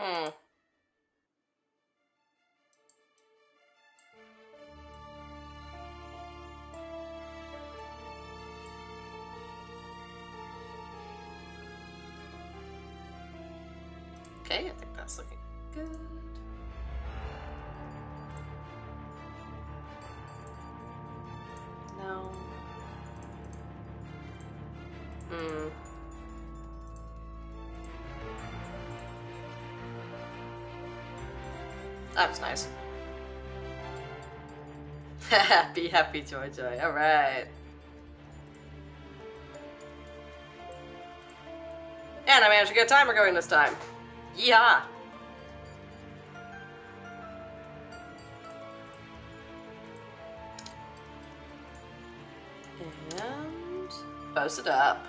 Hmm. Okay, I think that's looking good. No. Hmm. That was nice. Happy, happy, joy, joy. Alright. And I managed to get a timer going this time. Yeah. And post it up.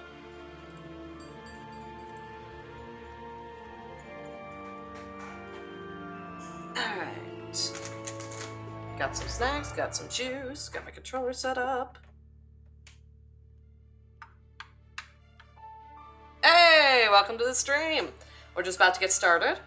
Alright. Got some snacks, got some juice, got my controller set up. Hey, welcome to the stream. We're just about to get started.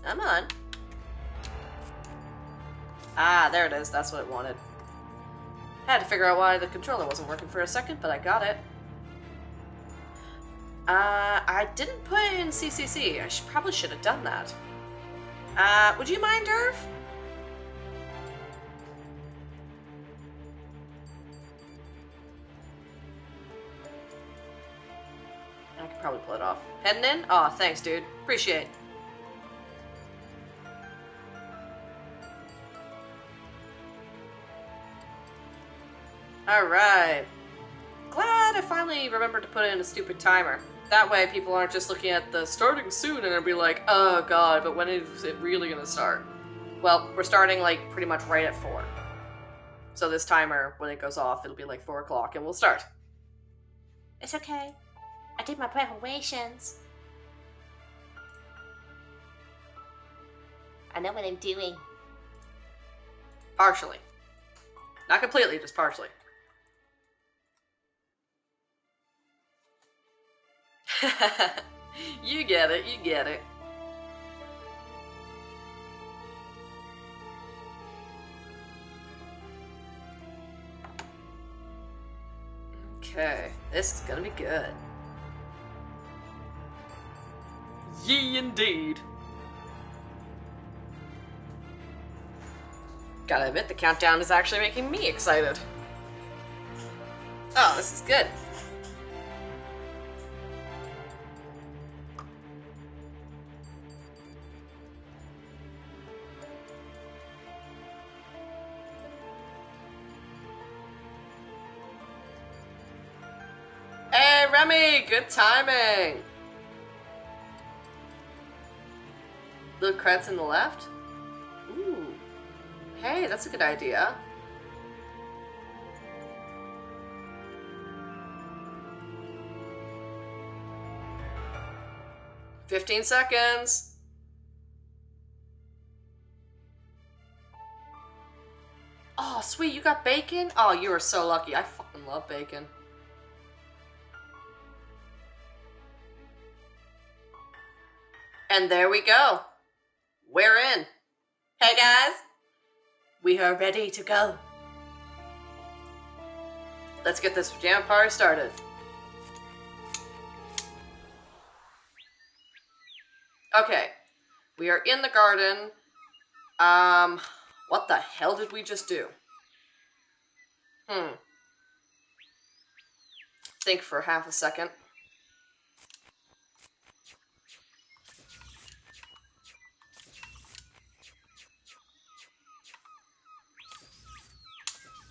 Come on. Ah, there it is. That's what it wanted. Had to figure out why the controller wasn't working for a second, but I got it. I didn't put in CCC. I probably should have done that. Would you mind, Irv? I could probably pull it off. Heading in? Aw, thanks, dude. Appreciate it. Alright. Glad I finally remembered to put in a stupid timer. That way people aren't just looking at the starting soon and they'll be like, oh god, but when is it really gonna start? Well, we're starting like pretty much right at 4. So this timer, when it goes off, it'll be like 4 o'clock and we'll start. It's okay. I did my preparations. I know what I'm doing. Partially. Not completely, just partially. You get it, you get it. Okay, this is gonna be good. Yee indeed. Gotta admit, the countdown is actually making me excited. Oh, this is good. Hey, Remy, good timing. The credits in the left? Ooh. Hey, that's a good idea. "15 seconds. Oh, sweet, you got bacon? Oh, you are so lucky. I fucking love bacon. And there we go. We're in. Hey guys, we are ready to go. Let's get this jam party started. Okay, we are in the garden. What the hell did we just do? Think for half a second.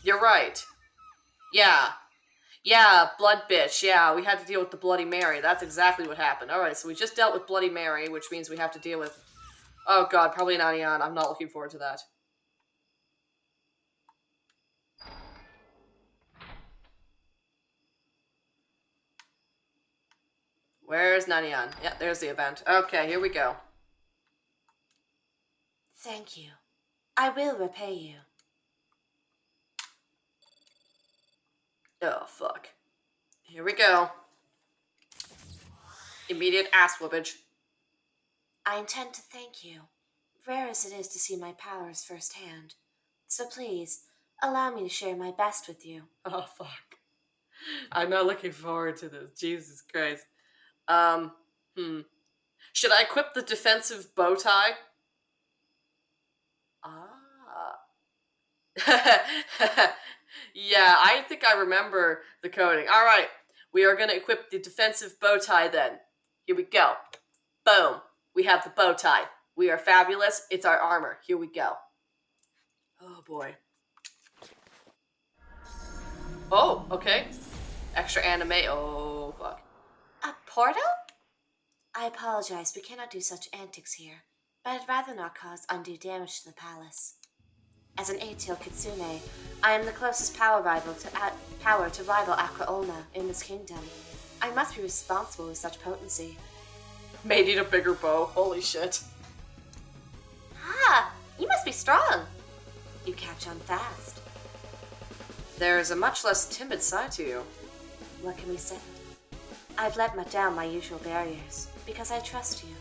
You're right. Yeah. Yeah, blood bitch. Yeah, we had to deal with the Bloody Mary. That's exactly what happened. Alright, so we just dealt with Bloody Mary, which means we have to deal with... Oh god, probably an Anion. I'm not looking forward to that. Where's Nanian? Yeah, there's the event. Okay, here we go. Thank you. I will repay you. Oh, fuck. Here we go. Immediate ass whoopage. I intend to thank you, rare as it is to see my powers firsthand. So please, allow me to share my best with you. Oh, fuck. I'm not looking forward to this. Jesus Christ. Should I equip the defensive bow tie? Ah. Yeah, I think I remember the coding. Alright, we are going to equip the defensive bow tie then. Here we go. Boom. We have the bow tie. We are fabulous. It's our armor. Here we go. Oh boy. Oh, okay. Extra anime. Oh, fuck. A portal? I apologize, we cannot do such antics here, but I'd rather not cause undue damage to the palace. As an eight-tailed kitsune, I am the closest power to rival Akraolna in this kingdom. I must be responsible with such potency. May need a bigger bow. Holy shit. Ah, you must be strong. You catch on fast. There is a much less timid side to you. What can we say? I've let down my usual barriers, because I trust you.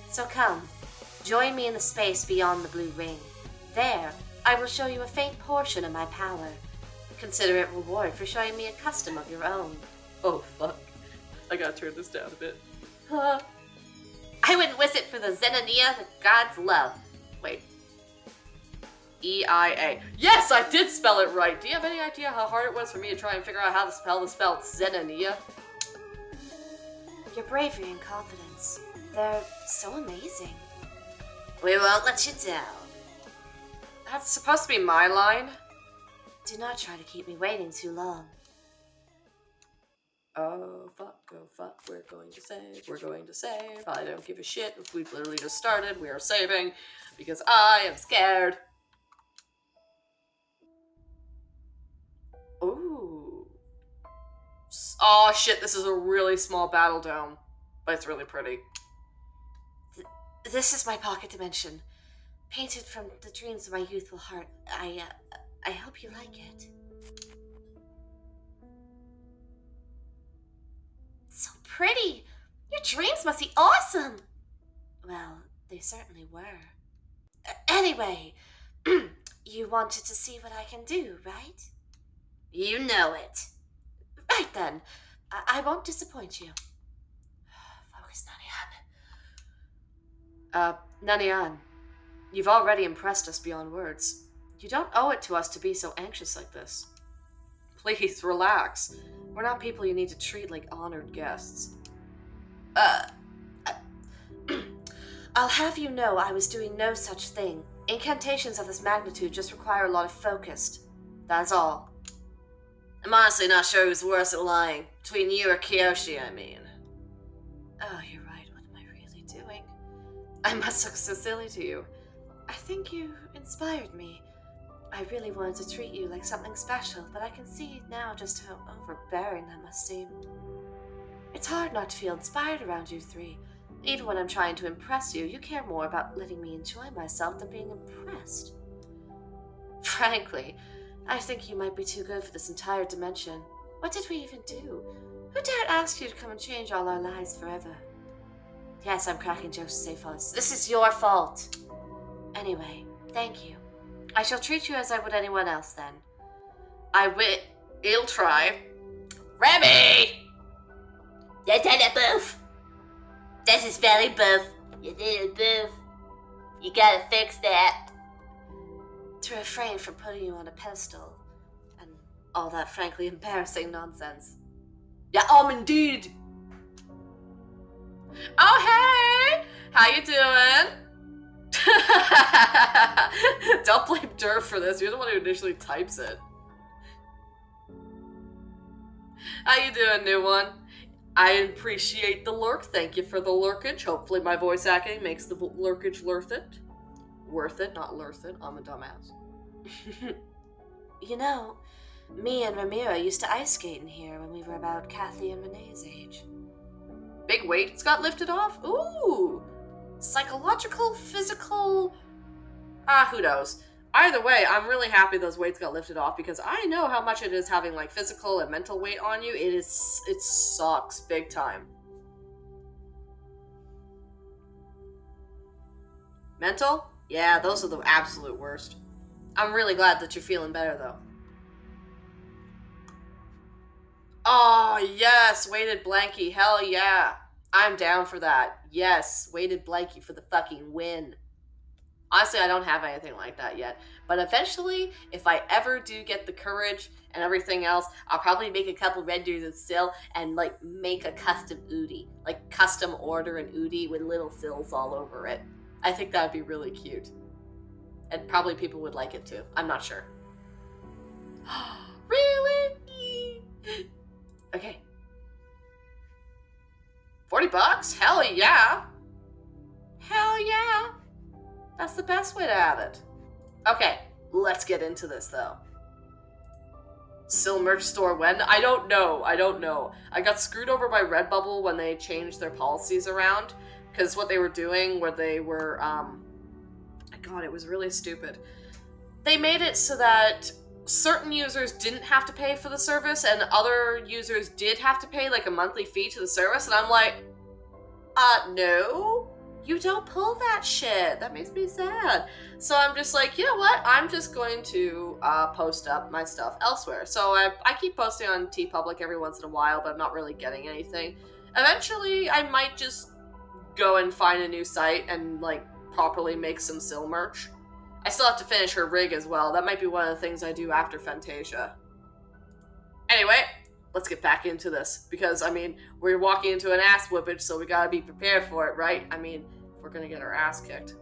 So come, join me in the space beyond the blue ring. There, I will show you a faint portion of my power. Consider it reward for showing me a custom of your own. Oh, fuck. I gotta turn this down a bit. I wouldn't wish it for the Zen Aneia, the god's love. Wait. E-I-A. Yes, I did spell it right. Do you have any idea how hard it was for me to try and figure out how to spell the spell Zen Aneia? Your bravery and confidence, they're so amazing. We won't let you down. That's supposed to be my line. Do not try to keep me waiting too long. Oh fuck, we're going to save. I don't give a shit if we've literally just started. We are saving because I am scared. Ooh. Oh shit, this is a really small battle dome, but it's really pretty. This is my pocket dimension, painted from the dreams of my youthful heart. I hope you like it. So pretty! Your dreams must be awesome! Well, they certainly were. Anyway, you wanted to see what I can do, right? You know it. Right then, I won't disappoint you. Focus, Nanian. Nanian, you've already impressed us beyond words. You don't owe it to us to be so anxious like this. Please, relax. We're not people you need to treat like honored guests. I'll have you know I was doing no such thing. Incantations of this magnitude just require a lot of focus. That's all. I'm honestly not sure who's worse at lying. Between you or Kiyoshi, I mean. Oh, you're right. What am I really doing? I must look so silly to you. I think you inspired me. I really wanted to treat you like something special, but I can see now just how overbearing that must seem. It's hard not to feel inspired around you three. Even when I'm trying to impress you, you care more about letting me enjoy myself than being impressed. Frankly, I think you might be too good for this entire dimension. What did we even do? Who dared ask you to come and change all our lives forever? Yes, I'm cracking jokes to save us. This is your fault. Anyway, thank you. I shall treat you as I would anyone else then. I'll try. Remy! You did it, Boof! This is very Boof. You did it, Boof. You gotta fix that. To refrain from putting you on a pedestal and all that frankly embarrassing nonsense. Yeah, indeed. Oh, hey! How you doing? Don't blame Durf for this. You're the one who initially types it. How you doing, new one? I appreciate the lurk. Thank you for the lurkage. Hopefully my voice acting makes the lurkage worth it. Worth it, not lurth it. I'm a dumbass. You know, me and Ramira used to ice skate in here when we were about Kathy and Renee's age. Big weights got lifted off? Ooh! Psychological, physical... who knows? Either way, I'm really happy those weights got lifted off because I know how much it is having like physical and mental weight on you. It sucks big time. Mental? Yeah, those are the absolute worst. I'm really glad that you're feeling better though. Oh, yes, weighted blankie. Hell yeah. I'm down for that. Yes, weighted blankie for the fucking win. Honestly, I don't have anything like that yet. But eventually, if I ever do get the courage and everything else, I'll probably make a couple renders of Sill and, like, make a custom Udi. Like, custom order an Udi with little Sills all over it. I think that would be really cute. And probably people would like it too. I'm not sure. Really? Okay. $40? Hell yeah! Hell yeah! That's the best way to have it. Okay, let's get into this though. Still merch store when? I don't know. I got screwed over by Redbubble when they changed their policies around. Because what they were doing, where they were, God, it was really stupid. They made it so that certain users didn't have to pay for the service and other users did have to pay like a monthly fee to the service. And I'm like, no, you don't pull that shit. That makes me sad. So I'm just like, you know what? I'm just going to post up my stuff elsewhere. So I keep posting on TeePublic every once in a while, but I'm not really getting anything. Eventually, I might just go and find a new site and like properly make some Sill merch. I still have to finish her rig as well. That might be one of the things I do after Fantasia. Anyway, let's get back into this. Because, I mean, we're walking into an ass whoopage, so we gotta be prepared for it, right? I mean, we're gonna get our ass kicked.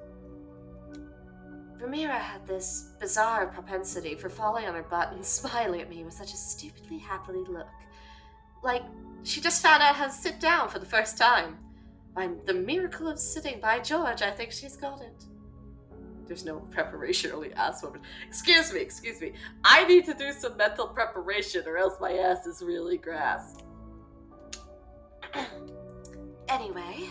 Ramira had this bizarre propensity for falling on her butt and smiling at me with such a stupidly happy look. Like, she just found out how to sit down for the first time. By the miracle of sitting, by George, I think she's got it. There's no preparation, early ass whoopage. Excuse me. I need to do some mental preparation or else my ass is really grass. Anyway,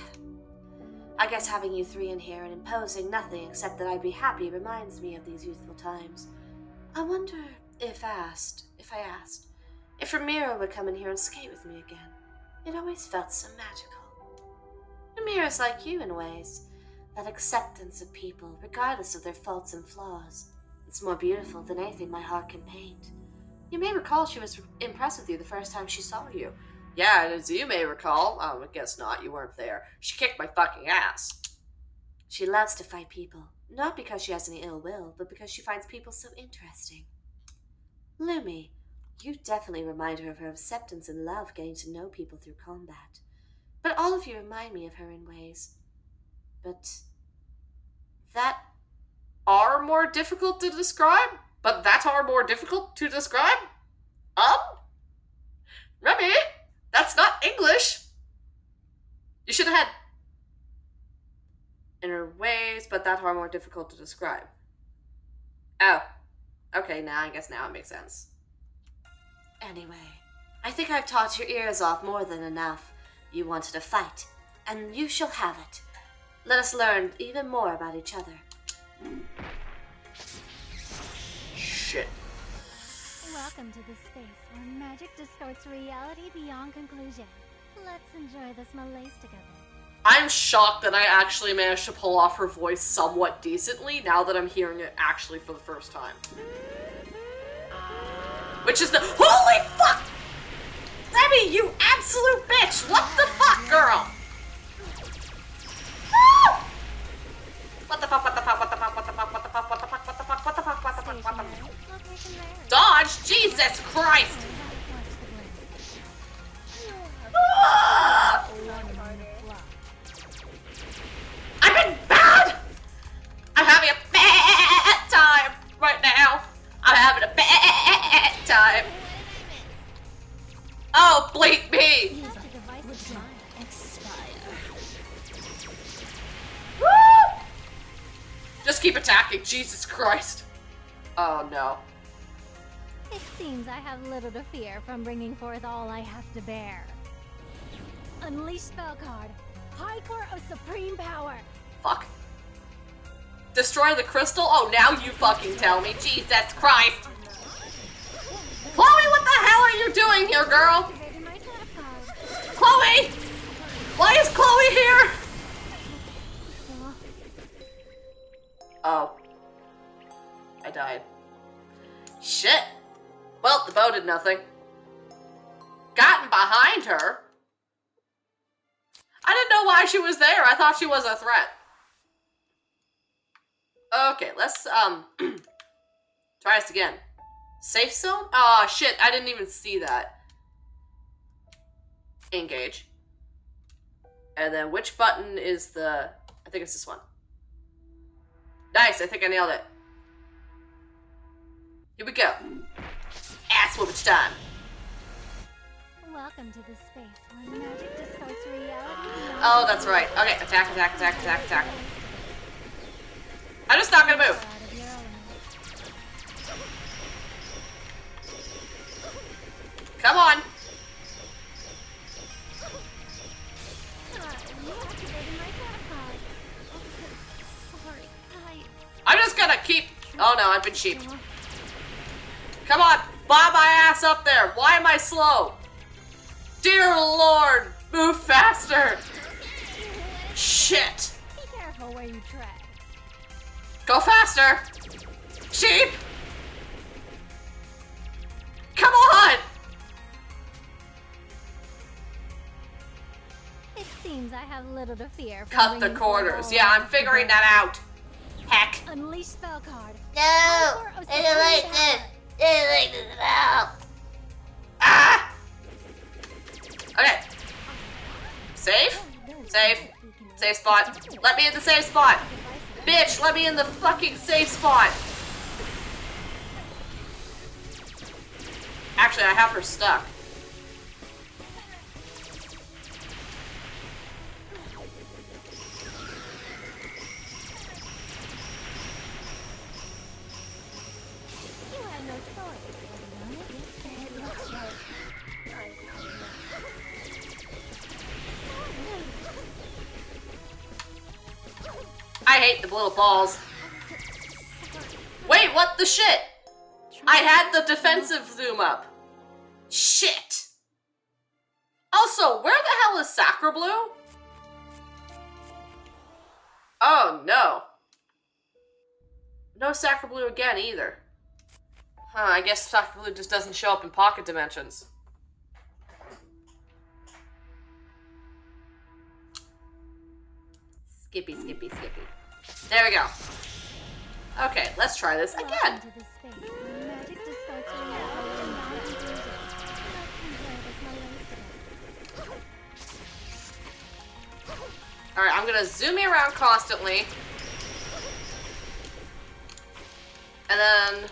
I guess having you three in here and imposing nothing except that I'd be happy reminds me of these youthful times. I wonder if I asked, if Ramira would come in here and skate with me again. It always felt so magical. Ramira's like you in ways. That acceptance of people, regardless of their faults and flaws. It's more beautiful than anything my heart can paint. You may recall she was impressed with you the first time she saw you. Yeah, and as you may recall, I guess not, you weren't there, she kicked my fucking ass. She loves to fight people, not because she has any ill will, but because she finds people so interesting. Lumi, you definitely remind her of her acceptance and love getting to know people through combat. But all of you remind me of her in ways. But that are more difficult to describe? Remy, that's not English. You should have had in her ways, but that are more difficult to describe. Oh, okay, now it makes sense. Anyway, I think I've talked your ears off more than enough. You wanted a fight, and you shall have it. Let us learn even more about each other. Shit. Welcome to the space where magic distorts reality beyond conclusion. Let's enjoy this malaise together. I'm shocked that I actually managed to pull off her voice somewhat decently now that I'm hearing it actually for the first time. Which is the- Holy fuck! Remy, you absolute bitch! What the fuck, girl? Dodge? Jesus Christ! I'm in bad! I'm having a bad time right now. I'm having a bad time. Oh, bleep me! Woo! Just keep attacking, Jesus Christ. Oh no. It seems I have little to fear from bringing forth all I have to bear. Unleash spell card. High Court of Supreme Power. Fuck. Destroy the crystal? Oh, now you fucking tell me. Jesus Christ. Chloe, what the hell are you doing here, girl? Activating my trap card. Chloe! Why is Chloe here? Oh. I died. Shit. Well, the bow did nothing. Gotten behind her? I didn't know why she was there. I thought she was a threat. Okay, let's, try this again. Safe zone? Oh, shit, I didn't even see that. Engage. And then which button is the... I think it's this one. Nice, I think I nailed it. Here we go. Asswhoopage time. Welcome to the space where magic distorts reality. Oh, that's right. Okay, attack, attack, attack, attack, attack. I'm just not gonna move. Come on. I'm just gonna keep... Oh no, I've been sheeped. Come on, bob my ass up there. Why am I slow? Dear Lord, move faster. Shit. Be careful where you tread. Go faster. Sheep. Come on. It seems I have little to fear. From Cut the bringing corners. forth Yeah, all I'm figuring that out. Heck. Unleash spell card. No! I don't like this! I don't like this at all! Ah! Okay. Safe? Safe. Safe spot. Let me in the safe spot. Bitch, let me in the fucking safe spot. Actually, I have her stuck. You have no choice. It looks right. I hate the little balls. Wait, what the shit? I had the defensive zoom up. Shit. Also, where the hell is Sacra Blue? Oh, no. No Sacra Blue again, either. Huh, I guess Sacra Blue just doesn't show up in pocket dimensions. Skippy, skippy, skippy. There we go. Okay, let's try this again. Welcome to the space where magic distorts reality and non-illusion. Let's enjoy this malaise today. Alright, I'm gonna zoom me around constantly. And then,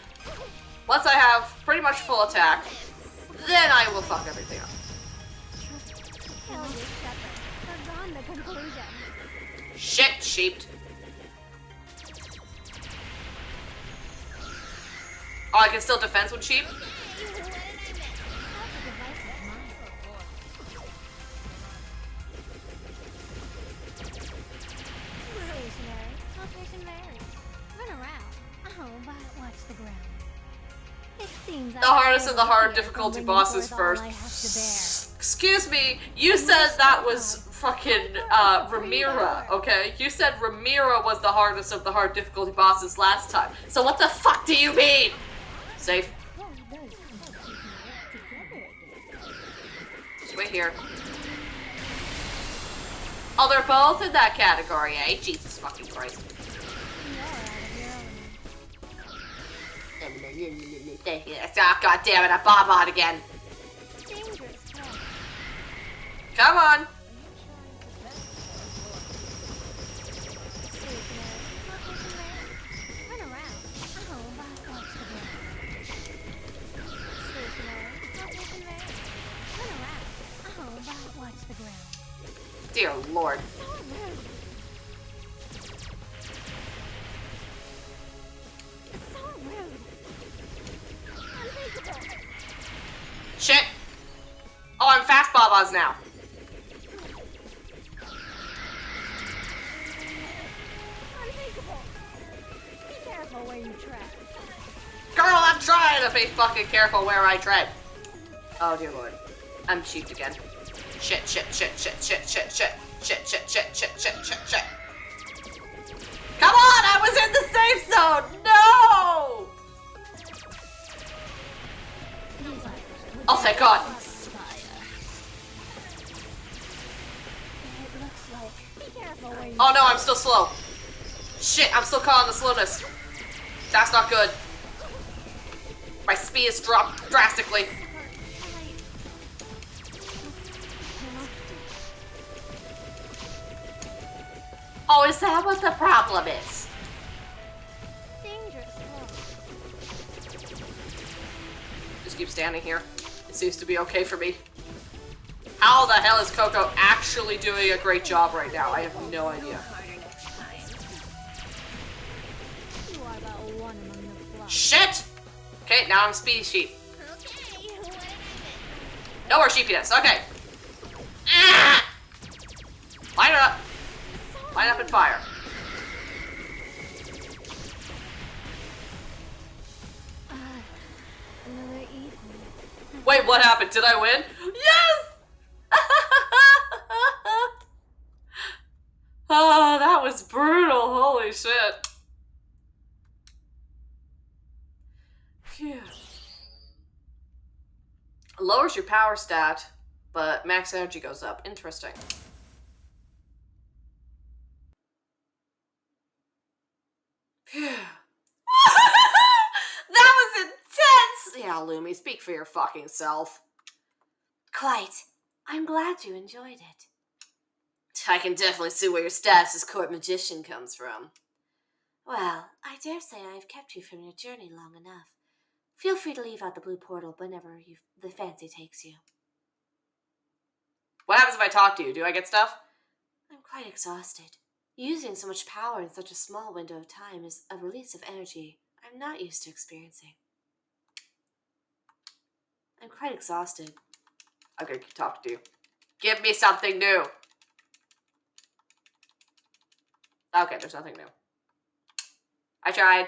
once I have pretty much full attack, then I will fuck everything up. Tell your shepherd. Forgone the conclusion. Shit, sheeped. Oh, I can still defense with sheep? Stationary. Location varies. Run around. Oh, but watch the ground. It seems The hardest of the hard difficulty bosses first. Excuse me, you said that was fucking Ramira, okay? You said Ramira was the hardest of the hard difficulty bosses last time. So what the fuck do you mean? Safe. Just wait here. Oh, they're both in that category, eh? Jesus fucking Christ. Oh, God damn it, I bob-on again. Come on. Dear Lord. Shit. Oh, I'm fast Babas now. where you tread. Girl, I'm trying to be fucking careful where I tread. Oh dear lord. I'm sheeped again. Shit, shit, shit, shit, shit, shit, shit, shit, shit, shit, shit, shit, shit, shit. Come on, I was in the safe zone! No! Oh, thank God. It looks like. Be careful where you Oh no, I'm still slow. Shit, I'm still caught on the slowness. That's not good. My speed has dropped drastically. Oh, is that what the problem is? dangerous. Just keep standing here. It seems to be okay for me. How the hell is Coco actually doing a great job right now? I have no idea. You are about one among the flock. Shit! Okay, now I'm speedy sheep. Okay, what did I miss? No more sheepiness. Okay. Ah! Line her up. Line up and fire. Another evening. Wait, what happened? Did I win? Yes! Oh, that was brutal. Holy shit. Phew. Lowers your power stat, but max energy goes up. Interesting. Phew. That was intense! Yeah, Lumi, speak for your fucking self. Quite. I'm glad you enjoyed it. I can definitely see where your status as court magician comes from. Well, I dare say I have kept you from your journey long enough. Feel free to leave out the blue portal whenever the fancy takes you. What happens if I talk to you? Do I get stuff? I'm quite exhausted. Using so much power in such a small window of time is a release of energy I'm not used to experiencing. I'm quite exhausted. I'm gonna keep talking to you. Give me something new. Okay, there's nothing new. I tried.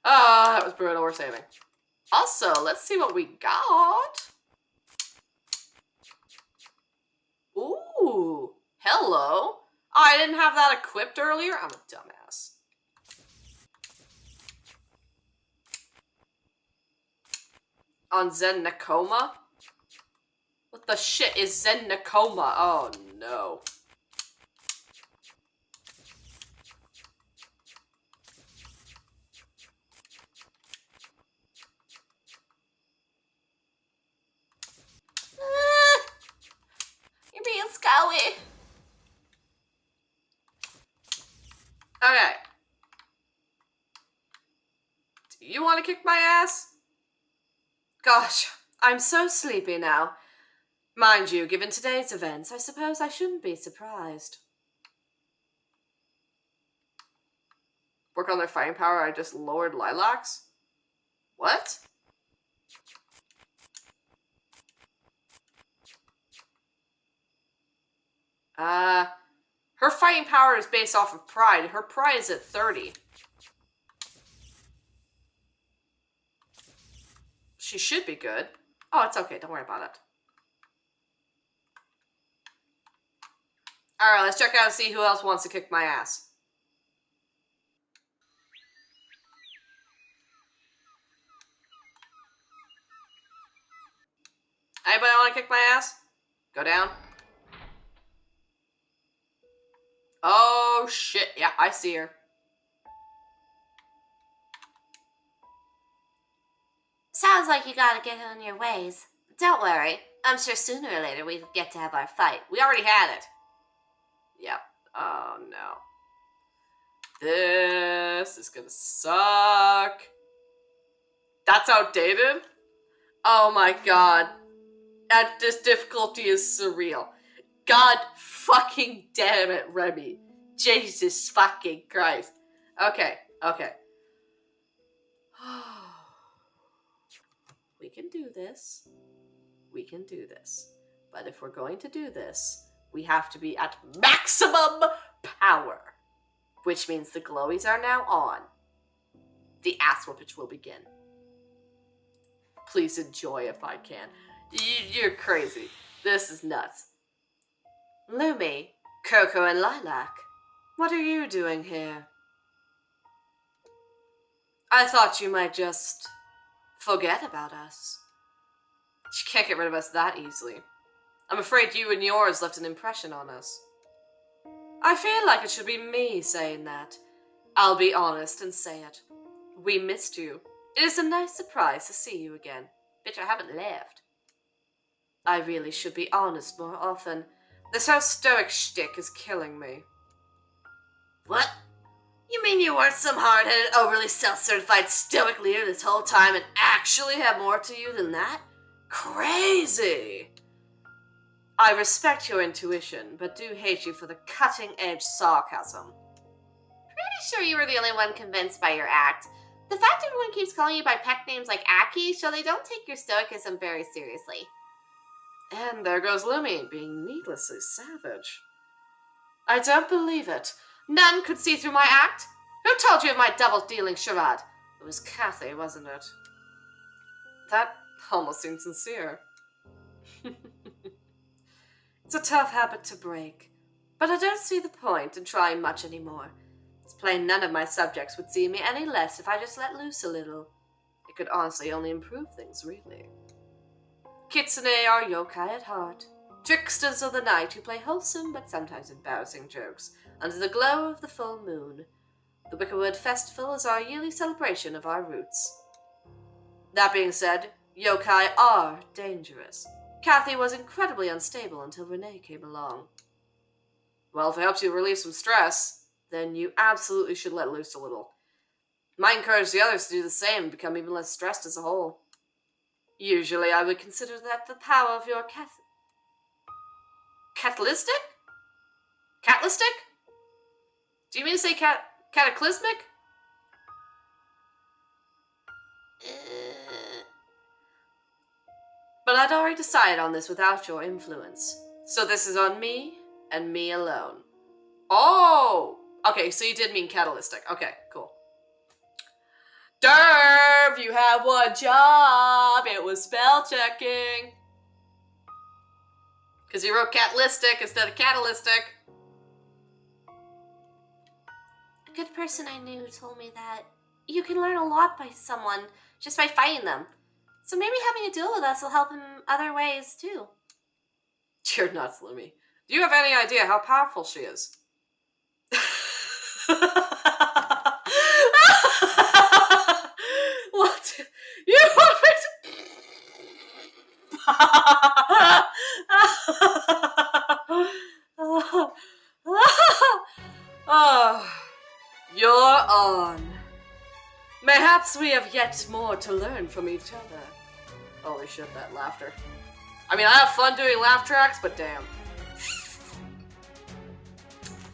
Oh, that was brutal. We're saving. Also, let's see what we got. Ooh, hello. Oh, I didn't have that equipped earlier. I'm a dumbass. On Zen Nakoma? What the shit is Zen Nakoma? Oh no. You're being scowy. Okay. Do you want to kick my ass? Gosh, I'm so sleepy now. Mind you, given today's events, I suppose I shouldn't be surprised. Work on their fighting power, I just lowered Lilacs? What? Her fighting power is based off of pride. Her pride is at 30. She should be good. Oh, it's okay. Don't worry about it. Alright, let's check out and see who else wants to kick my ass. Anybody want to kick my ass? Go down. Oh, shit. Yeah, I see her. Sounds like you gotta get on your ways. Don't worry. I'm sure sooner or later we get to have our fight. We already had it. Yep. Oh, no. This is gonna suck. That's outdated? Oh my god. And this difficulty is surreal. God fucking damn it, Remy. Jesus fucking Christ. Okay, okay. We can do this. We can do this. But if we're going to do this, we have to be at maximum power. Which means the glowies are now on. The Asswhoopage will begin. Please enjoy if I can. You're crazy. This is nuts. Lumi, Coco, and Lilac, what are you doing here? I thought you might just forget about us. You can't get rid of us that easily. I'm afraid you and yours left an impression on us. I feel like it should be me saying that. I'll be honest and say it. We missed you. It is a nice surprise to see you again. Bitch, I haven't left. I really should be honest more often. This whole stoic shtick is killing me. What? You mean you weren't some hard-headed, overly self-certified stoic leader this whole time and actually have more to you than that? Crazy! I respect your intuition, but do hate you for the cutting-edge sarcasm. Pretty sure you were the only one convinced by your act. The fact everyone keeps calling you by pet names like Aki show they don't take your stoicism very seriously. And there goes Lumi, being needlessly savage. I don't believe it. None could see through my act? Who told you of my double-dealing charade? It was Kathy, wasn't it? That almost seems sincere. It's a tough habit to break, but I don't see the point in trying much anymore. It's plain none of my subjects would see me any less if I just let loose a little. It could honestly only improve things, really. Kitsune are yokai at heart, tricksters of the night who play wholesome but sometimes embarrassing jokes under the glow of the full moon. The Wickerwood Festival is our yearly celebration of our roots. That being said, yokai are dangerous. Kathy was incredibly unstable until Renee came along. Well, if it helps you relieve some stress, then you absolutely should let loose a little. Might encourage the others to do the same and become even less stressed as a whole. Usually I would consider that the power of your catalytic? Catlistic? Do you mean to say cataclysmic? But I'd already decided on this without your influence. So this is on me and me alone. Oh! Okay, so you did mean catalytic. Okay, cool. Derv, you have one job. It was spell checking. Because you wrote catlistic instead of catalytic. A good person I knew told me that you can learn a lot by someone just by fighting them. So maybe having a duel with us will help in other ways, too. You're nuts, Lumi. Do you have any idea how powerful she is? What? You want me Oh, you're on. Mayhaps we have yet more to learn from each other. Holy shit, that laughter. I mean, I have fun doing laugh tracks, but damn.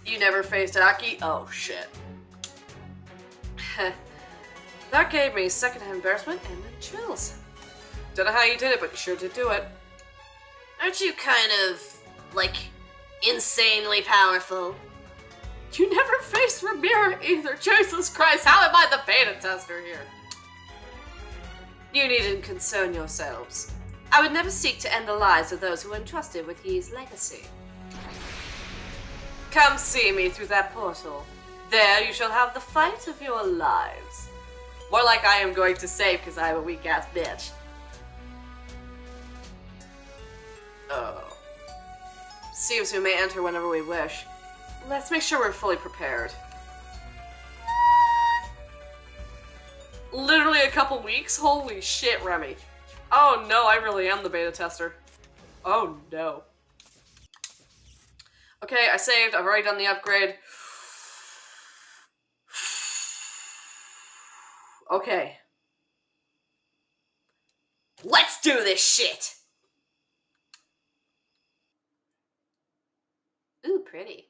You never faced Aki? Oh, shit. That gave me secondhand embarrassment and then chills. Don't know how you did it, but you sure did do it. Aren't you kind of, like, insanely powerful? You never faced Ramira either. Jesus Christ, how am I the beta tester here? You needn't concern yourselves. I would never seek to end the lives of those who were entrusted with Ye's legacy. Come see me through that portal. There you shall have the fight of your lives. More like I am going to save because I am a weak-ass bitch. Oh. Seems we may enter whenever we wish. Let's make sure we're fully prepared. Literally a couple weeks? Holy shit, Remy. Oh no, I really am the beta tester. Oh no. Okay, I saved. I've already done the upgrade. Okay. Let's do this shit! Ooh, pretty.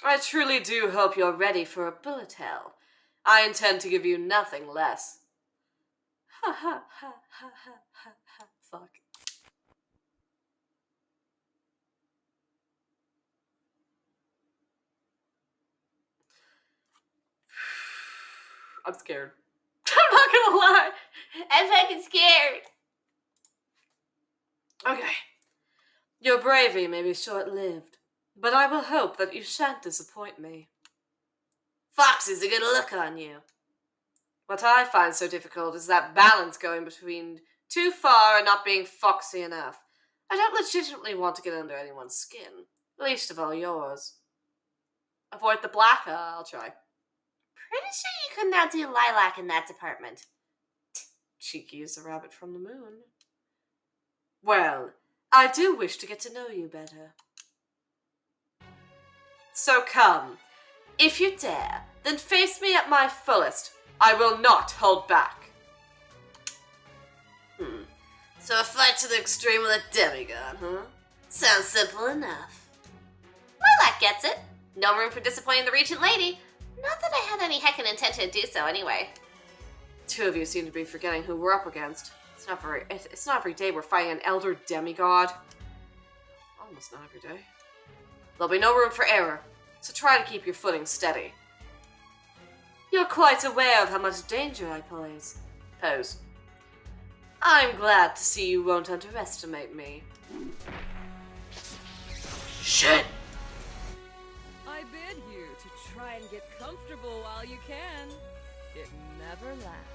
I truly do hope you're ready for a bullet hell. I intend to give you nothing less. Ha ha ha ha ha ha ha. Fuck. I'm scared. I'm not gonna lie. I'm fucking scared. Okay. Your bravery may be short-lived, but I will hope that you shan't disappoint me. Foxy's a good look on you. What I find so difficult is that balance going between too far and not being foxy enough. I don't legitimately want to get under anyone's skin, least of all yours. Avoid the black? I'll try. Pretty sure you couldn't outdo Lilac in that department. Cheeky as a rabbit from the moon. Well, I do wish to get to know you better. So come, if you dare, then face me at my fullest. I will not hold back. So a fight to the extreme with a demigod, huh? Sounds simple enough. Lilac gets it. No room for disappointing the Regent Lady. Not that I had any heckin' intention to do so anyway. Two of you seem to be forgetting who we're up against. It's not every day we're fighting an elder demigod. Almost not every day. There'll be no room for error, so try to keep your footing steady. You're quite aware of how much danger I pose. I'm glad to see you won't underestimate me. Shit! I bid you to try and get comfortable while you can. It never lasts.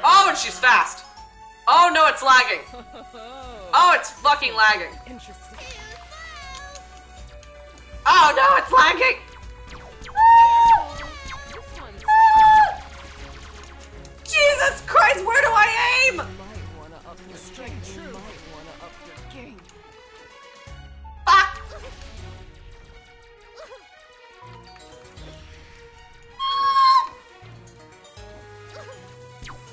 Oh, and she's fast! Oh no, it's lagging! Oh, it's fucking lagging! Interesting. Oh no, it's lagging! This one's Jesus Christ, where do I aim? might wanna up your strength. You might wanna up your game. Fuck!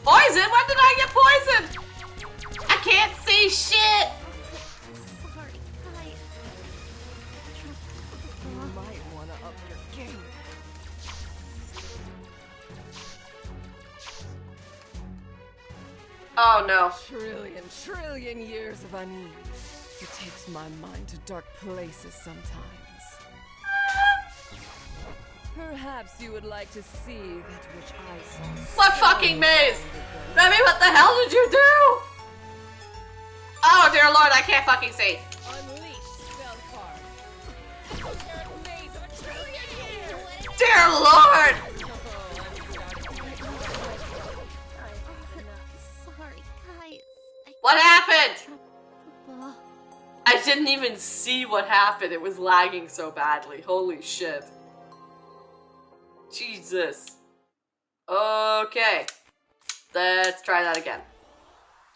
Poison? When did I get poisoned? I can't see shit! Sorry, guys. You might wanna up your game. Oh no. Trillion years of unease. It takes my mind to dark places sometimes. Perhaps you would like to see that which I saw. What fucking maze? Remy, what the hell did you do? Oh dear lord, I can't fucking see. Unleash spell card. Maze of a trillion years. Dear lord! Sorry, guys. What happened? Uh, I didn't even see what happened. It was lagging so badly. Holy shit. Jesus. Okay. Let's try that again.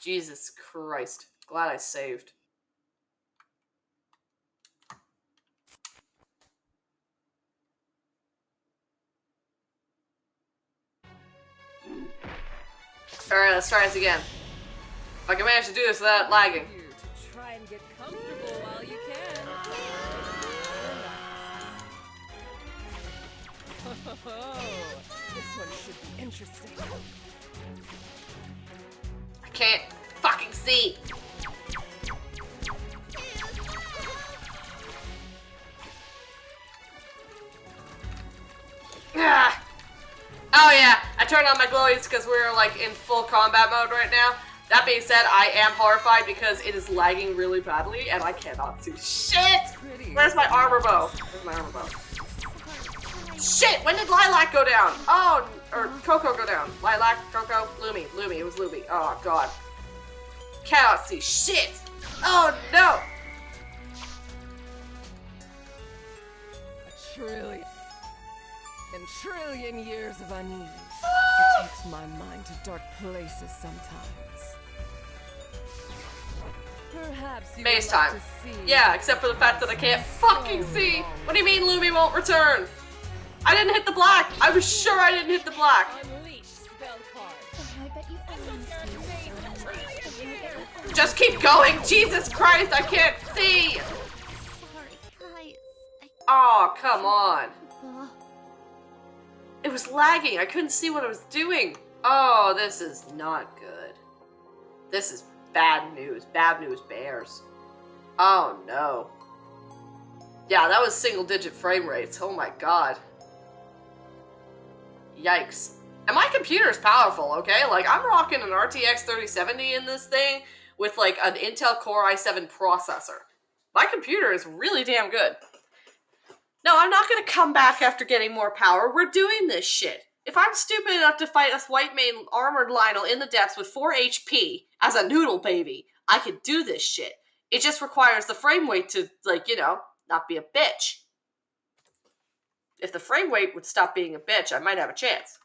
Jesus Christ. Glad I saved. Alright, let's try this again. If I can manage to do this without lagging. You to try and get comfortable while you can. This one should be interesting. I can't fucking see. Ah. Oh yeah, I turned on my glowies because we're like in full combat mode right now. That being said, I am horrified because it is lagging really badly and I cannot see shit! Where's my armor bow? Where's my armor bow? Shit! When did Lilac go down? Oh, or Coco go down. Lilac, Coco, Lumi. It was Lumi. Oh god. Cannot see shit! Oh no! A trillion years of unease. It takes my mind to dark places sometimes. Perhaps you Maze would like time. to see. Yeah, except for the fact that I can't fucking see! What do you mean Lumi won't return? I didn't hit the black! I was sure I didn't hit the black! Unleash spell card. I bet you Just keep going! Jesus Christ, I can't see! Sorry, guys. Oh, come on. Uh, It was lagging. I couldn't see what I was doing. Oh, this is not good. This is bad news. Bad news bears. Oh, no. Yeah, that was single-digit frame rates. Oh my god. Yikes. And my computer's powerful, okay? Like, I'm rocking an RTX 3070 in this thing with, like, an Intel Core i7 processor. My computer is really damn good. No, I'm not gonna come back after getting more power. We're doing this shit. If I'm stupid enough to fight a white main armored Lionel in the depths with 4 HP as a noodle baby, I can do this shit. It just requires the frame rate to, like, you know, not be a bitch. If the frame rate would stop being a bitch, I might have a chance.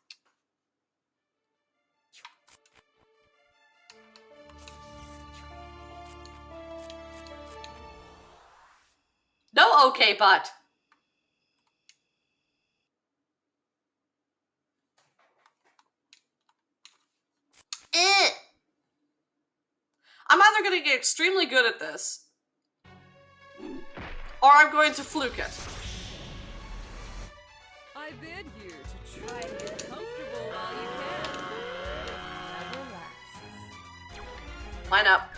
No okay, but. I'm either going to get extremely good at this, or I'm going to fluke it. I bid you to try and get comfortable while you can. It never lasts. Line up.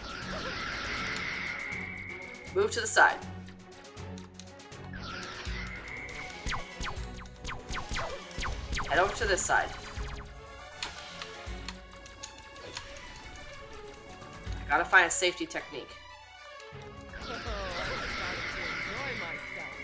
Move to the side. Head over to this side. I gotta find a safety technique. Oh, I'm starting to enjoy myself.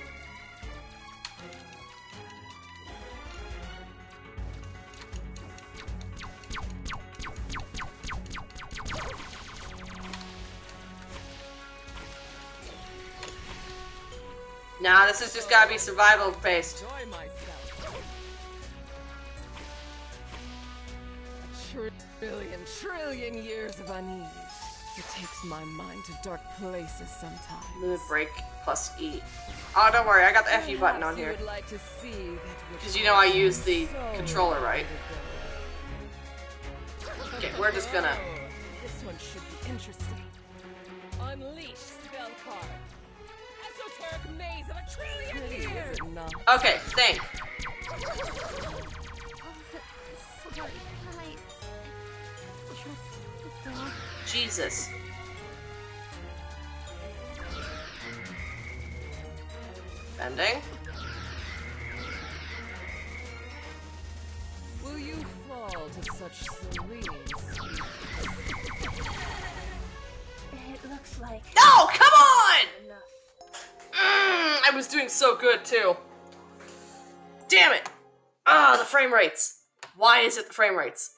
Nah, this is just gotta be survival based. Enjoy myself. A trillion years of unease. It takes my mind to dark places sometimes. Move, break, plus E. Oh, don't worry, I got the FU button on here. Because you know I use the controller, right? Okay, we're just gonna... This one should be interesting. Unleash spell card. Esoteric maze of a trillion years! Okay, think. Sorry, Jesus. Bending. Will you fall to such serene sweetness? It looks like No, come on! enough. I was doing so good too. Damn it! Ah, the frame rates. Why is it the frame rates?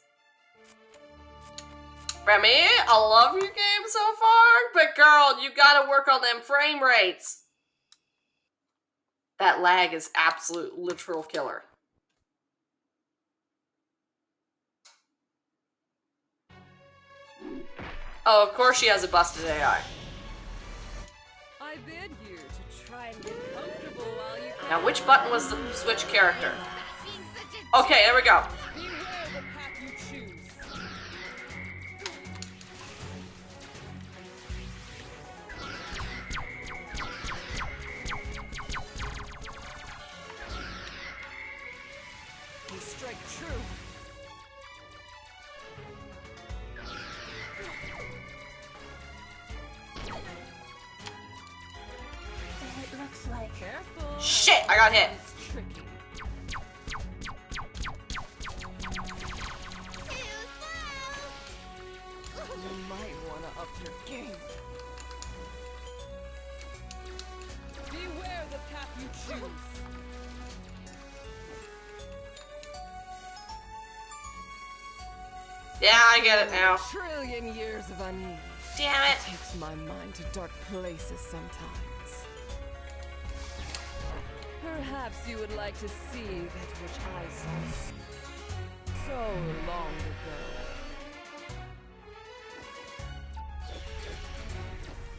Remy, I love your game so far, but girl, you gotta work on them frame rates. That lag is absolute literal killer. Oh, of course she has a busted AI. I bid you to try and get comfortable while you can. Now, which button was the switch character? Okay, there we go. Beware the path you choose. You strike true. It looks like Careful. Shit, I got hit. It's tricky. You might want to up your game. Beware the path you choose. Yeah, I get it now. Trillion years of unease. Damn it. Takes my mind to dark places sometimes. Perhaps you would like to see that which I saw so long ago.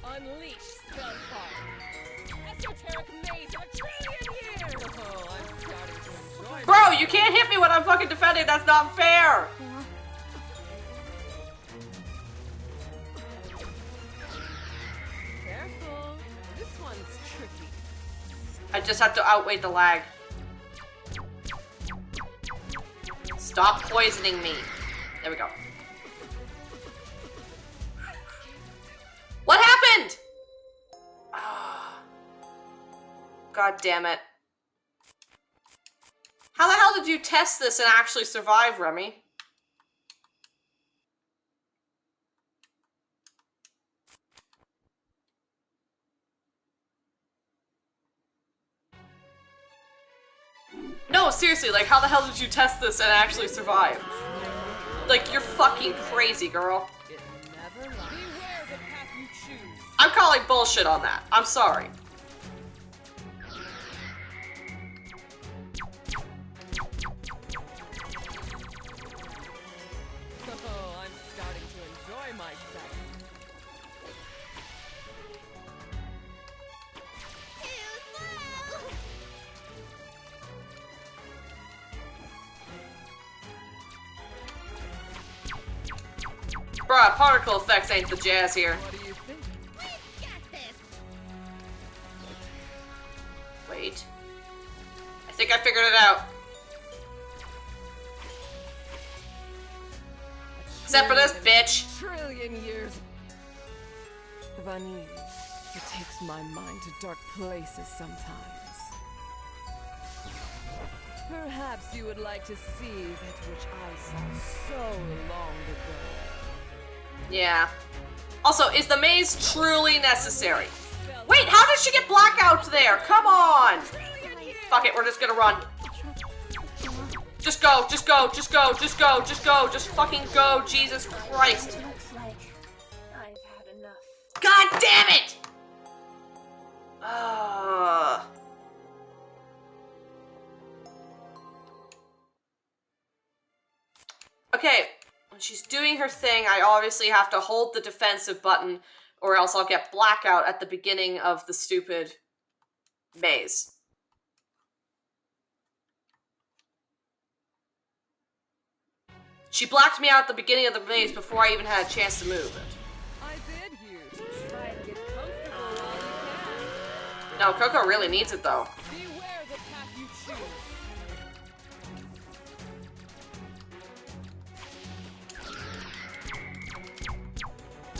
Unleash spell card. Esoteric maze of a trillion years. Oh, I'm starting to enjoy. Bro, you can't hit me when I'm fucking defending. That's not fair. Careful. This one's tricky. I just have to outweigh the lag. Stop poisoning me. There we go. What happened? God damn it. How the hell did you test this and actually survive, Remy? No, seriously, like, how the hell did you test this and actually survive? Like, you're fucking crazy, girl. It never lasts. Beware the path you choose. I'm calling bullshit on that. I'm sorry. Oh, I'm starting to enjoy myself. Bruh, particle effects ain't the jazz here. What do you think? Wait. I think I figured it out. Except for this bitch. Trillion years of unease. It takes my mind to dark places sometimes. Perhaps you would like to see that which I saw so long ago. Yeah. Also, is the maze truly necessary? Wait, how did she get blackouts there? Come on! Fuck it, we're just gonna run. Just go, just go, just go, just go, just go, just fucking go, Jesus Christ. Looks like I've had enough. God damn it! Okay, when she's doing her thing, I obviously have to hold the defensive button or else I'll get blackout at the beginning of the stupid maze. She blacked me out at the beginning of the maze before I even had a chance to move it. I bid you to try and get comfortable while you can. No, Coco really needs it though. Beware the path you choose.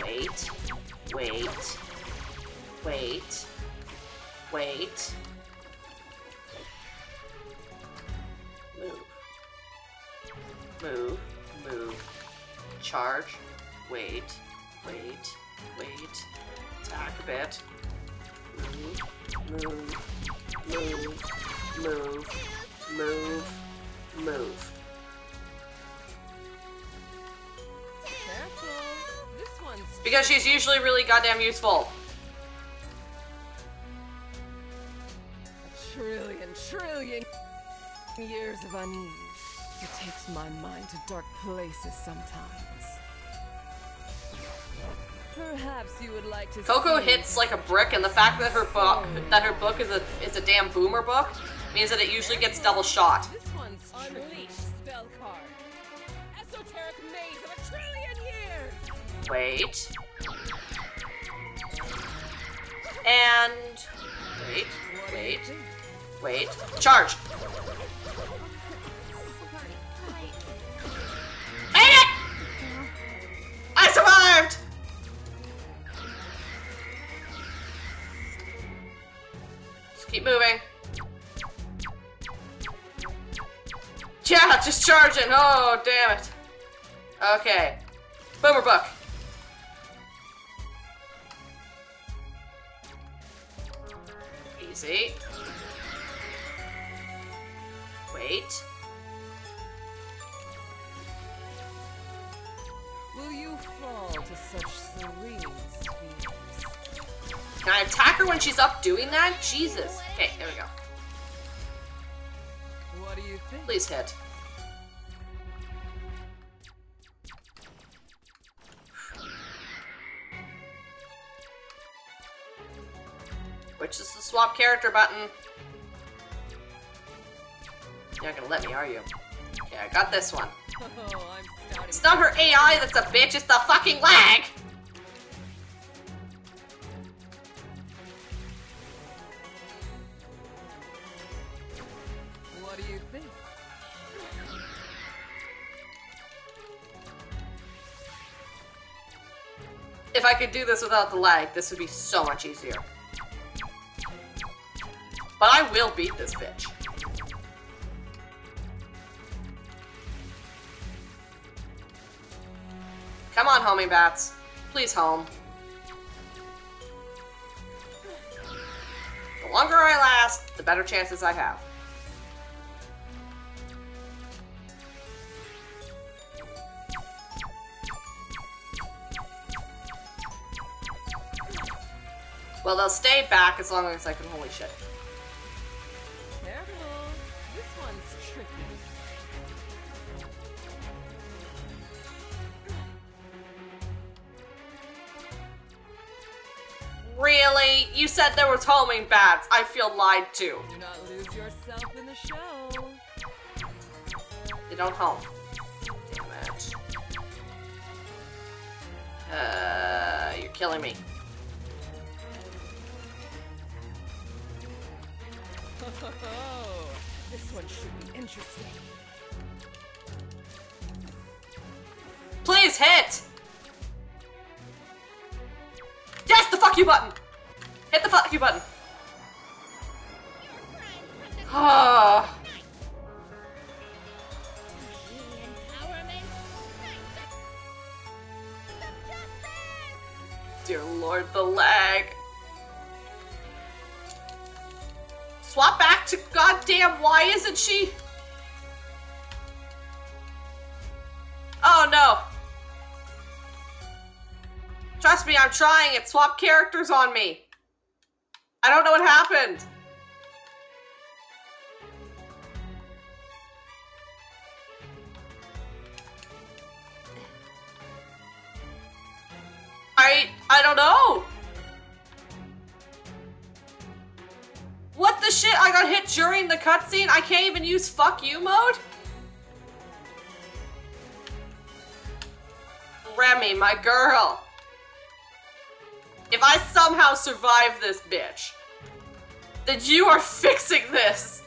Wait, wait, wait, wait. Move, move, charge, wait, wait, wait, attack a bit. Move, move, move, move, move, move. Careful. This one's Because she's usually really goddamn useful. a trillion years of unease. It takes my mind to dark places sometimes. Perhaps you would like to Coco see hits like a brick, and the fact that her book is a damn boomer book means that it usually gets double shot. This one's unleashed spell card. Esoteric maze of a trillion years. Wait. And wait, wait, wait. Charge. Made it! I survived! Just keep moving. Yeah, just charging. Oh, damn it. Okay. Boomer book. Easy. Wait. Will you fall to such serene spheres? Can I attack her when she's up doing that? Jesus. Okay, there we go. What do you think? Please hit. Which is the swap character button? You're not gonna let me, are you? Okay, I got this one. Oh, I'm starting. It's not her AI that's a bitch, it's the fucking lag! What do you think? If I could do this without the lag, this would be so much easier. But I will beat this bitch. Come on, homing bats. Please home. The longer I last, the better chances I have. Well, they'll stay back as long as I can. Holy shit. Careful. This one's tricky. Really? You said there was homing bats. I feel lied to. Do not lose yourself in the show. They don't home. Damn it. You're killing me. Oh, this one should be interesting. Please hit! Yes, the fuck you button! Hit the fuck you button. Ah. Dear Lord, the lag. Swap back to goddamn, why isn't she? Oh no. Trust me, I'm trying it. Swap characters on me. I don't know what happened. I don't know. What the shit? I got hit during the cutscene? I can't even use fuck you mode? Remy, my girl. If I somehow survive this bitch, then you are fixing this.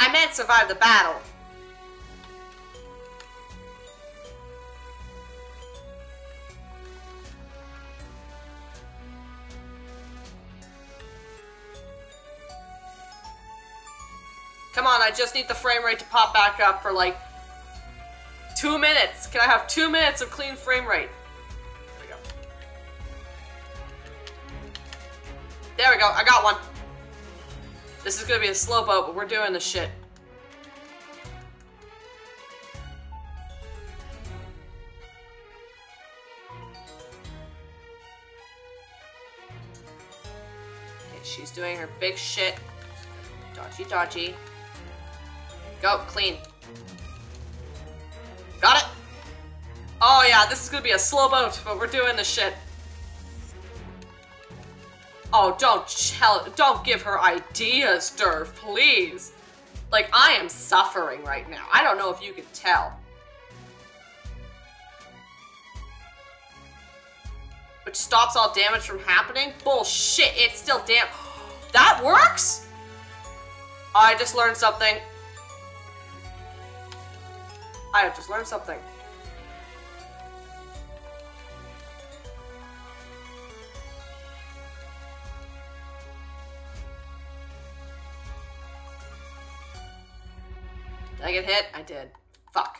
I meant survive the battle. Come on, I just need the frame rate to pop back up for like 2 minutes. Can I have 2 minutes of clean frame rate? There we go. There we go, I got one. This is gonna be a slow boat, but we're doing this shit. Okay, she's doing her big shit. Dodgy, dodgy. Go, clean. Got it! Oh yeah, this is gonna be a slow boat, but we're doing this shit. Oh, don't give her ideas, Durf, please. Like, I am suffering right now. I don't know if you can tell. Which stops all damage from happening? Bullshit, it's still that works? I just learned something. I have just learned something. Did I get hit? I did. Fuck.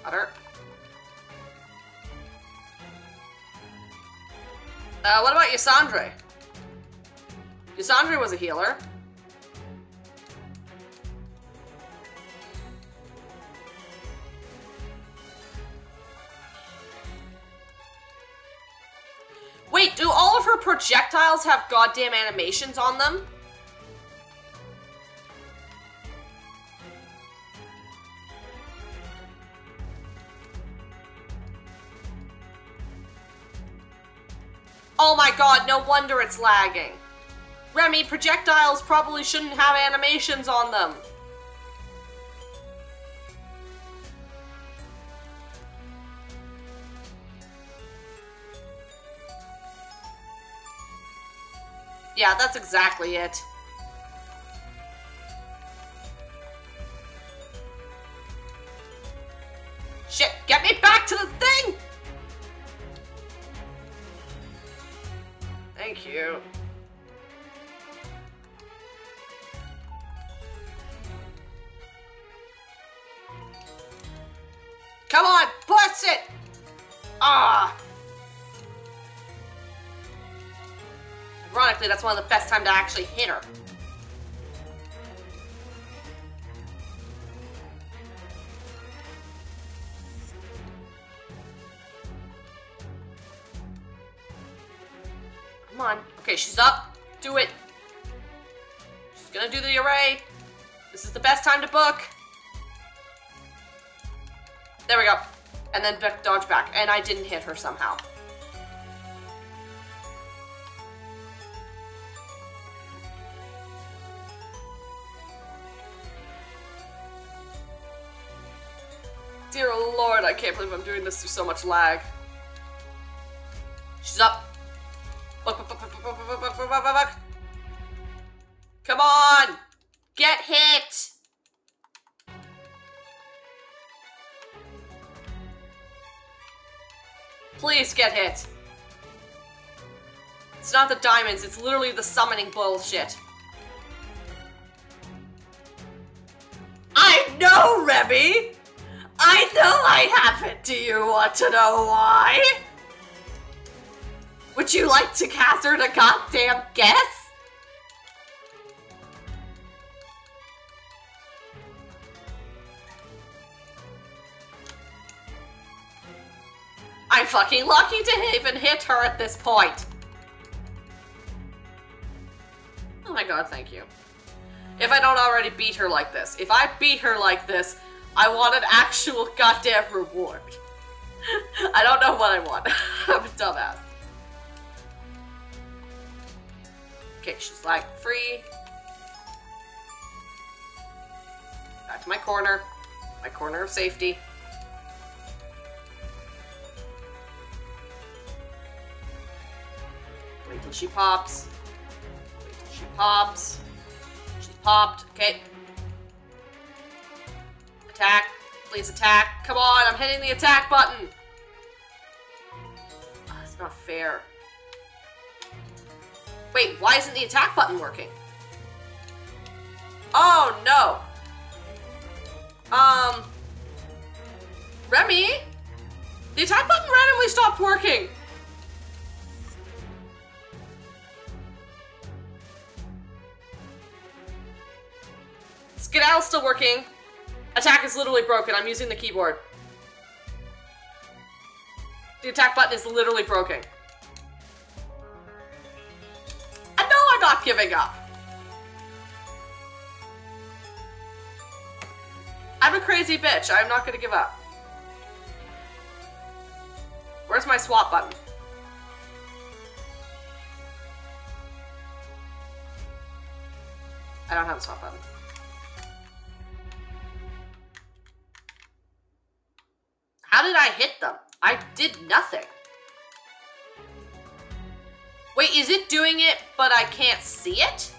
Got her. What about Yasandre? Yasandre was a healer. Wait, do all of her projectiles have goddamn animations on them? Oh my god, no wonder it's lagging. Remy, projectiles probably shouldn't have animations on them. Yeah, that's exactly it. Shit, get me back to the thing! Thank you. Come on, push it! Ah! Ironically, that's one of the best times to actually hit her. Come on. Okay, she's up. Do it. She's gonna do the array. This is the best time to book. There we go. And then dodge back. And I didn't hit her somehow. Dear Lord, I can't believe I'm doing this through so much lag. She's up. Come on! Get hit! Please get hit. It's not the diamonds, it's literally the summoning bullshit. I know, Remy! I know I haven't. Do you want to know why? Would you like to hazard a goddamn guess? I'm fucking lucky to even hit her at this point. Oh my god, thank you. If I don't already beat her like this. If I beat her like this, I want an actual goddamn reward. I don't know what I want. I'm a dumbass. Okay, she's lag free. Back to my corner of safety. Wait till she pops. Wait till she pops. She's popped. Okay. Attack. Please attack. Come on, I'm hitting the attack button. Oh, it's not fair. Wait, why isn't the attack button working? Oh, no. Remy? The attack button randomly stopped working. Skedaddle's still working. Attack is literally broken. I'm using the keyboard. The attack button is literally broken. And no, I'm not giving up. I'm a crazy bitch. I'm not gonna give up. Where's my swap button? I don't have a swap button. How did I hit them? I did nothing. Wait, is it doing it, but I can't see it?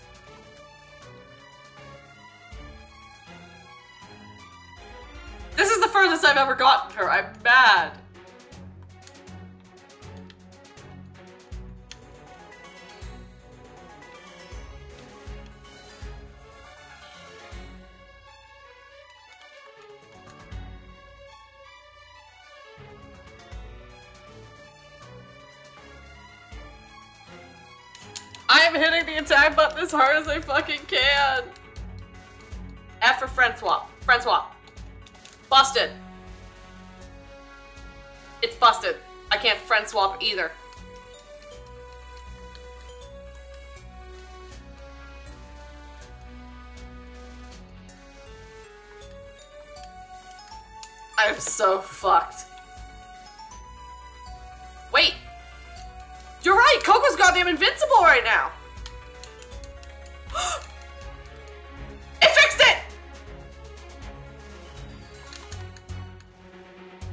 This is the furthest I've ever gotten her. I'm mad. I'm hitting the attack button as hard as I fucking can. F for friend swap. Friend swap. Busted. It's busted. I can't friend swap either. I'm so fucked. Wait. You're right, Coco's goddamn invincible right now. It fixed it!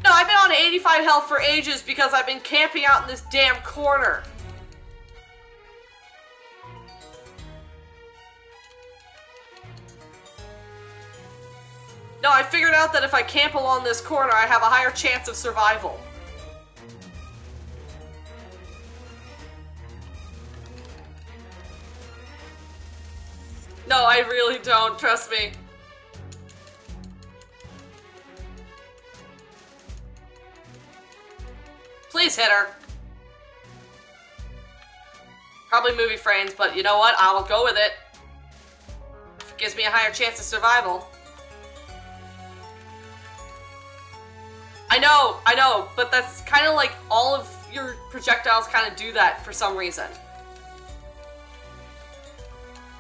No, I've been on 85 health for ages because I've been camping out in this damn corner. figured out that if I camp along this corner, I have a higher chance of survival. No, I really don't, trust me. Please hit her. Probably movie frames, but you know what? I will go with it. It gives me a higher chance of survival. I know, but that's kind of like all of your projectiles kind of do that for some reason.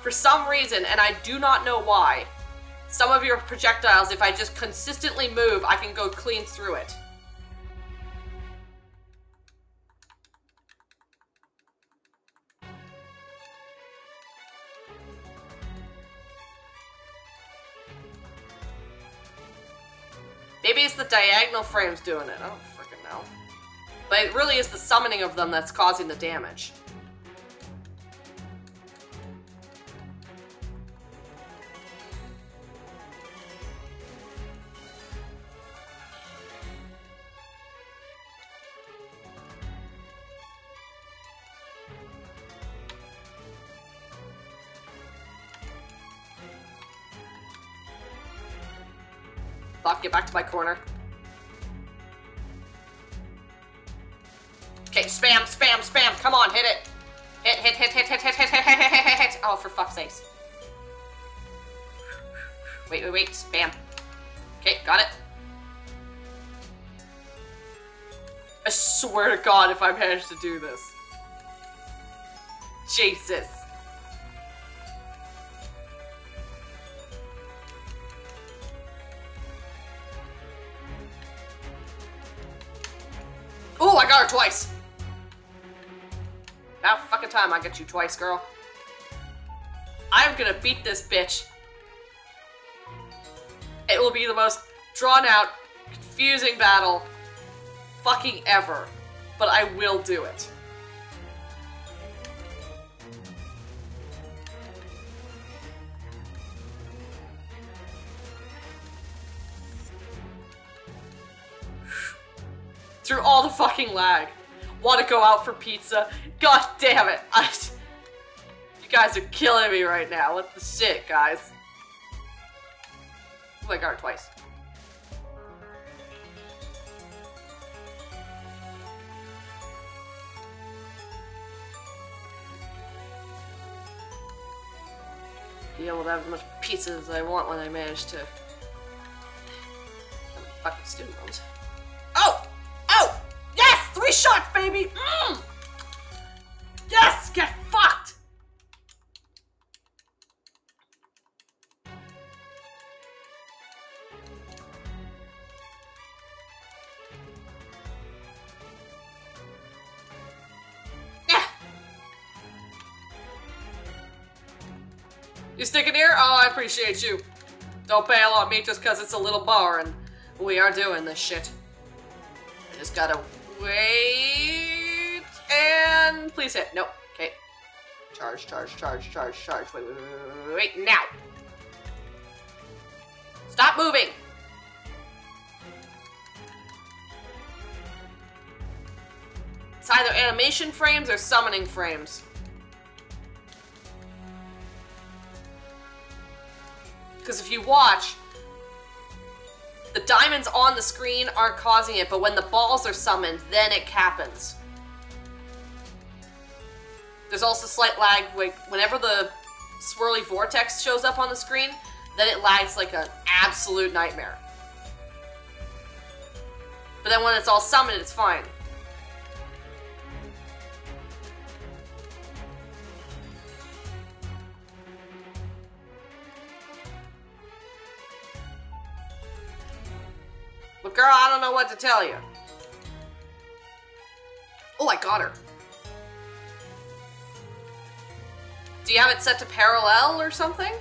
For some reason, and I do not know why, some of your projectiles, if I just consistently move, I can go clean through it. Maybe it's the diagonal frames doing it. I don't freaking know. But it really is the summoning of them that's causing the damage. Fuck, get back to my corner. Okay, spam, spam, spam. Come on, hit it. Hit, hit, hit, hit, hit, hit, hit, hit, hit, hit, hit, hit. Oh, for fuck's sakes. Wait, wait, wait. Spam. Okay, got it. I swear to God if I manage to do this. Jesus. Oh, I got her twice. About fucking time I get you twice, girl. I'm gonna beat this bitch. It will be the most drawn out, confusing battle fucking ever. But I will do it. Through all the fucking lag. Want to go out for pizza? God damn it. You guys are killing me right now. What the shit, guys? Oh, I got her twice. Be able to have as much pizza as I want when I manage to... Fucking student loans. Oh! Oh! Yes! 3 shots, baby! Mm! Yes! Get fucked! Yeah! You sticking here? Oh, I appreciate you. Don't bail on me just because it's a little bar and we are doing this shit. I just gotta wait and please hit. Nope. Okay. Charge, charge, charge, charge, charge. Wait, wait, wait, wait, wait. Now. Stop moving. It's either animation frames or summoning frames. Because if you watch, the diamonds on the screen aren't causing it, but when the balls are summoned, then it happens. There's also slight lag, like whenever the swirly vortex shows up on the screen, then it lags like an absolute nightmare. But then when it's all summoned, it's fine. But girl, I don't know what to tell you. Oh, I got her. Do you have it set to parallel or something?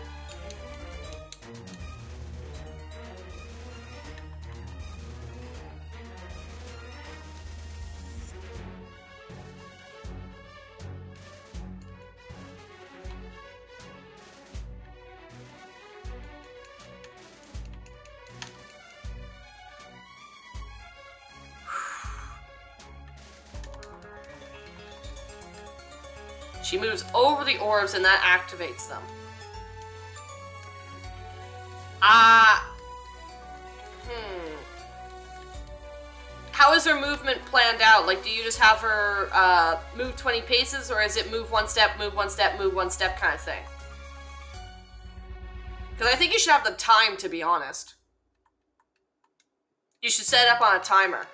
She moves over the orbs and that activates them. How is her movement planned out? Like, do you just have her move 20 paces, or is it move one step, move one step, move one step kind of thing? Because I think you should have the time, to be honest. You should set it up on a timer.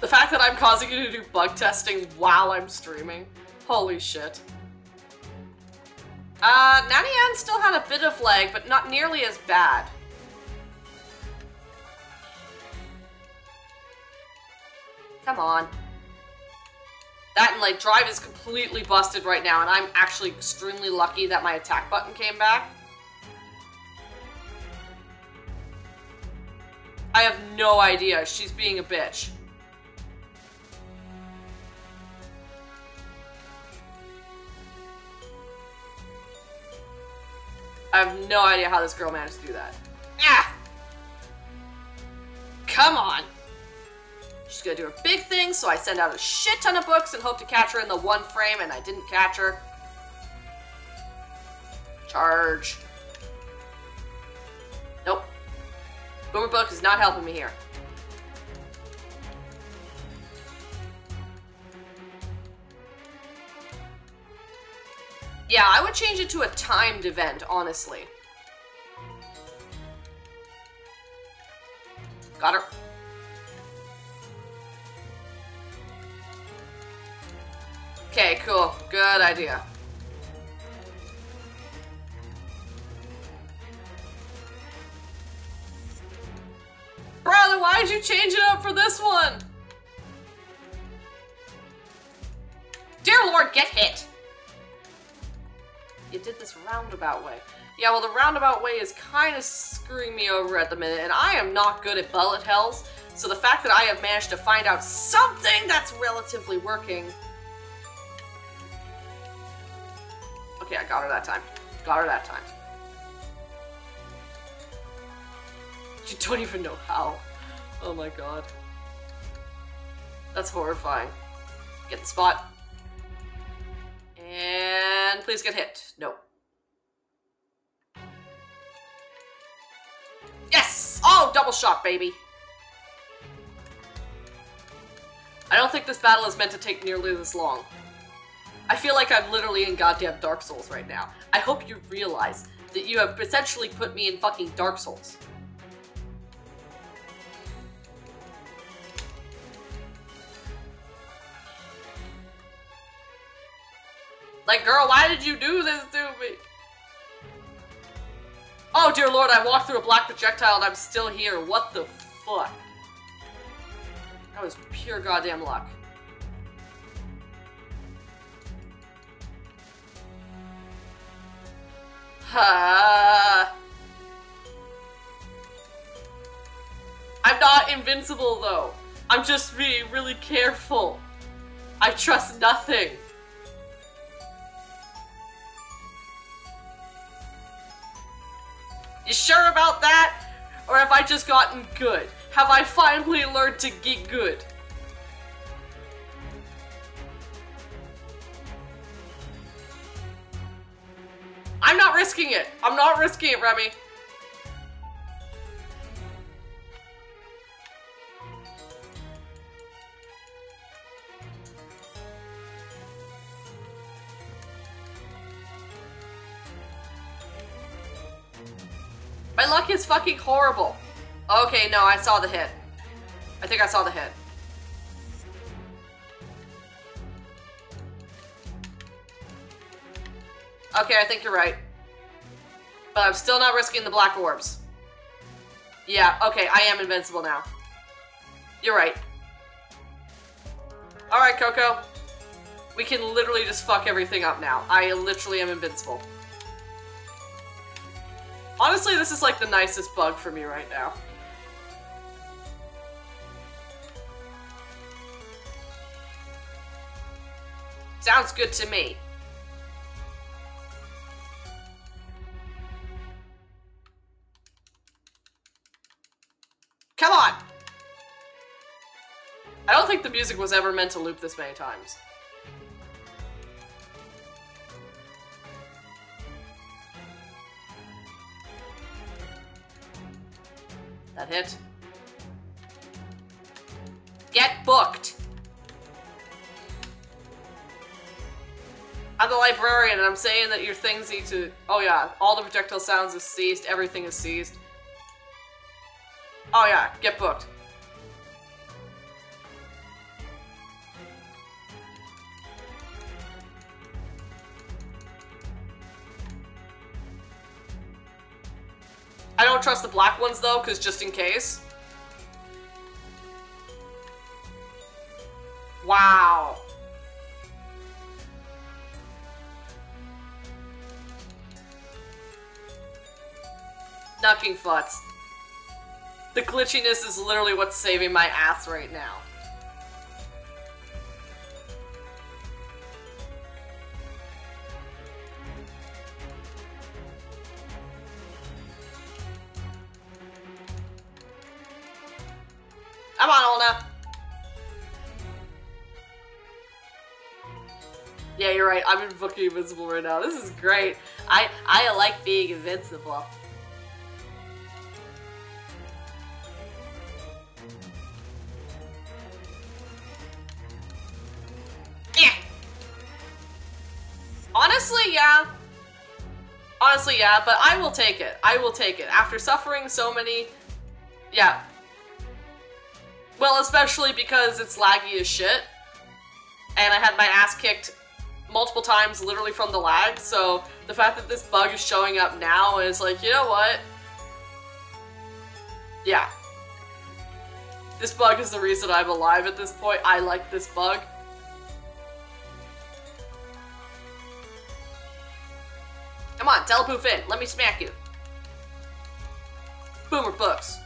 The fact that I'm causing you to do bug testing while I'm streaming. Holy shit. Nanian still had a bit of lag, but not nearly as bad. Come on. That and, like, drive is completely busted right now, and I'm actually extremely lucky that my attack button came back. I have no idea. She's being a bitch. I have no idea how this girl managed to do that. Ah! Come on! She's gonna do her big thing, so I send out a shit ton of books and hope to catch her in the one frame, and I didn't catch her. Charge. Nope. Boomer Book is not helping me here. Yeah, I would change it to a timed event, honestly. Got her. Okay, cool. Good idea. Brother, why did you change it up for this one? Dear Lord, get hit! You did this roundabout way. Yeah, well, the roundabout way is kind of screwing me over at the minute, and I am not good at bullet hells, so the fact that I have managed to find out something that's relatively working... Okay, I got her that time. Got her that time. You don't even know how. Oh my god. That's horrifying. Get the spot. And please get hit. No. Yes! Oh, double shot, baby. I don't think this battle is meant to take nearly this long. I feel like I'm literally in goddamn Dark Souls right now. I hope you realize that you have essentially put me in fucking Dark Souls. Like, girl, why did you do this to me? Oh, dear Lord, I walked through a black projectile and I'm still here. What the fuck? That was pure goddamn luck. I'm not invincible, though. I'm just being really careful. I trust nothing. You sure about that? Or have I just gotten good? Have I finally learned to get good? I'm not risking it. I'm not risking it, Remy. My luck is fucking horrible. Okay, no, I saw the hit. I think I saw the hit. Okay, I think you're right. But I'm still not risking the black orbs. Yeah, okay, I am invincible now. You're right. Alright, Coco. We can literally just fuck everything up now. I literally am invincible. Honestly, this is like the nicest bug for me right now. Sounds good to me. like the music was ever meant to loop this many times. That hit. Get booked! I'm the librarian, and I'm saying that your things need to... Oh yeah, all the projectile sounds is seized, everything is seized. Oh yeah, get booked. I don't trust the black ones though, because just in case. Wow. Knucking futz. The glitchiness is literally what's saving my ass right now. Come on, Olna. Yeah, you're right. I'm fucking invincible right now. This is great. I like being invincible. Yeah. Honestly, yeah. Honestly, yeah, but I will take it. I will take it. After suffering so many... Yeah. Well, especially because it's laggy as shit. And I had my ass kicked multiple times literally from the lag, so the fact that this bug is showing up now is like, you know what? Yeah. This bug is the reason I'm alive at this point. I like this bug. Come on, telepoof in. Let me smack you. Boomer books.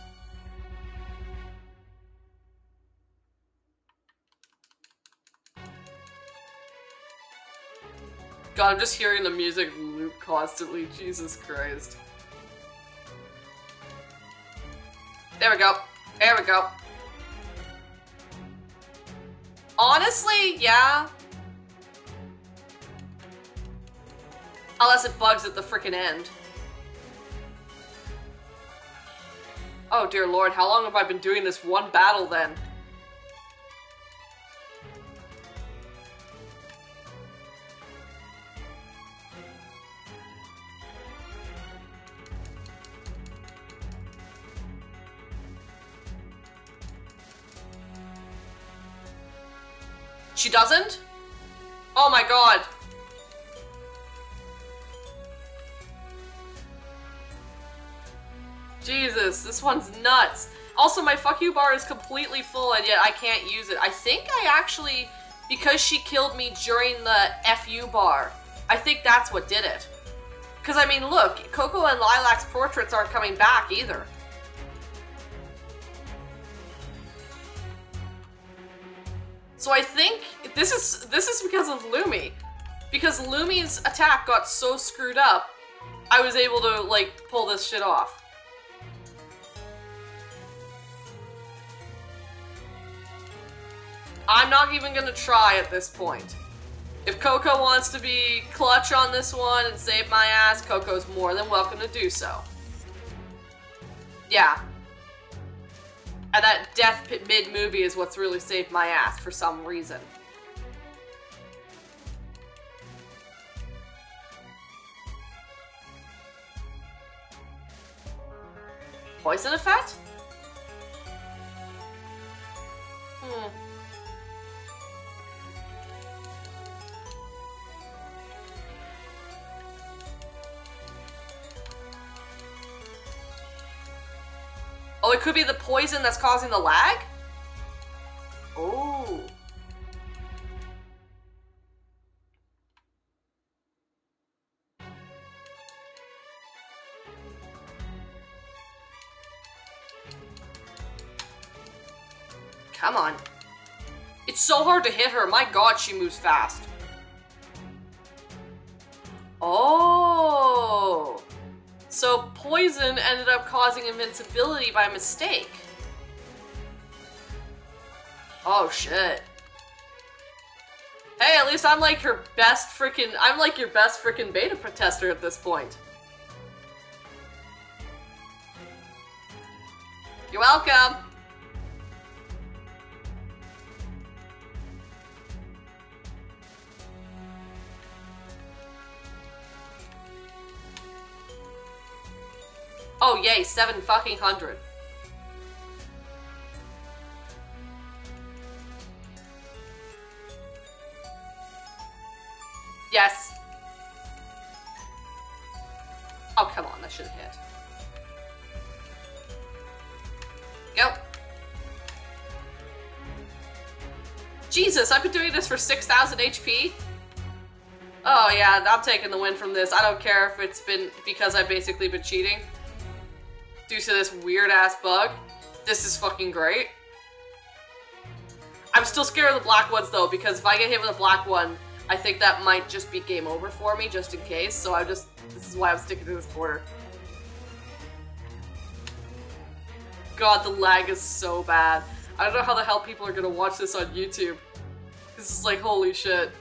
God, I'm just hearing the music loop constantly. Jesus Christ. There we go. There we go. Honestly, yeah. Unless it bugs at the frickin' end. Oh dear lord, how long have I been doing this one battle then? She doesn't? Oh my god. Jesus, this one's nuts. Also, my fuck you bar is completely full and yet I can't use it. I think I actually, because she killed me during the FU bar, I think that's what did it. Because, I mean, look, Coco and Lilac's portraits aren't coming back either. So I think this is because of Lumi. Because Lumi's attack got so screwed up, I was able to, like, pull this shit off. I'm not even gonna try at this point. If Coco wants to be clutch on this one and save my ass, Coco's more than welcome to do so. Yeah. And that death pit mid-movie is what's really saved my ass for some reason. Poison effect? Oh, it could be the poison that's causing the lag? Oh. Come on. It's so hard to hit her. My god, she moves fast. Oh. So poison ended up causing invincibility by mistake. Oh shit. Hey, at least I'm like your best freaking. I'm like your best freaking beta tester at this point. You're welcome. Oh yay, 7 fucking hundred. Yes. Oh come on, that should have hit. Go. Jesus, I've been doing this for 6,000 HP. Oh yeah, I'm taking the win from this. I don't care if it's been because I've basically been cheating. Due to this weird ass bug. This is fucking great. I'm still scared of the black ones though, because if I get hit with a black one, I think that might just be game over for me, just in case. So this is why I'm sticking to this border. God, the lag is so bad. I don't know how the hell people are gonna watch this on YouTube. This is like, holy shit.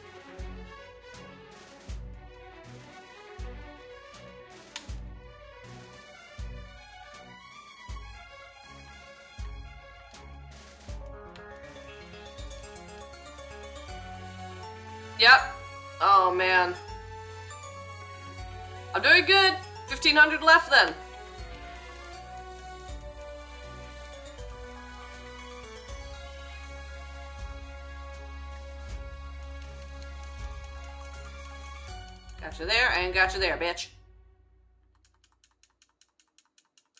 Yep. Oh man. I'm doing good. 1,500 left then. Gotcha there and gotcha there, bitch.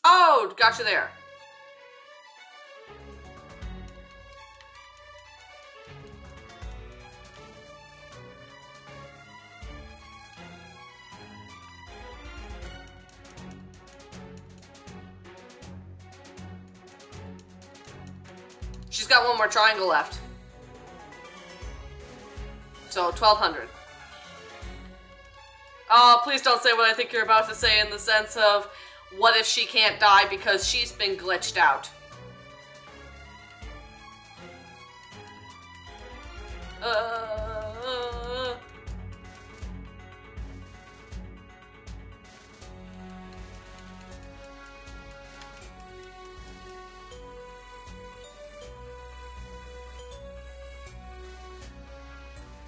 Oh, gotcha there. She's got one more triangle left. So, 1,200. Oh, please don't say what I think you're about to say in the sense of, what if she can't die because she's been glitched out?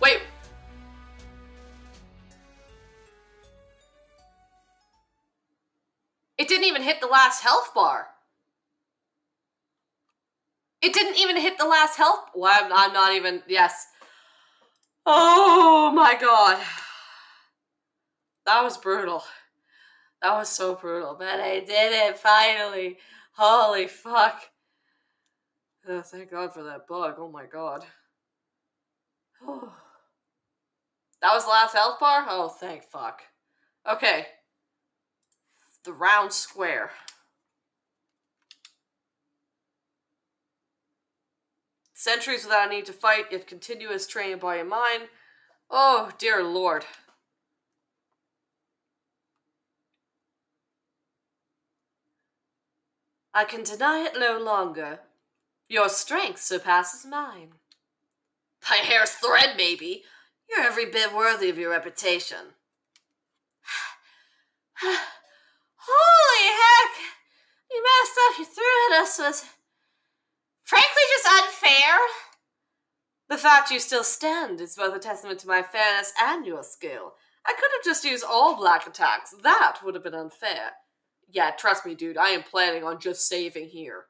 Wait. It didn't even hit the last health bar. It didn't even hit the last health. Well, I'm not even. Yes. Oh my god. That was brutal. That was so brutal. But I did it finally. Holy fuck. Oh, thank god for that bug. Oh my god. That was the last health bar? Oh, thank fuck. Okay. The round square. Centuries without a need to fight, yet continuous training body and mind. Oh, dear lord. I can deny it no longer. Your strength surpasses mine. My hair's thread, maybe. You're every bit worthy of your reputation. Holy heck! The amount of stuff you threw at us was frankly just unfair. The fact you still stand is both a testament to my fairness and your skill. I could have just used all black attacks. That would have been unfair. Yeah, trust me, dude. I am planning on just saving here.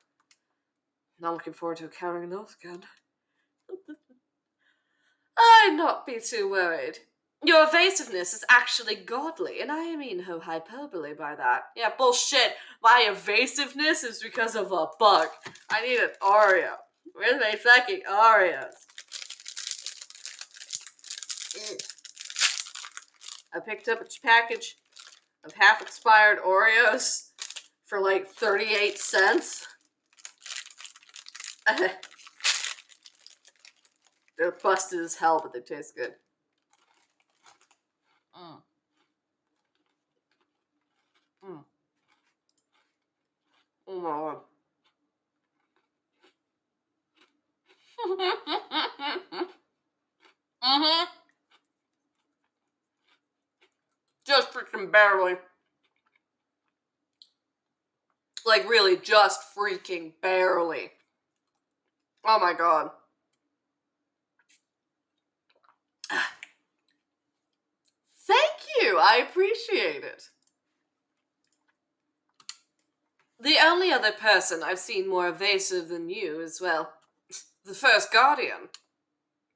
Not looking forward to encountering those again. I'd not be too worried. Your evasiveness is actually godly, and I mean no hyperbole by that. Yeah, bullshit. My evasiveness is because of a bug. I need an Oreo. Where's my fucking Oreos? I picked up a package of half-expired Oreos for like 38 cents. They're busted as hell, but they taste good. Oh my god. Mm-hmm. Just freaking barely. Like, really, just freaking barely. Oh my god. Thank you! I appreciate it. The only other person I've seen more evasive than you is, well, the first Guardian.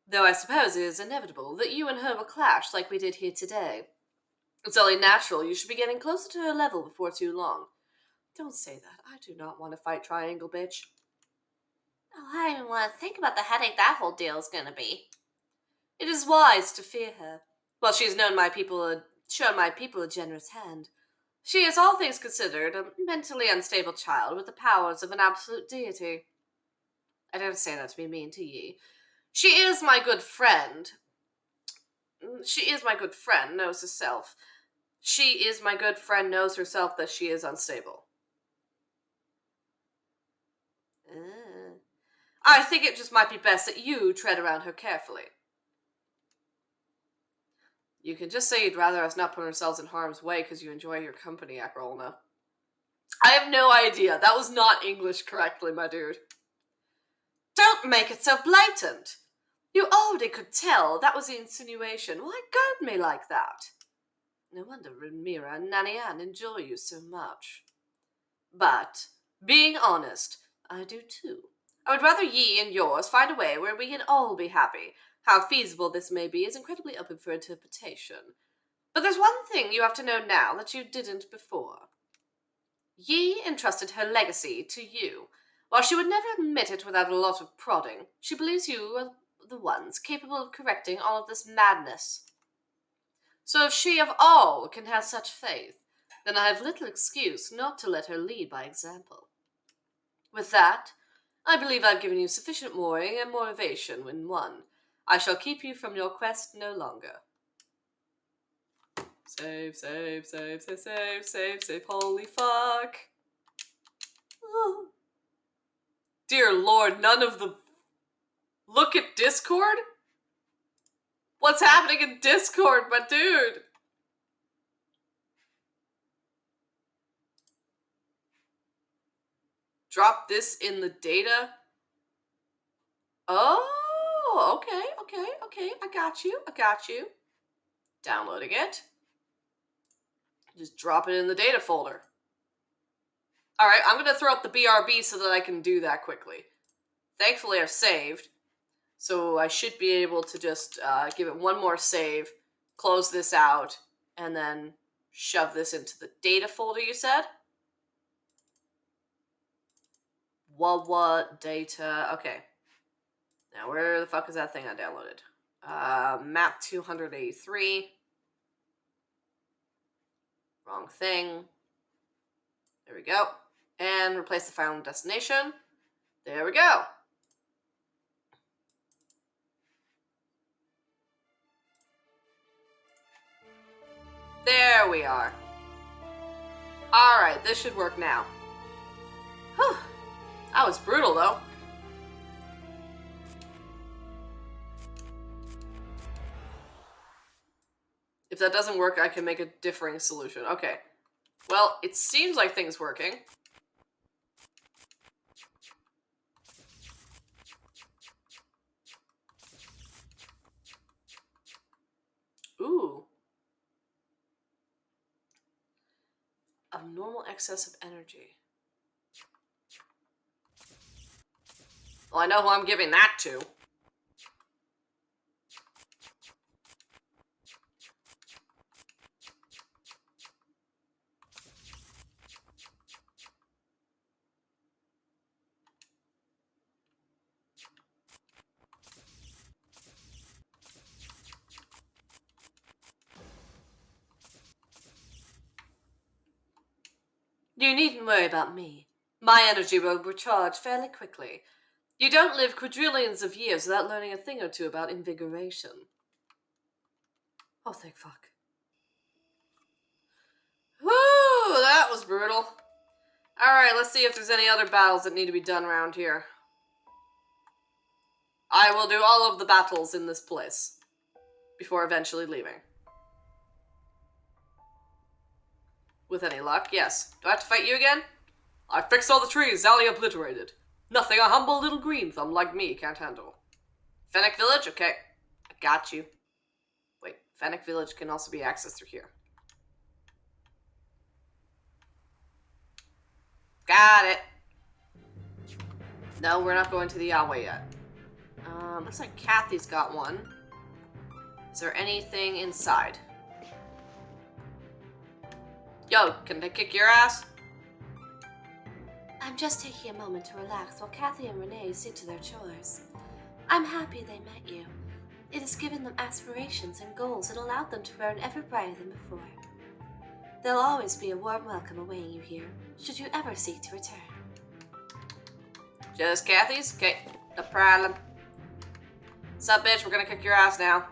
Though I suppose it is inevitable that you and her will clash like we did here today. It's only natural you should be getting closer to her level before too long. Don't say that. I do not want to fight Triangle, bitch. Oh, I don't even want to think about the headache that whole deal is gonna be. It is wise to fear her. Well, she has shown my people a generous hand. She is, all things considered, a mentally unstable child with the powers of an absolute deity. I don't say that to be mean to ye. She is my good friend. She is my good friend, knows herself. She is my good friend, knows herself that she is unstable. I think it just might be best that you tread around her carefully. You can just say you'd rather us not put ourselves in harm's way because you enjoy your company, Akrolna. I have no idea. That was not English correctly, my dude. Don't make it so blatant. You already could tell that was the insinuation. Why goad me like that? No wonder Mira and Nanian enjoy you so much. But, being honest, I do too. I would rather ye and yours find a way where we can all be happy. How feasible this may be is incredibly open for interpretation. But there's one thing you have to know now that you didn't before. Ye entrusted her legacy to you. While she would never admit it without a lot of prodding, she believes you are the ones capable of correcting all of this madness. So if she of all can have such faith, then I have little excuse not to let her lead by example. With that, I believe I've given you sufficient mooring and motivation in one. I shall keep you from your quest no longer. Save, save, save, save, save, save, save, holy fuck. Oh. Dear Lord, none of the... Look at Discord? What's happening in Discord, my dude? Drop this in the data. Oh, okay. I got you. Downloading it. Just drop it in the data folder. Alright, I'm going to throw up the BRB so that I can do that quickly. Thankfully, I've saved. So I should be able to just give it one more save, close this out, and then shove this into the data folder, you said? What data? Okay. Now, where the fuck is that thing I downloaded? Map 283. Wrong thing. There we go. And replace the final destination. There we go. There we are. Alright, this should work now. Whew. That was brutal, though. If that doesn't work, I can make a differing solution. Okay. Well, it seems like things working. Ooh. Abnormal excess of energy. Well, I know who I'm giving that to. You needn't worry about me. My energy will recharge fairly quickly. You don't live quadrillions of years without learning a thing or two about invigoration. Oh, thank fuck. Woo! That was brutal. Alright, let's see if there's any other battles that need to be done around here. I will do all of the battles in this place before eventually leaving. With any luck, yes. Do I have to fight you again? I fixed all the trees Zally obliterated. Nothing a humble little green thumb like me can't handle. Fennec Village? Okay. I got you. Wait, Fennec Village can also be accessed through here. Got it. No, we're not going to the Yahweh yet. Looks like Kathy's got one. Is there anything inside? Yo, can I kick your ass? I'm just taking a moment to relax while Kathy and Renee see to their chores. I'm happy they met you. It has given them aspirations and goals and allowed them to burn ever brighter than before. There'll always be a warm welcome awaiting you here, should you ever seek to return. Just Kathy's? Okay, no problem. Sup, bitch? We're gonna kick your ass now.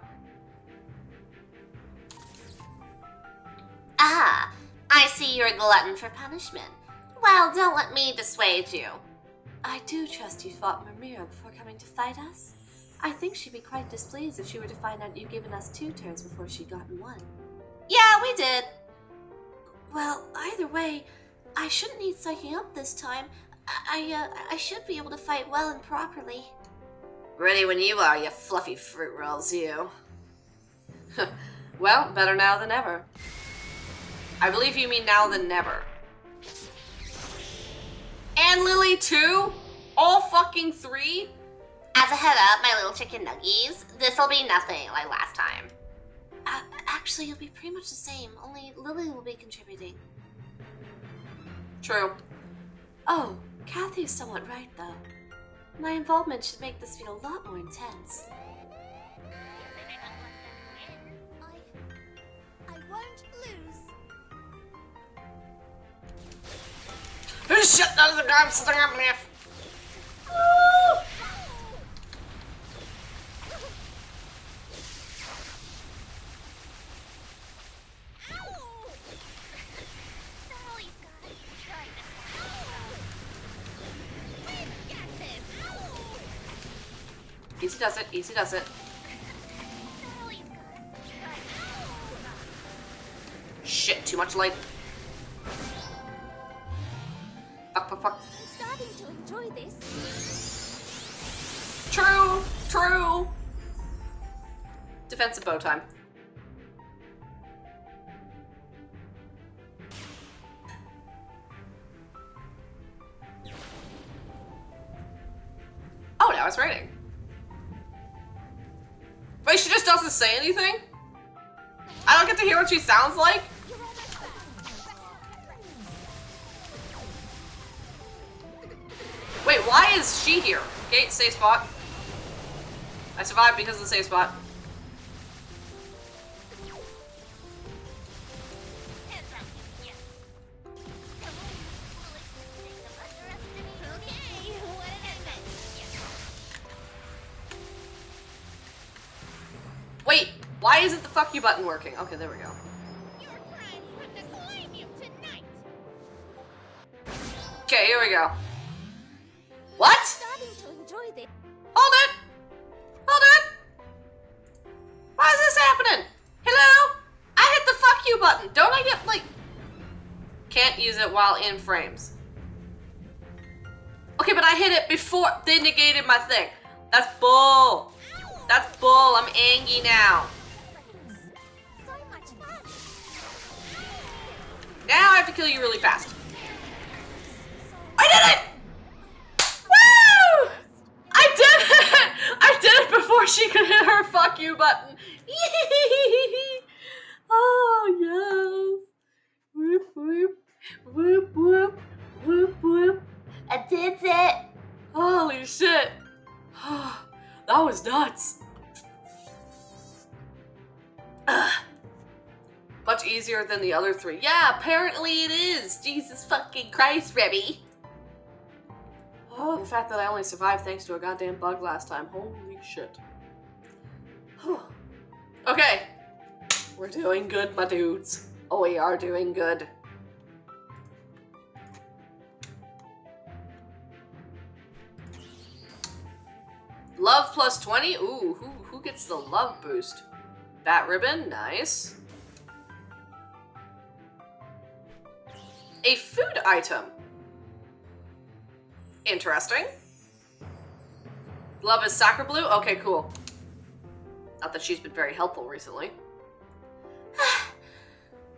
Ah, I see you're a glutton for punishment. Well, don't let me dissuade you. I do trust you fought Mimira before coming to fight us. I think she'd be quite displeased if she were to find out you'd given us 2 turns before she'd gotten 1. Yeah, we did. Well, either way, I shouldn't need psyching up this time. I should be able to fight well and properly. Ready when you are, you fluffy fruit rolls, you. Well, better now than ever. I believe you mean now than never. And Lily too? All fucking 3? As a head up, my little chicken nuggies, this'll be nothing like last time. Actually, it'll be pretty much the same, only Lily will be contributing. True. Oh, Kathy's somewhat right, though. My involvement should make this feel a lot more intense. I won't lose. Shut down the damn stamp left. Easy does it, easy does it. Shit, too much light. Fuck, fuck, fuck. I'm starting to enjoy this. True, true. Defensive bow time. Oh, now it's raining. Wait, she just doesn't say anything? I don't get to hear what she sounds like? Wait, why is she here? Okay, safe spot. I survived because of the safe spot. Wait, why isn't the fuck you button working? Okay, there we go. Okay, here we go. What? Starting to enjoy this. Hold it! Hold it! Why is this happening? Hello? I hit the fuck you button. Don't I get, like... Can't use it while in frames. Okay, but I hit it before they negated my thing. That's bull. That's bull. I'm angry now. So much fun. Now I have to kill you really fast. I did it! Woo! I did it! I did it before she could hit her fuck you button. Oh, yes. Whoop, whoop. Whoop, whoop. Whoop, whoop. I did it. Holy shit. That was nuts. Much easier than the other 3. Yeah, apparently it is. Jesus fucking Christ, Rebby. Oh, the fact that I only survived thanks to a goddamn bug last time. Holy shit. Okay. We're doing good, my dudes. Oh, we are doing good. Love plus 20? Ooh, who gets the love boost? Bat ribbon, nice. A food item. Interesting. Love is sacre blue? Okay, cool. Not that she's been very helpful recently.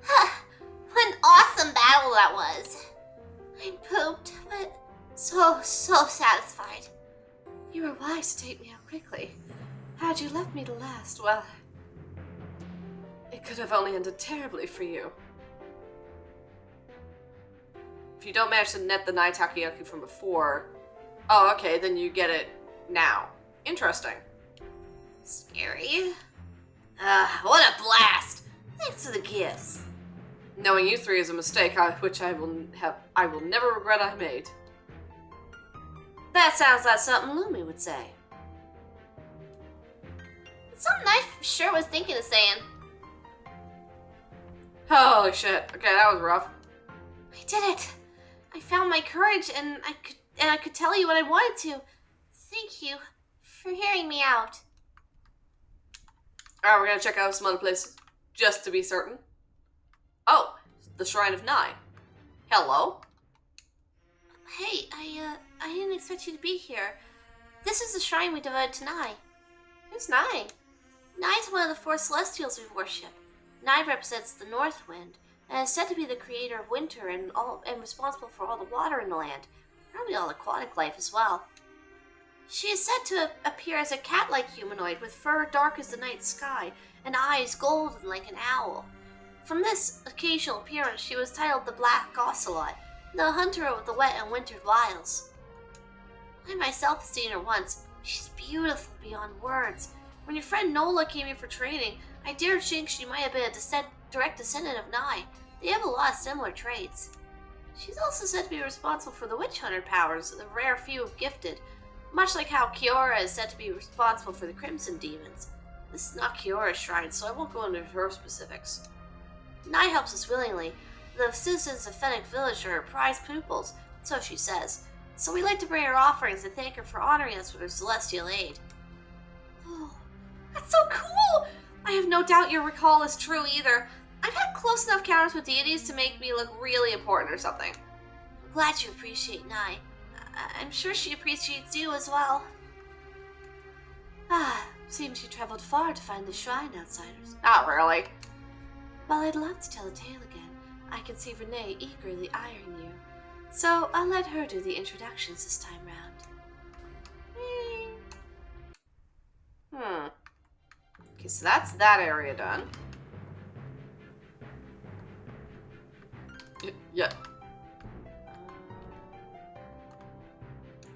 What an awesome battle that was. I'm pooped, but so satisfied. You were wise to take me out quickly. Had you left me to last, well, it could have only ended terribly for you. If you don't manage to net the Nai Takoyaki from before... Oh, okay, then you get it now. Interesting. Scary. What a blast! Thanks for the gifts. Knowing you three is a mistake, which I will never regret I made. That sounds like something Lumi would say. It's something I sure was thinking of saying. Holy shit. Okay, that was rough. I did it. I found my courage, and I could tell you what I wanted to. Thank you for hearing me out. Alright, we're gonna check out some other places, just to be certain. Oh, the Shrine of Nai. Hello. Hey, I didn't expect you to be here. This is the shrine we devoted to Nai. Who's Nai? Nai's one of the four celestials we worship. Nai represents the north wind, and is said to be the creator of winter and responsible for all the water in the land, probably all aquatic life as well. She is said to appear as a cat-like humanoid with fur dark as the night sky and eyes golden like an owl. From this occasional appearance, she was titled the Black Ocelot, the hunter of the wet and wintered wilds. I myself have seen her once. She's beautiful beyond words. When your friend Nola came here for training, I dared think she might have been a direct descendant of Nai. They have a lot of similar traits. She's also said to be responsible for the witch hunter powers, the rare few have gifted, much like how Kiora is said to be responsible for the Crimson Demons. This is not Kiora's shrine, so I won't go into her specifics. Nai helps us willingly. The citizens of Fennec Village are her prized pupils, so she says. So we like to bring her offerings and thank her for honoring us with her celestial aid. Oh, that's so cool! I have no doubt your recall is true either. I've had close enough encounters with deities to make me look really important or something. I'm glad you appreciate Nai. I'm sure she appreciates you as well. Seems you traveled far to find the shrine, outsiders. Not really. Well, I'd love to tell a tale again. I can see Renee eagerly eyeing you. So I'll let her do the introductions this time round. Okay, so that's that area done. Yeah.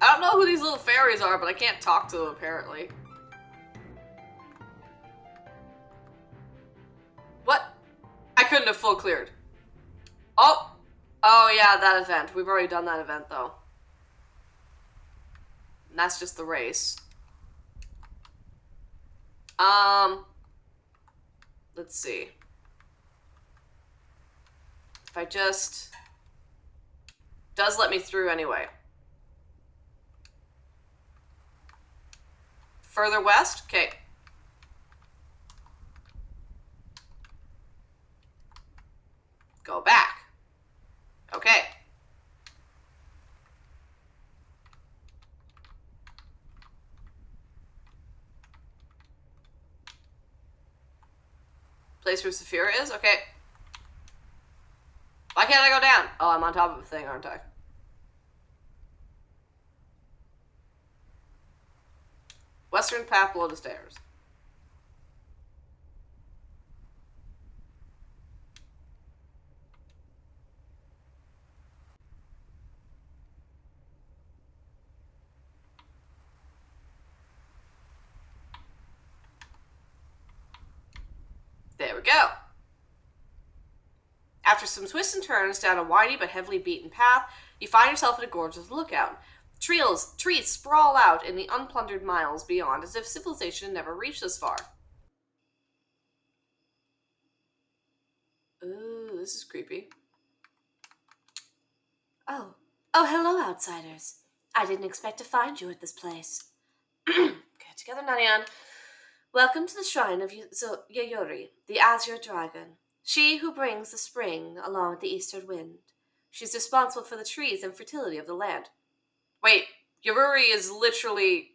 I don't know who these little fairies are, but I can't talk to them apparently. What? I couldn't have full cleared. Oh! Oh yeah, that event. We've already done that event though. And that's just the race. Let's see. If I just... Does let me through anyway. Further west? Okay. Go back. Okay. Place where Saphira is? Okay. Why can't I go down? Oh, I'm on top of a thing, aren't I? Western path below the stairs. There we go. After some twists and turns down a windy but heavily beaten path, you find yourself in a gorgeous lookout. Trees sprawl out in the unplundered miles beyond as if civilization had never reached this far. Ooh, this is creepy. Oh, hello, outsiders. I didn't expect to find you at this place. Good. together, Nanian. Welcome to the shrine of Yayori, the Azure Dragon. She who brings the spring along with the eastern wind. She's responsible for the trees and fertility of the land. Wait, Yayori is literally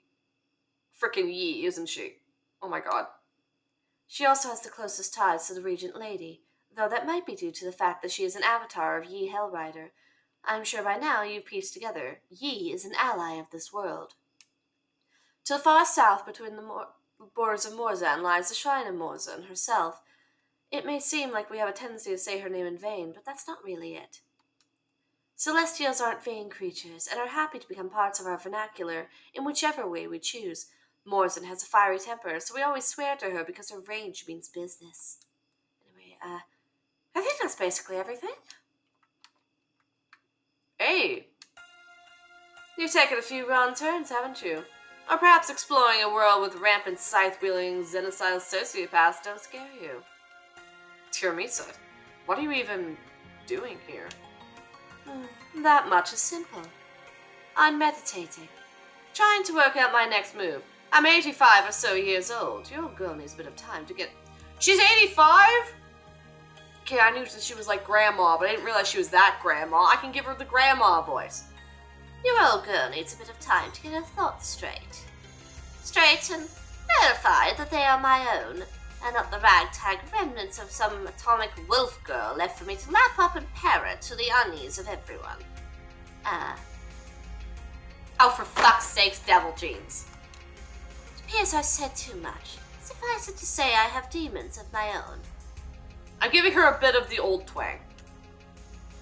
frickin' Yi, isn't she? Oh my god. She also has the closest ties to the Regent Lady, though that might be due to the fact that she is an avatar of Yi Hellrider. I'm sure by now you've pieced together, Yi is an ally of this world. To the far south, between the borders of Morzan, lies the shrine of Morzan herself. It may seem like we have a tendency to say her name in vain, but that's not really it. Celestials aren't vain creatures, and are happy to become parts of our vernacular in whichever way we choose. Morzan has a fiery temper, so we always swear to her because her range means business. Anyway, I think that's basically everything. Hey! You've taken a few wrong turns, haven't you? Or perhaps exploring a world with rampant scythe-wielding Zen-style sociopaths don't scare you. Tiramisu, what are you even doing here? That much is simple. I'm meditating. Trying to work out my next move. I'm 85 or so years old. Your girl needs a bit of time to get... She's 85?! Okay, I knew that she was like grandma, but I didn't realize she was that grandma. I can give her the grandma voice. Your old girl needs a bit of time to get her thoughts straight. Straight and verify that they are my own, and not the ragtag remnants of some atomic wolf girl left for me to lap up and parrot to the unease of everyone. Oh, for fuck's sakes, devil jeans. It appears I said too much. Suffice it to say I have demons of my own. I'm giving her a bit of the old twang.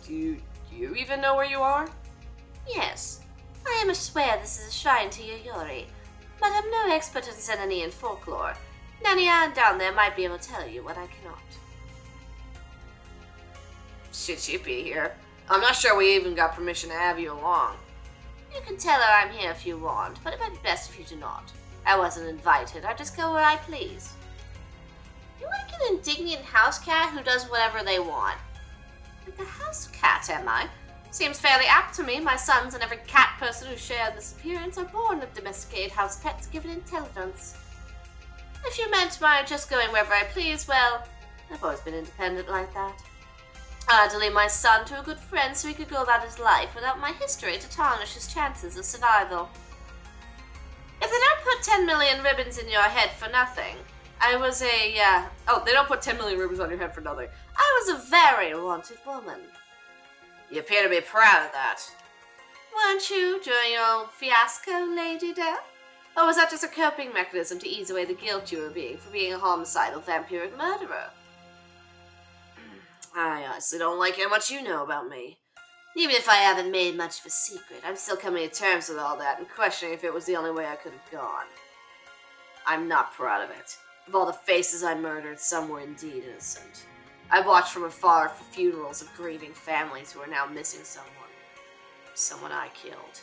Do you even know where you are? Yes, I am swear this is a shrine to Yayori, but I'm no expert in Zen Aneia folklore. Nanian down there might be able to tell you what I cannot. Should she be here? I'm not sure we even got permission to have you along. You can tell her I'm here if you want, but it might be best if you do not. I wasn't invited, I just go where I please. You're like an indignant house cat who does whatever they want. Like a house cat, am I? Seems fairly apt to me. My sons and every cat person who shared this appearance are born of domesticated house pets given intelligence. If you meant my just going wherever I please, well, I've always been independent like that. I had to leave my son to a good friend so he could go about his life without my history to tarnish his chances of survival. If they don't put 10 million ribbons in your head for nothing, I was a, they don't put 10 million ribbons on your head for nothing. I was a very wanted woman. You appear to be proud of that. Weren't you during your fiasco, Lady Death? Or was that just a coping mechanism to ease away the guilt you were being for being a homicidal vampiric murderer? I honestly don't like how much you know about me. Even if I haven't made much of a secret, I'm still coming to terms with all that and questioning if it was the only way I could have gone. I'm not proud of it. Of all the faces I murdered, some were indeed innocent. I watched from afar for funerals of grieving families who are now missing someone I killed.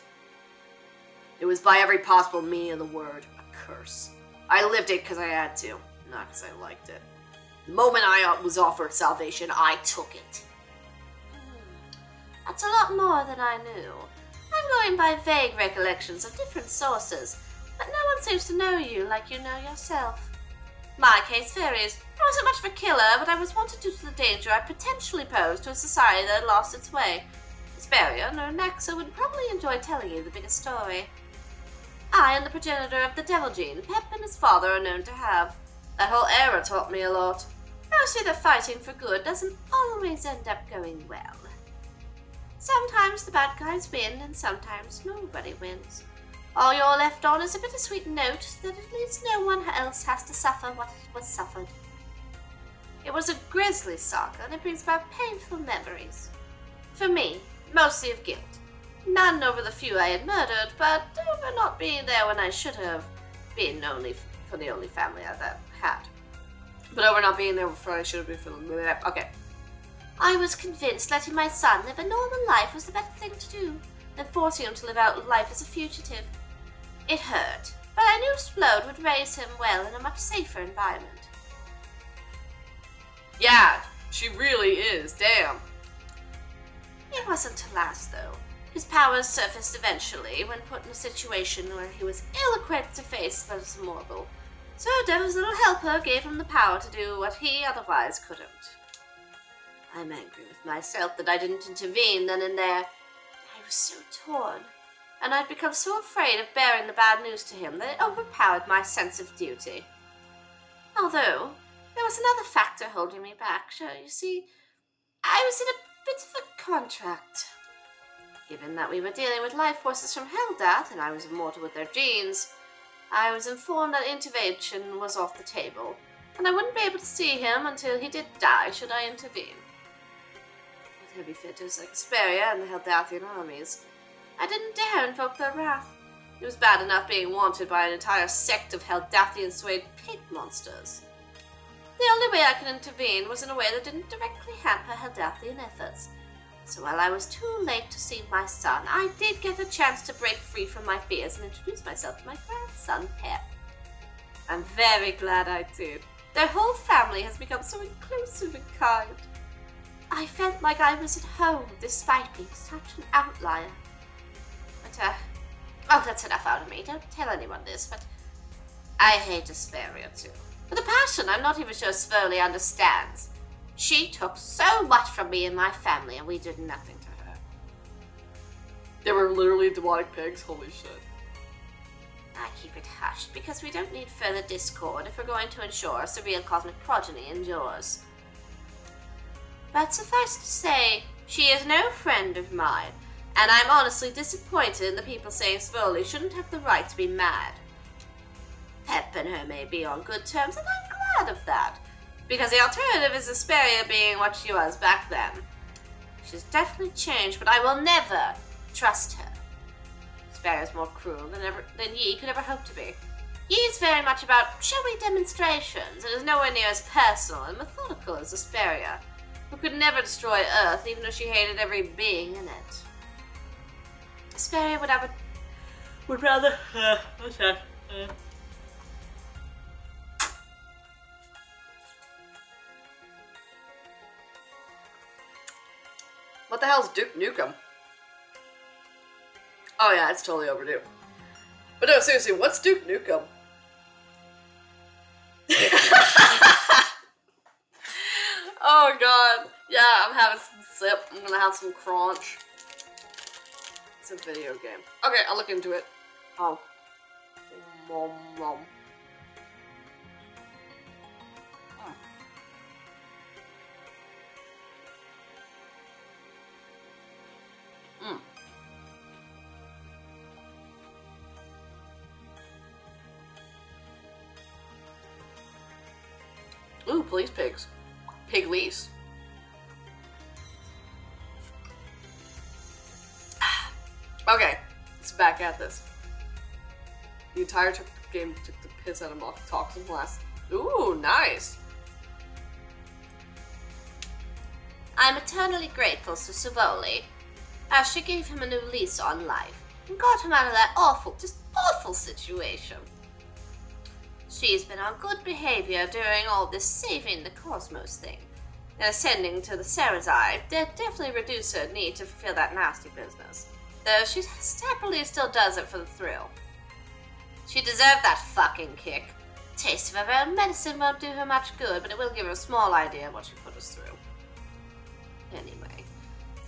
It was by every possible meaning of the word, a curse. I lived it because I had to, not because I liked it. The moment I was offered salvation, I took it. That's a lot more than I knew. I'm going by vague recollections of different sources, but no one seems to know you like you know yourself. My case varies. I wasn't much of a killer, but I was wanted due to the danger I potentially posed to a society that had lost its way. This barrier, no Naxa, would probably enjoy telling you the biggest story. I am the progenitor of the devil gene Pep and his father are known to have. That whole era taught me a lot. Mostly that fighting for good doesn't always end up going well. Sometimes the bad guys win, and sometimes nobody wins. All you're left on is a bittersweet note that at least no one else has to suffer what was suffered. It was a grisly saga, and it brings back painful memories. For me, mostly of guilt. None over the few I had murdered, but over not being there when I should have been for the only family I had. But over not being there before I should have been for the... Okay. I was convinced letting my son live a normal life was the better thing to do than forcing him to live out life as a fugitive. It hurt, but I knew Splode would raise him well in a much safer environment. Yeah, she really is, damn. It wasn't to last, though. His powers surfaced eventually when put in a situation where he was ill-equipped to face this mortal. So Devil's little helper gave him the power to do what he otherwise couldn't. I'm angry with myself that I didn't intervene then and there. I was so torn, and I'd become so afraid of bearing the bad news to him that it overpowered my sense of duty. Although, there was another factor holding me back. You see, I was in a bit of a contract. Given that we were dealing with life forces from Helldeath, and I was immortal with their genes, I was informed that intervention was off the table, and I wouldn't be able to see him until he did die should I intervene. With heavy fitters like Asperia and the Helldathian armies, I didn't dare invoke their wrath. It was bad enough being wanted by an entire sect of Helldathian-swayed pig monsters. The only way I could intervene was in a way that didn't directly hamper Helldathian efforts. So while I was too late to see my son, I did get a chance to break free from my fears and introduce myself to my grandson, Pep. I'm very glad I did. Their whole family has become so inclusive and kind. I felt like I was at home despite being such an outlier. But, oh, that's enough out of me. Don't tell anyone this, but I hate Asperia too. With a passion I'm not even sure Svoli understands. She took so much from me and my family, and we did nothing to her. They were literally demonic pigs? Holy shit. I keep it hushed, because we don't need further discord if we're going to ensure surreal cosmic progeny endures. But suffice to say, she is no friend of mine, and I'm honestly disappointed in the people saying Svoli shouldn't have the right to be mad. Pep and her may be on good terms, and I'm glad of that. Because the alternative is Asperia being what she was back then. She's definitely changed, but I will never trust her. Asperia's more cruel than Yi could ever hope to be. Yi is very much about showy demonstrations, and is nowhere near as personal and methodical as Asperia, who could never destroy Earth even though she hated every being in it. Asperia would rather... what's that? What the hell is Duke Nukem? Oh yeah, it's totally overdue. But no, seriously, what's Duke Nukem? Oh god. Yeah, I'm having some sip. I'm gonna have some crunch. It's a video game. Okay, I'll look into it. Oh. Mom. Ooh, police pigs. Piglies. Okay, let's back at this. The entire game took the piss out of Mock Toxin Blast. Ooh, nice. I'm eternally grateful to Savoli, as she gave him a new lease on life and got him out of that awful situation. She's been on good behavior during all this saving the cosmos thing, and ascending to the Sarazai did definitely reduce her need to fulfill that nasty business, though she happily still does it for the thrill. She deserved that fucking kick. Taste of her own medicine won't do her much good, but it will give her a small idea of what she put us through. Anyway,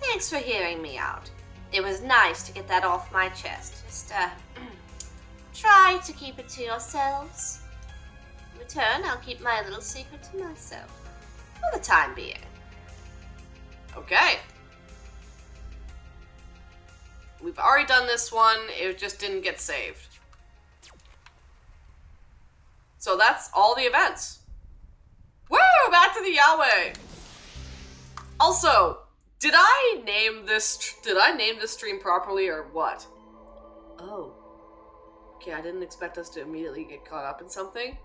thanks for hearing me out. It was nice to get that off my chest. Just, try to keep it to yourselves. In return, I'll keep my little secret to myself. For the time being. Okay. We've already done this one, it just didn't get saved. So that's all the events. Woo! Back to the Yahweh! Also, did I name this stream properly or what? Oh. Okay, I didn't expect us to immediately get caught up in something.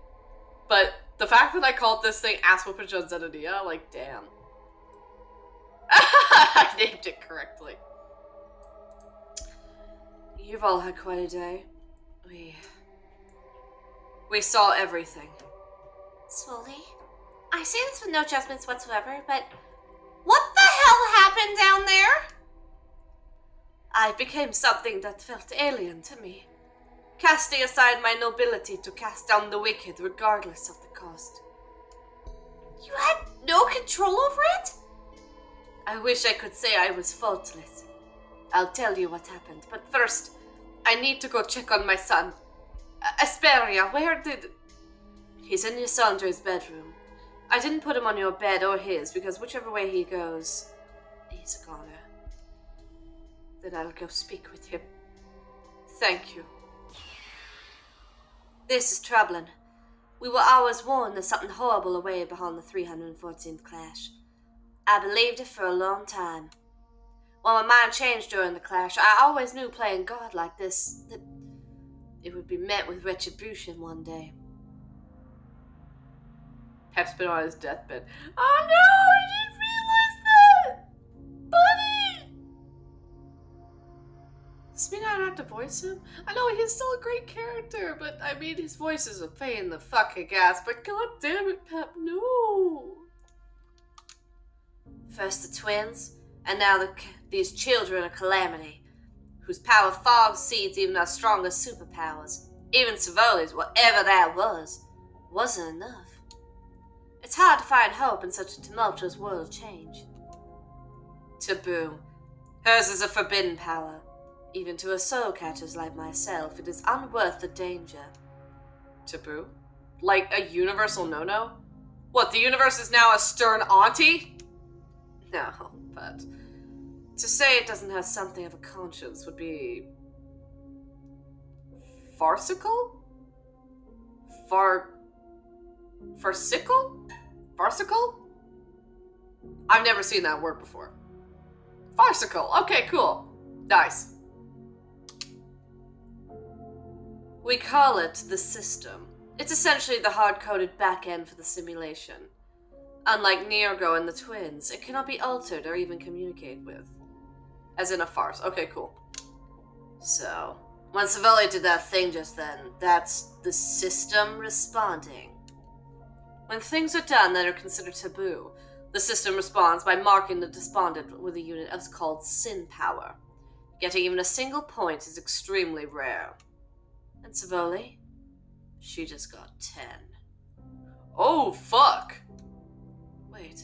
But the fact that I called this thing Asswhoopage on Zen Aneia, like, damn. I named it correctly. You've all had quite a day. We saw everything. Slowly, I say this with no judgments whatsoever, but what the hell happened down there? I became something that felt alien to me, casting aside my nobility to cast down the wicked regardless of the cost. You had no control over it? I wish I could say I was faultless. I'll tell you what happened, but first, I need to go check on my son. Asperia, where did... He's in Ysandra's bedroom. I didn't put him on your bed or his, because whichever way he goes, he's a goner. Then I'll go speak with him. Thank you. This is troubling. We were always warned there's something horrible away behind the 314th clash. I believed it for a long time. When my mind changed during the clash, I always knew playing God like this, that it would be met with retribution one day. Pep's been on his deathbed. Oh no, I didn't realize that! Buddy! Does mean I don't have to voice him? I know he's still a great character, but I mean his voice is a pain in the fucking ass, but god damn it, Pep, no! First the twins, and now these children of calamity, whose power far exceeds even our strongest superpowers. Even Savoli's, whatever that was, wasn't enough. It's hard to find hope in such a tumultuous world of change. Taboo. Hers is a forbidden power. Even to a soul catchers like myself, it is unworth the danger. Taboo? Like a universal no-no? What, the universe is now a stern auntie? No, but to say it doesn't have something of a conscience would be... farcical? Farcical? Farcical? I've never seen that word before. Farcical. Okay, cool. Nice. We call it the system. It's essentially the hard-coded back end for the simulation. Unlike Neergo and the twins, it cannot be altered or even communicated with. As in a farce. Okay, cool. So, when Savoli did that thing just then, that's the system responding. When things are done that are considered taboo, the system responds by marking the despondent with a unit called sin power. Getting even a single point is extremely rare. And Savoli? She just got 10. Oh, fuck! Wait.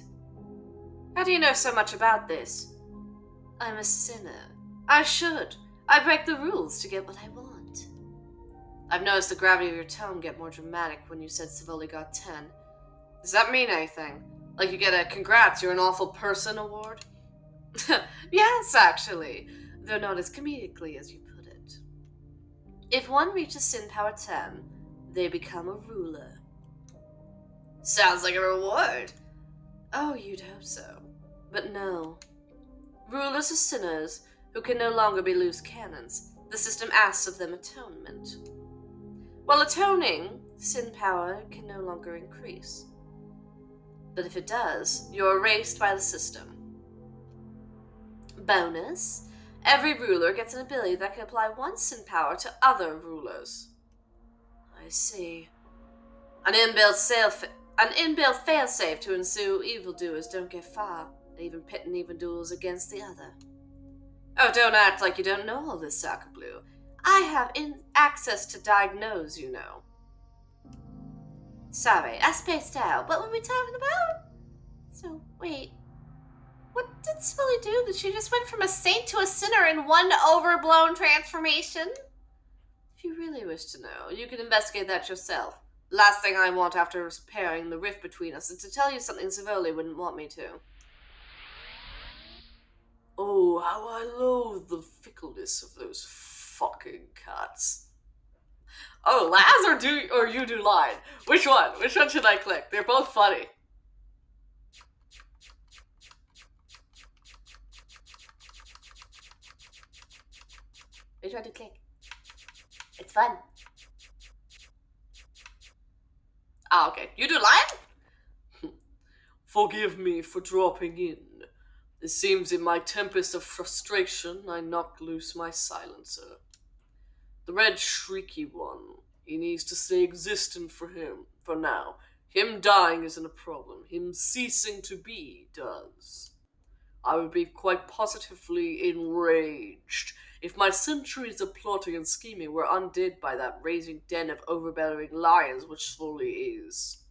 How do you know so much about this? I'm a sinner. I should. I break the rules to get what I want. I've noticed the gravity of your tone get more dramatic when you said Savoli got 10. Does that mean anything? Like you get a congrats, you're an awful person award? Yes, actually. Though not as comedically as you put it. If one reaches Sin Power 10, they become a ruler. Sounds like a reward. Oh, you'd hope so. But no. Rulers are sinners who can no longer be loose cannons. The system asks of them atonement. While atoning, sin power can no longer increase. But if it does, you're erased by the system. Bonus, every ruler gets an ability that can apply one sin power to other rulers. I see. An inbuilt failsafe to ensue evildoers don't get far, even pitting evildoers against the other. Oh, don't act like you don't know all this, Soccer Blue. I have access to diagnose, you know. Sorry, I spaced out. What were we talking about? So, wait. What did Smelly do? That she just went from a saint to a sinner in one overblown transformation? If you really wish to know, you can investigate that yourself. Last thing I want after repairing the rift between us is to tell you something Savoli wouldn't want me to. Oh, how I loathe the fickleness of those fucking cats. Oh, Laz or you do line? Which one? Which one should I click? They're both funny. Which one to click? It's fun. Ah, okay. You do line? Forgive me for dropping in. It seems in my tempest of frustration, I knocked loose my silencer. The red shrieky one. He needs to stay existent for now. Him dying isn't a problem. Him ceasing to be does. I would be quite positively enraged if my centuries of plotting and scheming were undid by that raging den of overbearing lions which fully is.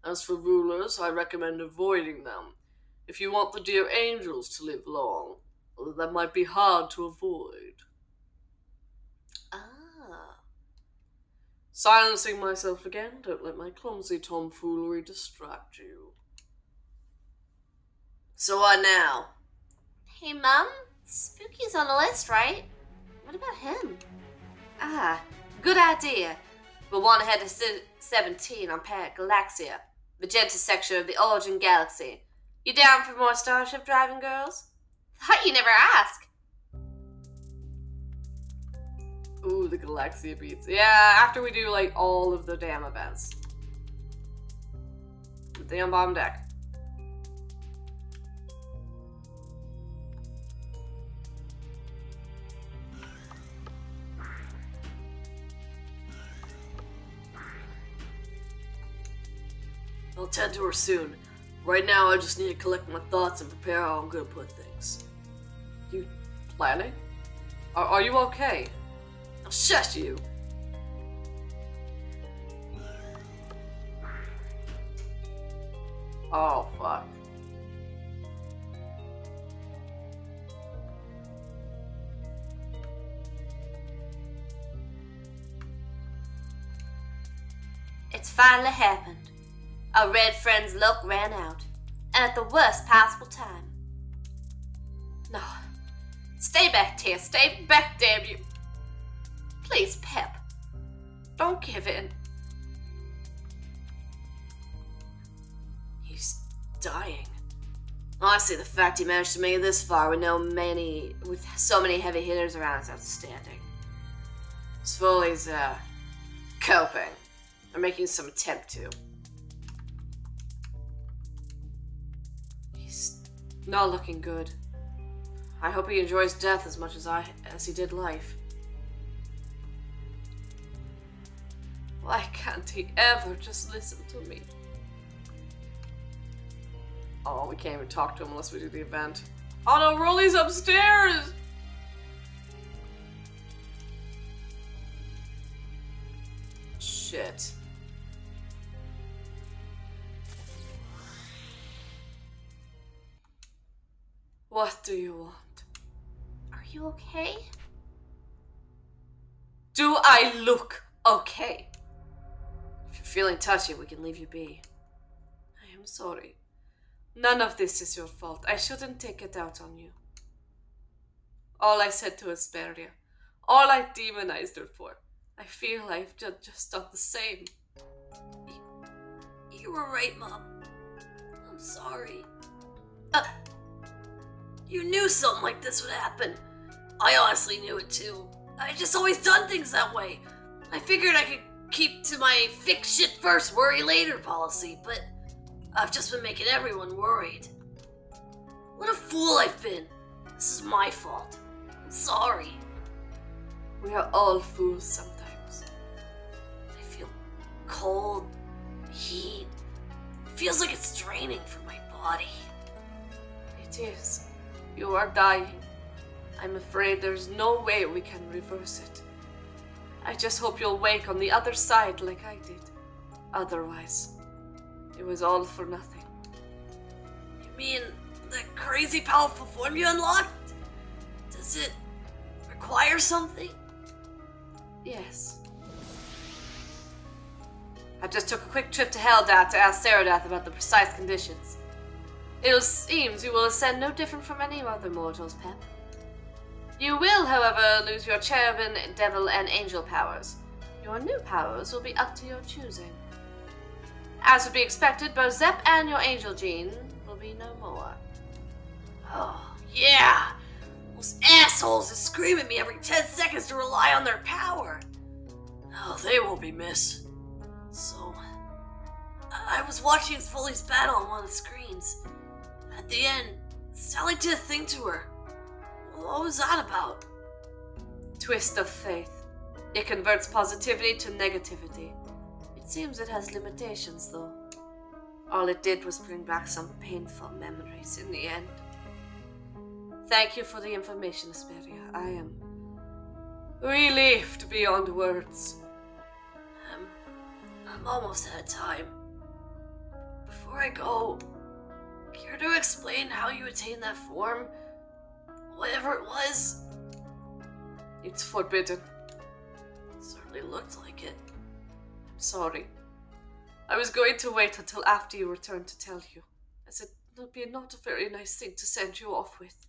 As for rulers, I recommend avoiding them. If you want the dear angels to live long, that might be hard to avoid. Ah. Silencing myself again, don't let my clumsy tomfoolery distract you. So what now? Hey, Mom? Spooky's on the list, right? What about him? Ah, good idea. We'll want to head to 17 on Planet Galaxia, Magenta section of the Origin Galaxy. You down for more starship driving, girls? Thought you never asked. Ooh, the Galaxia beats. Yeah, after we do, like, all of the damn events. Stay on bottom deck. I'll tend to her soon. Right now, I just need to collect my thoughts and prepare how I'm gonna put things. You planning? Are you okay? Now shush you! Oh, fuck. It's finally happened. Our red friend's luck ran out, and at the worst possible time. No. Stay back, Tia. Stay back, damn you. Please, Pep. Don't give in. He's dying. Honestly, the fact he managed to make it this far with so many heavy hitters around is outstanding. Svoli's, coping. Or making some attempt to. He's not looking good. I hope he enjoys death as much as he did life. Why can't he ever just listen to me? Oh, we can't even talk to him unless we do the event. Oh no, Rolly's upstairs! Shit. What do you want? Are you okay? Do I look okay? If you're feeling touchy, we can leave you be. I am sorry. None of this is your fault. I shouldn't take it out on you. All I said to Asperia, all I demonized her for, I feel I've just done the same. You were right, Mom. I'm sorry. You knew something like this would happen. I honestly knew it too. I just always done things that way. I figured I could keep to my fix shit first, worry later policy, but I've just been making everyone worried. What a fool I've been. This is my fault. I'm sorry. We are all fools sometimes. I feel cold, heat. It feels like it's draining from my body. It is. You are dying. I'm afraid there's no way we can reverse it. I just hope you'll wake on the other side like I did. Otherwise, it was all for nothing. You mean that crazy powerful form you unlocked? Does it require something? Yes. I just took a quick trip to Heldath to ask Saradoth about the precise conditions. It seems you will ascend no different from any other mortals, Pep. You will, however, lose your cherubim, devil, and angel powers. Your new powers will be up to your choosing. As would be expected, both Zep and your angel gene will be no more. Oh, yeah! Those assholes that scream at me every 10 seconds to rely on their power. Oh, they won't be missed. So, I was watching Foley's battle on one of the screens. At the end, Sally did a thing to her. What was that about? Twist of faith. It converts positivity to negativity. It seems it has limitations, though. All it did was bring back some painful memories in the end. Thank you for the information, Asperia. I am relieved beyond words. I'm almost out of time. Before I go, care to explain how you attained that form? Whatever it was? It's forbidden. It certainly looked like it. I'm sorry. I was going to wait until after you returned to tell you, as it would be not a very nice thing to send you off with.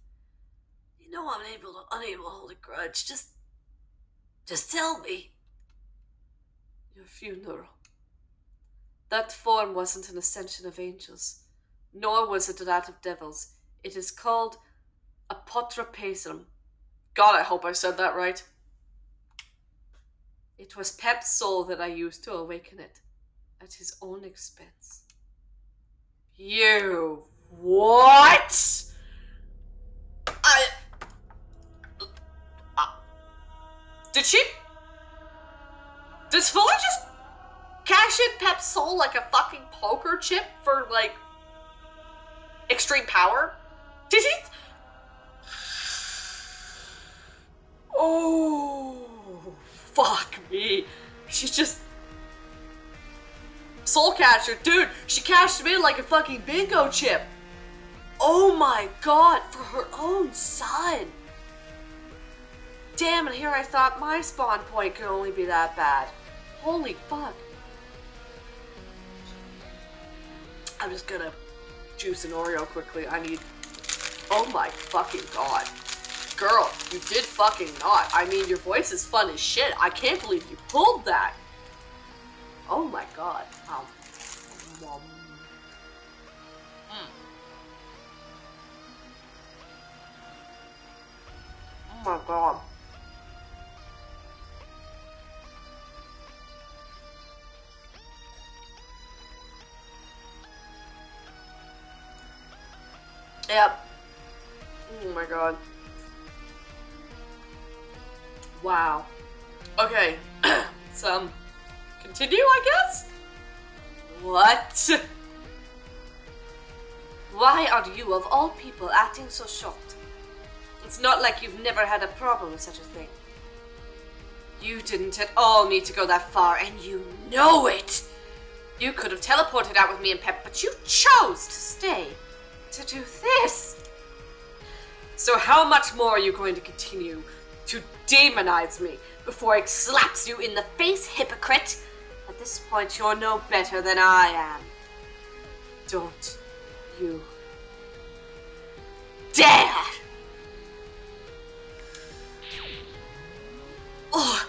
You know I'm unable to hold a grudge. Just tell me. Your funeral. That form wasn't an ascension of angels, nor was it that of devils. It is called apotropasm. God, I hope I said that right. It was Pep's soul that I used to awaken it, at his own expense. You... what? Did she... Does Fuller just cash in Pep's soul like a fucking poker chip for, like, extreme power? Did he... Oh, fuck me. She's just... Soul catcher. Dude, she cashed him in like a fucking bingo chip. Oh my god, for her own son. Damn, and here I thought my spawn point could only be that bad. Holy fuck. I'm just gonna juice an Oreo quickly. I need... Oh my fucking god. Girl, you did fucking not. I mean, your voice is fun as shit. I can't believe you pulled that. Oh my god. Oh my god. Yep. Oh my god. Wow. Okay. So, continue, I guess? What? Why are you, of all people, acting so shocked? It's not like you've never had a problem with such a thing. You didn't at all need to go that far, and you know it! You could have teleported out with me and Pep, but you chose to stay. To do this. So how much more are you going to continue to demonize me before it slaps you in the face, hypocrite? At this point, you're no better than I am. Don't you dare! Oh,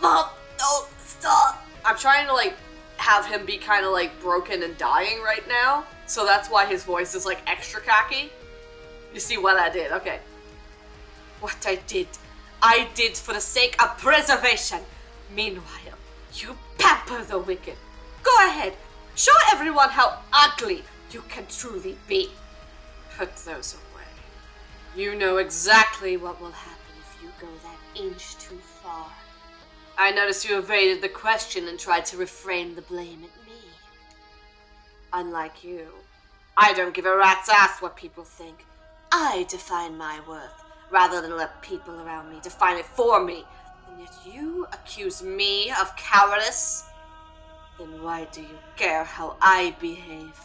Mom, no, stop. I'm trying to, like, have him be kind of, like, broken and dying right now. So that's why his voice is, like, extra cocky. You see what I did? Okay. What I did for the sake of preservation. Meanwhile, you pamper the wicked. Go ahead, show everyone how ugly you can truly be. Put those away. You know exactly what will happen if you go that inch too far. I noticed you evaded the question and tried to reframe the blame at me. Unlike you, I don't give a rat's ass what people think. I define my worth, rather than let people around me define it for me. And yet you accuse me of cowardice? Then why do you care how I behave?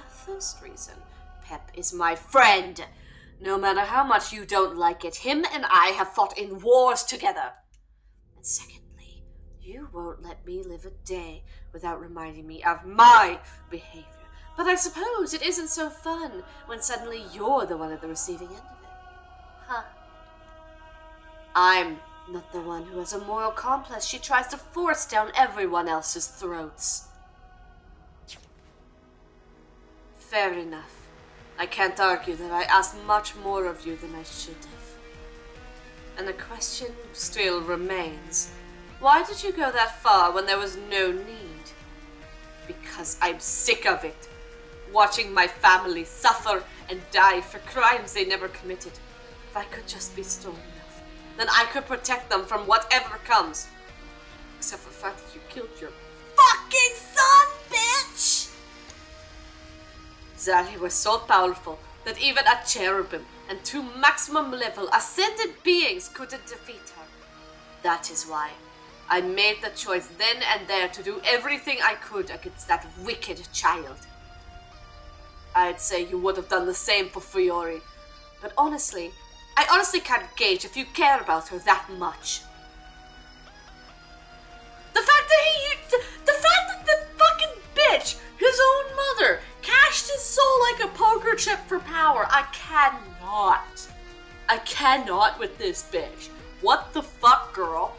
First reason, Pep is my friend. No matter how much you don't like it, him and I have fought in wars together. And secondly, you won't let me live a day without reminding me of my behavior. But I suppose it isn't so fun when suddenly you're the one at the receiving end of it. Huh. I'm not the one who has a moral complex she tries to force down everyone else's throats. Fair enough. I can't argue that I asked much more of you than I should have. And the question still remains. Why did you go that far when there was no need? Because I'm sick of it. Watching my family suffer and die for crimes they never committed. If I could just be strong enough, then I could protect them from whatever comes. Except for the fact that you killed your fucking son, bitch! That he was so powerful, that even a cherubim and 2 maximum level ascended beings couldn't defeat her. That is why I made the choice then and there to do everything I could against that wicked child. I'd say you would have done the same for Fiore, but I honestly can't gauge if you care about her that much. The fact that the fucking bitch, his own mother, cashed his soul like a poker chip for power. I cannot with this bitch. What the fuck, girl?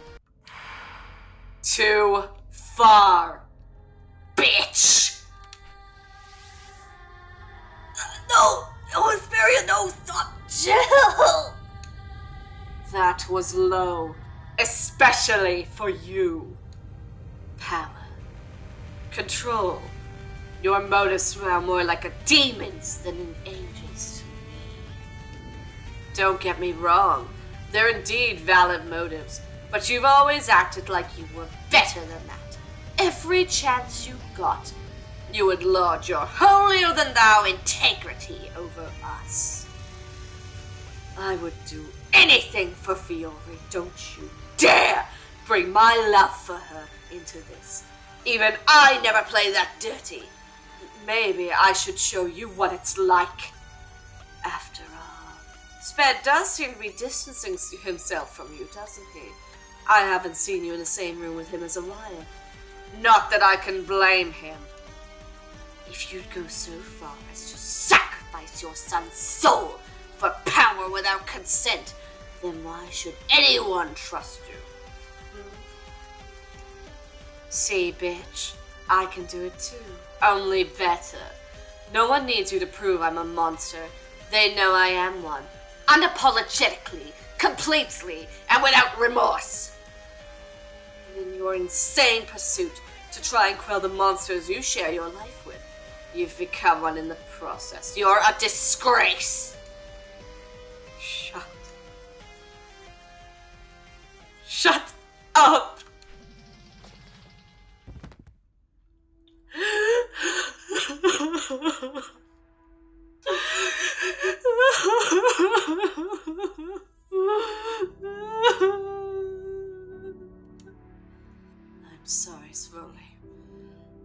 Too far, bitch. No, Hesperia, no, stop, chill. That was low, especially for you. Power. Control. Your motives smell more like a demon's than an angel's to me. Don't get me wrong, they're indeed valid motives, but you've always acted like you were better than that. Every chance you got, you would lord your holier-than-thou integrity over us. I would do anything for Fiore. Don't you dare bring my love for her into this. Even I never play that dirty. Maybe I should show you what it's like. After all, Sped does seem to be distancing himself from you, doesn't he? I haven't seen you in the same room with him as a while. Not that I can blame him. If you'd go so far as to sacrifice your son's soul for power without consent, then why should anyone trust you? See, bitch, I can do it too. Only better. No one needs you to prove I'm a monster. They know I am one. Unapologetically, completely, and without remorse. And in your insane pursuit to try and quell the monsters you share your life with, you've become one in the process. You're a disgrace. Shut up. I'm sorry, Svoli,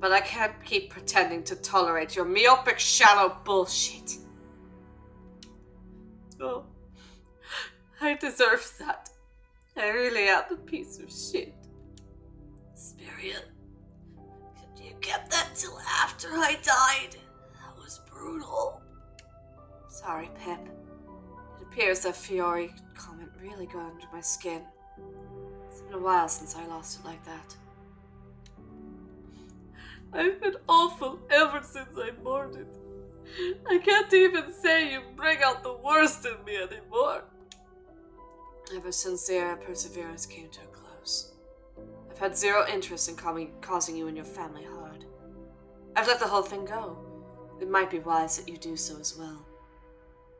but I can't keep pretending to tolerate your myopic, shallow bullshit. Oh, I deserve that. I really am a piece of shit. Spirit, could you get that till after I died? That was brutal. Sorry, Pip. It appears that Fiore comment really got under my skin. It's been a while since I lost it like that. I've been awful ever since I boarded. I can't even say you bring out the worst in me anymore. Ever since the era of perseverance came to a close, I've had zero interest in causing you and your family hard. I've let the whole thing go. It might be wise that you do so as well.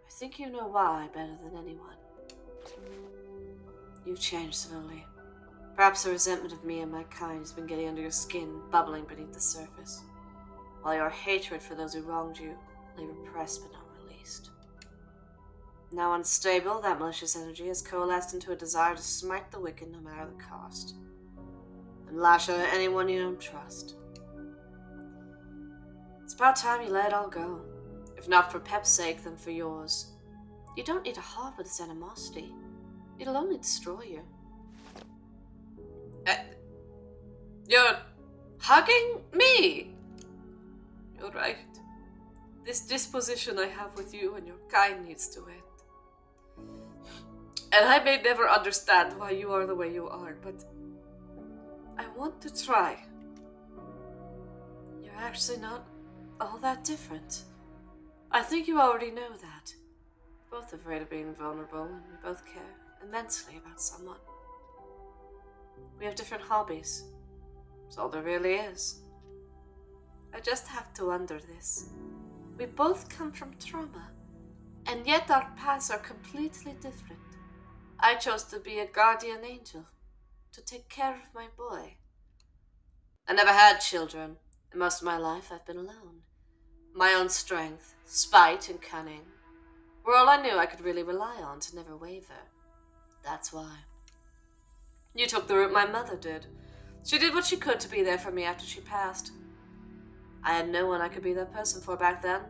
I think you know why better than anyone. You've changed slowly. Perhaps the resentment of me and my kind has been getting under your skin, bubbling beneath the surface, while your hatred for those who wronged you lay repressed but not released. Now unstable, that malicious energy has coalesced into a desire to smite the wicked no matter the cost, and lash out at anyone you don't trust. It's about time you let it all go. If not for Pep's sake, then for yours. You don't need to harbor this animosity. It'll only destroy you. You're hugging me? You're right. This disposition I have with you and your kind needs to end. And I may never understand why you are the way you are, but I want to try. You're actually not all that different. I think you already know that. We're both afraid of being vulnerable, and we both care immensely about someone. We have different hobbies. That's all there really is. I just have to wonder this. We both come from trauma, and yet our paths are completely different. I chose to be a guardian angel, to take care of my boy. I never had children, and most of my life I've been alone. My own strength, spite, and cunning were all I knew I could really rely on to never waver. That's why. You took the route my mother did. She did what she could to be there for me after she passed. I had no one I could be that person for back then,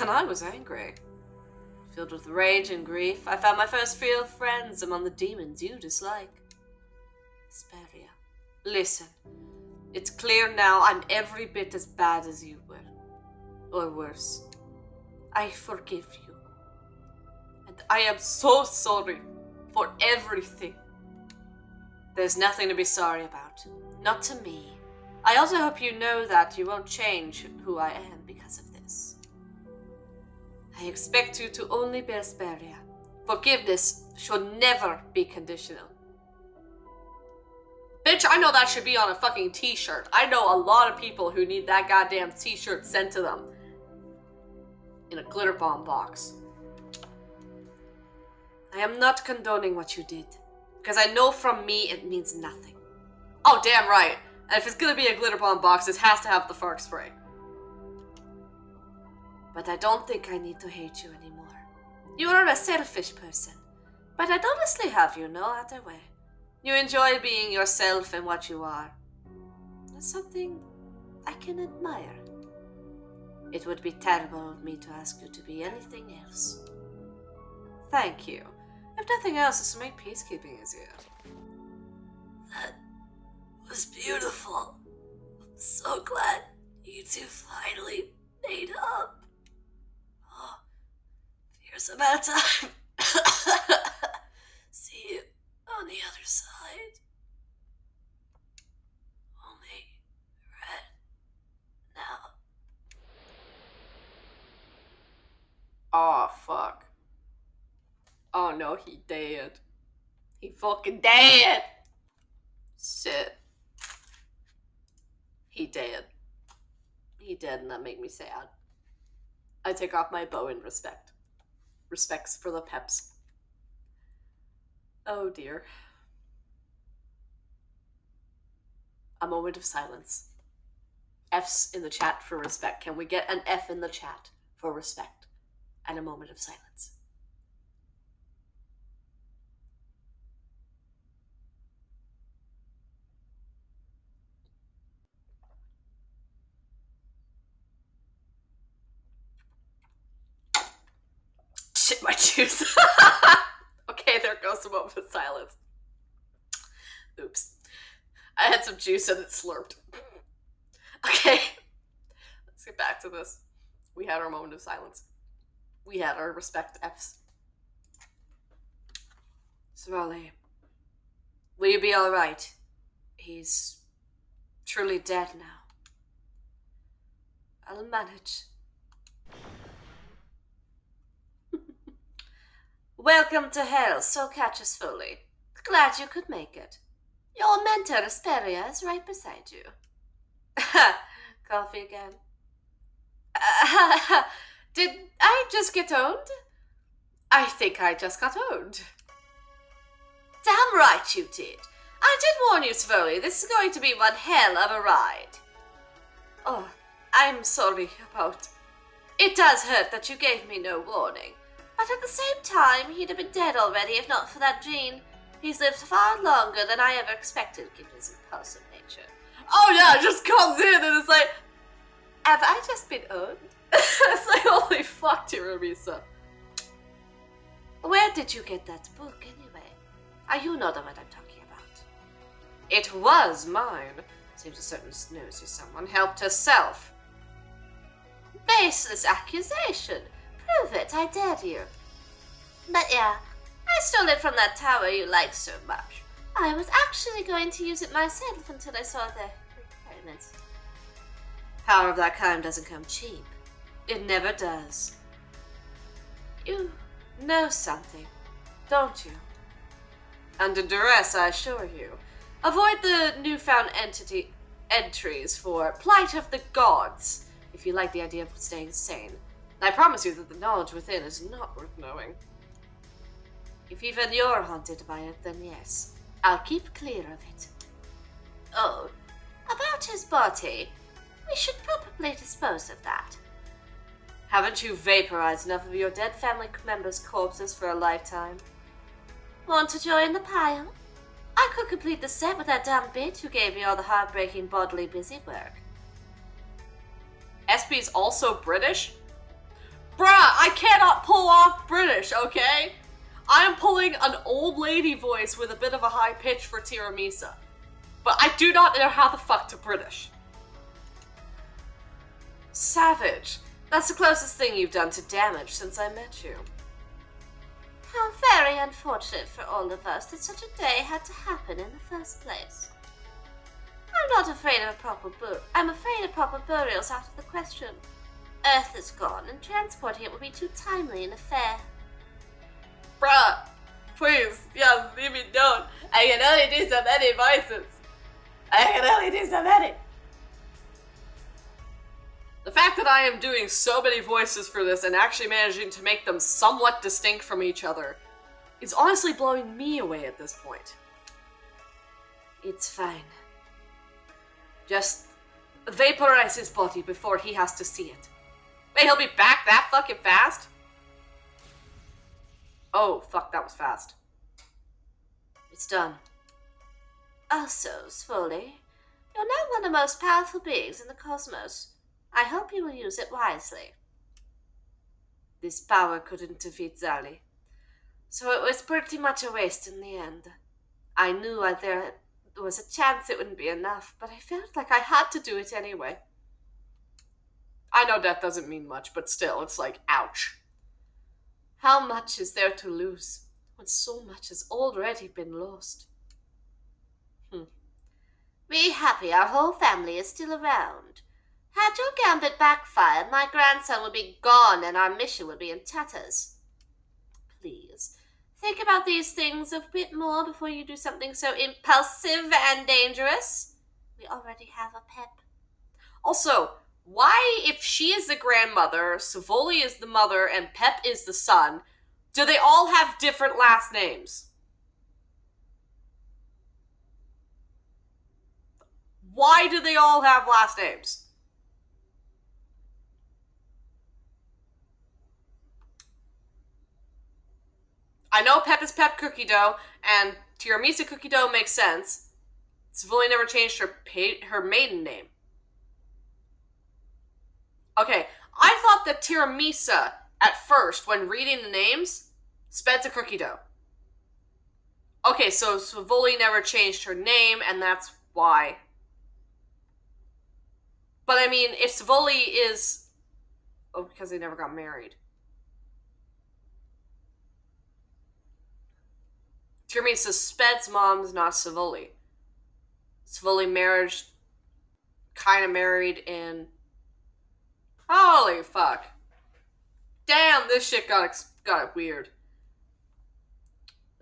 and I was angry. Filled with rage and grief, I found my first real friends among the demons you dislike. Asperia, listen. It's clear now I'm every bit as bad as you were. Or worse. I forgive you. And I am so sorry for everything. There's nothing to be sorry about. Not to me. I also hope you know that you won't change who I am because of this. I expect you to only be Asperia. Forgiveness should never be conditional. Bitch, I know that should be on a fucking t-shirt. I know a lot of people who need that goddamn t-shirt sent to them. In a glitter bomb box. I am not condoning what you did. Because I know from me it means nothing. Oh, damn right. And if it's gonna be a glitter bomb box, it has to have the fart spray. But I don't think I need to hate you anymore. You are a selfish person. But I'd honestly have you no other way. You enjoy being yourself and what you are. That's something I can admire. It would be terrible of me to ask you to be anything else. Thank you. If nothing else, it's to make peacekeeping easier. That was beautiful. I'm so glad you two finally made up. Oh, fears about time. See you on the other side. Only red now. Oh, fuck. Oh no, he dead. He fucking dead! Shit. He dead. He dead, and that made me sad. I take off my bow in respect. Respects for the peps. Oh dear. A moment of silence. F's in the chat for respect. Can we get an F in the chat for respect? And a moment of silence. Shit, my juice. Okay, there goes the moment of silence. Oops. I had some juice and it slurped. Okay. Let's get back to this. We had our moment of silence. We had our respect Fs. Sorali, will you be alright? He's truly dead now. I'll manage. Welcome to hell, so catch us fully. Glad you could make it. Your mentor, Asperia, is right beside you. Coffee again. Did I just get owned? I think I just got owned. Damn right you did. I did warn you, Svoli, this is going to be one hell of a ride. Oh, I'm sorry about... It does hurt that you gave me no warning. But at the same time, he'd have been dead already if not for that gene. He's lived far longer than I ever expected, given his impulsive nature. Oh yeah, it just comes in and it's like, have I just been owned? It's like, holy fuck, Tiramisu. Where did you get that book, anyway? You know what I'm talking about. It was mine. Seems a certain nosy someone helped herself. Baseless accusation. Prove it, I dare you. But yeah, I stole it from that tower you like so much. I was actually going to use it myself until I saw the requirements. Power of that kind doesn't come cheap. It never does. You know something, don't you? Under duress, I assure you. Avoid the newfound entries for Plight of the Gods, if you like the idea of staying sane. I promise you that the knowledge within is not worth knowing. If even you're haunted by it, then yes, I'll keep clear of it. Oh, about his body, we should probably dispose of that. Haven't you vaporized enough of your dead family members' corpses for a lifetime? Want to join the pile? I could complete the set with that damn bitch who gave me all the heartbreaking bodily busy work. SB's also British? Bruh, I cannot pull off British, okay? I am pulling an old lady voice with a bit of a high pitch for Tiramisu. But I do not know how the fuck to British. Savage. That's the closest thing you've done to damage since I met you. How very unfortunate for all of us that such a day had to happen in the first place. I'm not afraid of a proper I'm afraid a proper burial's out of the question. Earth is gone, and transporting it would be too timely an affair. Bruh, please, yes, leave me alone. I can only do so many voices. I can only do so many. The fact that I am doing so many voices for this and actually managing to make them somewhat distinct from each other is honestly blowing me away at this point. It's fine. Just vaporize his body before he has to see it. Wait, he'll be back that fucking fast? Oh, fuck, that was fast. It's done. Also, Svoli, you're now one of the most powerful beings in the cosmos. I hope you will use it wisely. This power couldn't defeat Zali, so it was pretty much a waste in the end. I knew there was a chance it wouldn't be enough, but I felt like I had to do it anyway. I know death doesn't mean much, but still, it's like, ouch. How much is there to lose when so much has already been lost? Be happy our whole family is still around. Had your gambit backfired, my grandson would be gone and our mission would be in tatters. Please, think about these things a bit more before you do something so impulsive and dangerous. We already have a pet. Also, why, if she is the grandmother, Savoli is the mother, and Pep is the son, do they all have different last names? Why do they all have last names? I know Pep is Pep Cookie Dough, and Tiramisu Cookie Dough makes sense. Savoli never changed her maiden name. Okay, I thought that Tiramisu, at first, when reading the names, sped to Cookie Dough. Okay, so Savoli never changed her name, and that's why. But I mean, if Savoli is... Oh, because they never got married. Tiramisu Sped's mom's not Savoli. Savoli marriage... kind of married in... Holy fuck. Damn, this shit got weird.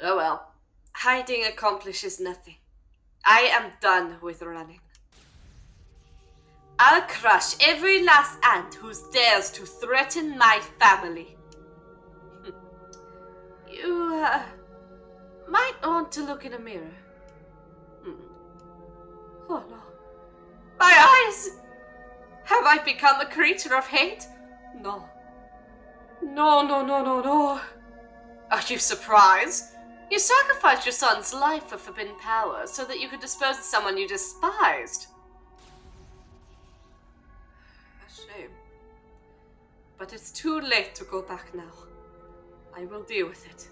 Oh well. Hiding accomplishes nothing. I am done with running. I'll crush every last ant who dares to threaten my family. You, might want to look in a mirror. Oh no. My eyes! Have I become a creature of hate? No. No. Are you surprised? You sacrificed your son's life for forbidden power so that you could dispose of someone you despised. A shame. But it's too late to go back now. I will deal with it.